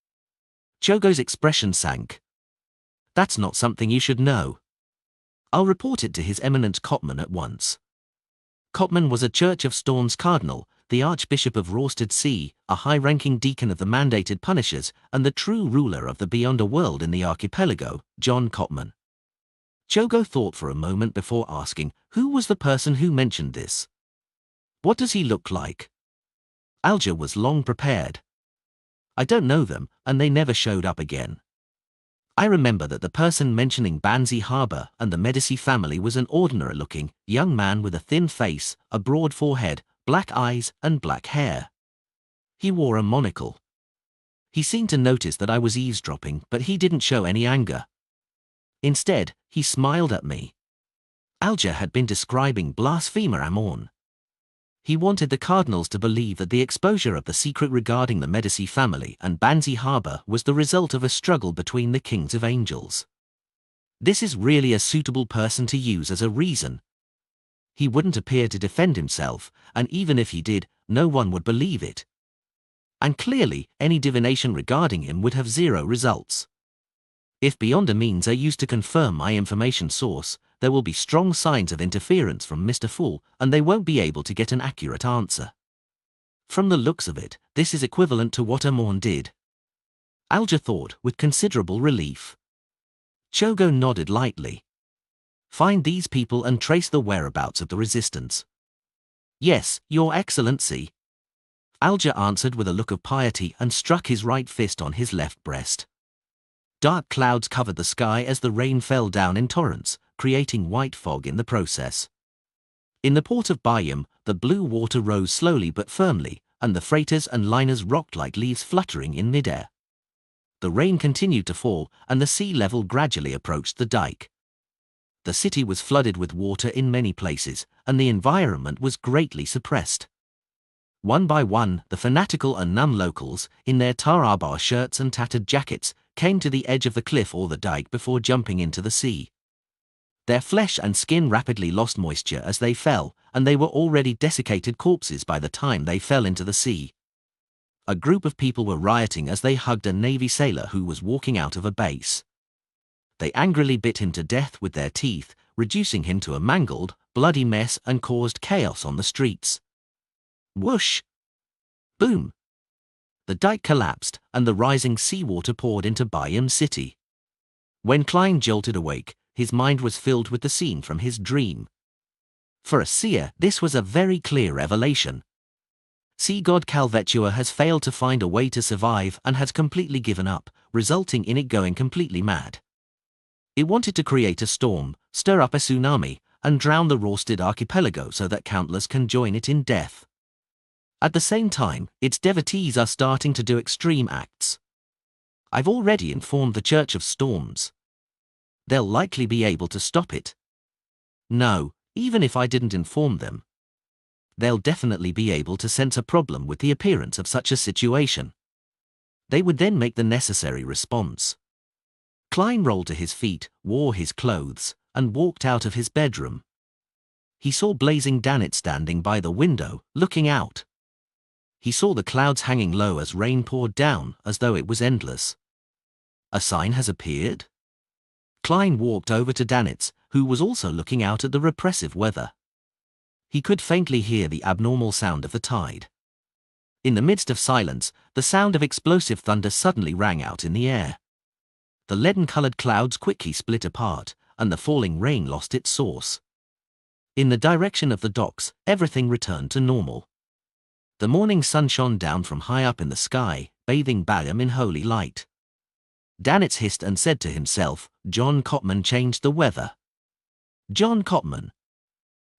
Chogo's expression sank. "That's not something you should know. I'll report it to His Eminence Kopman at once." Kopman was a Church of Storn's cardinal, the Archbishop of Rorsted Sea, a high-ranking deacon of the mandated punishers, and the true ruler of the Beyond world in the archipelago, John Kopman. Chogo thought for a moment before asking, who was the person who mentioned this? What does he look like? Alger was long prepared. "I don't know them, and they never showed up again. I remember that the person mentioning Banzi Harbour and the Medici family was an ordinary-looking, young man with a thin face, a broad forehead, black eyes and black hair. He wore a monocle. He seemed to notice that I was eavesdropping, but he didn't show any anger. Instead, he smiled at me." Alger had been describing blasphemer Amon. He wanted the cardinals to believe that the exposure of the secret regarding the Medici family and Banzi Harbour was the result of a struggle between the kings of angels. This is really a suitable person to use as a reason. He wouldn't appear to defend himself, and even if he did, no one would believe it. And clearly, any divination regarding him would have zero results. If Beyonder means are used to confirm my information source, there will be strong signs of interference from Mr. Fool, and they won't be able to get an accurate answer. From the looks of it, this is equivalent to what Amon did. Alger thought, with considerable relief. Chogo nodded lightly. "Find these people and trace the whereabouts of the resistance." "Yes, Your Excellency." Alger answered with a look of piety and struck his right fist on his left breast. Dark clouds covered the sky as the rain fell down in torrents, creating white fog in the process. In the port of Bayum, the blue water rose slowly but firmly, and the freighters and liners rocked like leaves fluttering in midair. The rain continued to fall, and the sea level gradually approached the dike. The city was flooded with water in many places, and the environment was greatly suppressed. One by one, the fanatical and numb locals, in their tar-bar shirts and tattered jackets, came to the edge of the cliff or the dike before jumping into the sea. Their flesh and skin rapidly lost moisture as they fell, and they were already desiccated corpses by the time they fell into the sea. A group of people were rioting as they hugged a Navy sailor who was walking out of a base. They angrily bit him to death with their teeth, reducing him to a mangled, bloody mess, and caused chaos on the streets. Whoosh! Boom! The dike collapsed, and the rising seawater poured into Bayum City. When Klein jolted awake, his mind was filled with the scene from his dream. For a seer, this was a very clear revelation. Sea god Calvetua has failed to find a way to survive and has completely given up, resulting in it going completely mad. It wanted to create a storm, stir up a tsunami, and drown the Rorsted archipelago so that countless can join it in death. At the same time, its devotees are starting to do extreme acts. I've already informed the Church of Storms. They'll likely be able to stop it. No, even if I didn't inform them, they'll definitely be able to sense a problem with the appearance of such a situation. They would then make the necessary response. Klein rolled to his feet, wore his clothes, and walked out of his bedroom. He saw blazing Danit standing by the window, looking out. He saw the clouds hanging low as rain poured down, as though it was endless. A sign has appeared? Klein walked over to Danitz, who was also looking out at the repressive weather. He could faintly hear the abnormal sound of the tide. In the midst of silence, the sound of explosive thunder suddenly rang out in the air. The leaden-colored clouds quickly split apart, and the falling rain lost its source. In the direction of the docks, everything returned to normal. The morning sun shone down from high up in the sky, bathing Balium in holy light. Danitz hissed and said to himself, John Cotman changed the weather. John Cotman,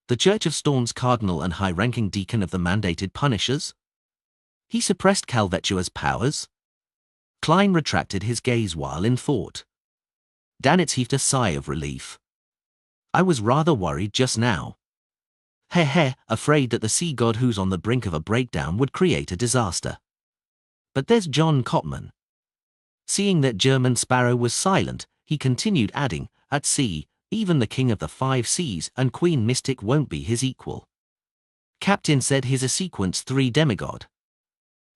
the Church of Storms cardinal and high-ranking deacon of the mandated Punishers? He suppressed Calvetua's powers? Klein retracted his gaze while in thought. Danitz heaved a sigh of relief. I was rather worried just now. Afraid that the sea god who's on the brink of a breakdown would create a disaster. But there's John Cotman. Seeing that German Sparrow was silent, he continued, adding, at sea, even the king of the 5 seas and Queen Mystic won't be his equal. Captain said he's a sequence 3 demigod.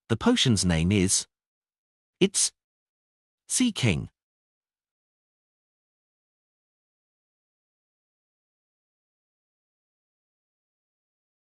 The potion's name is... It's... Sea King.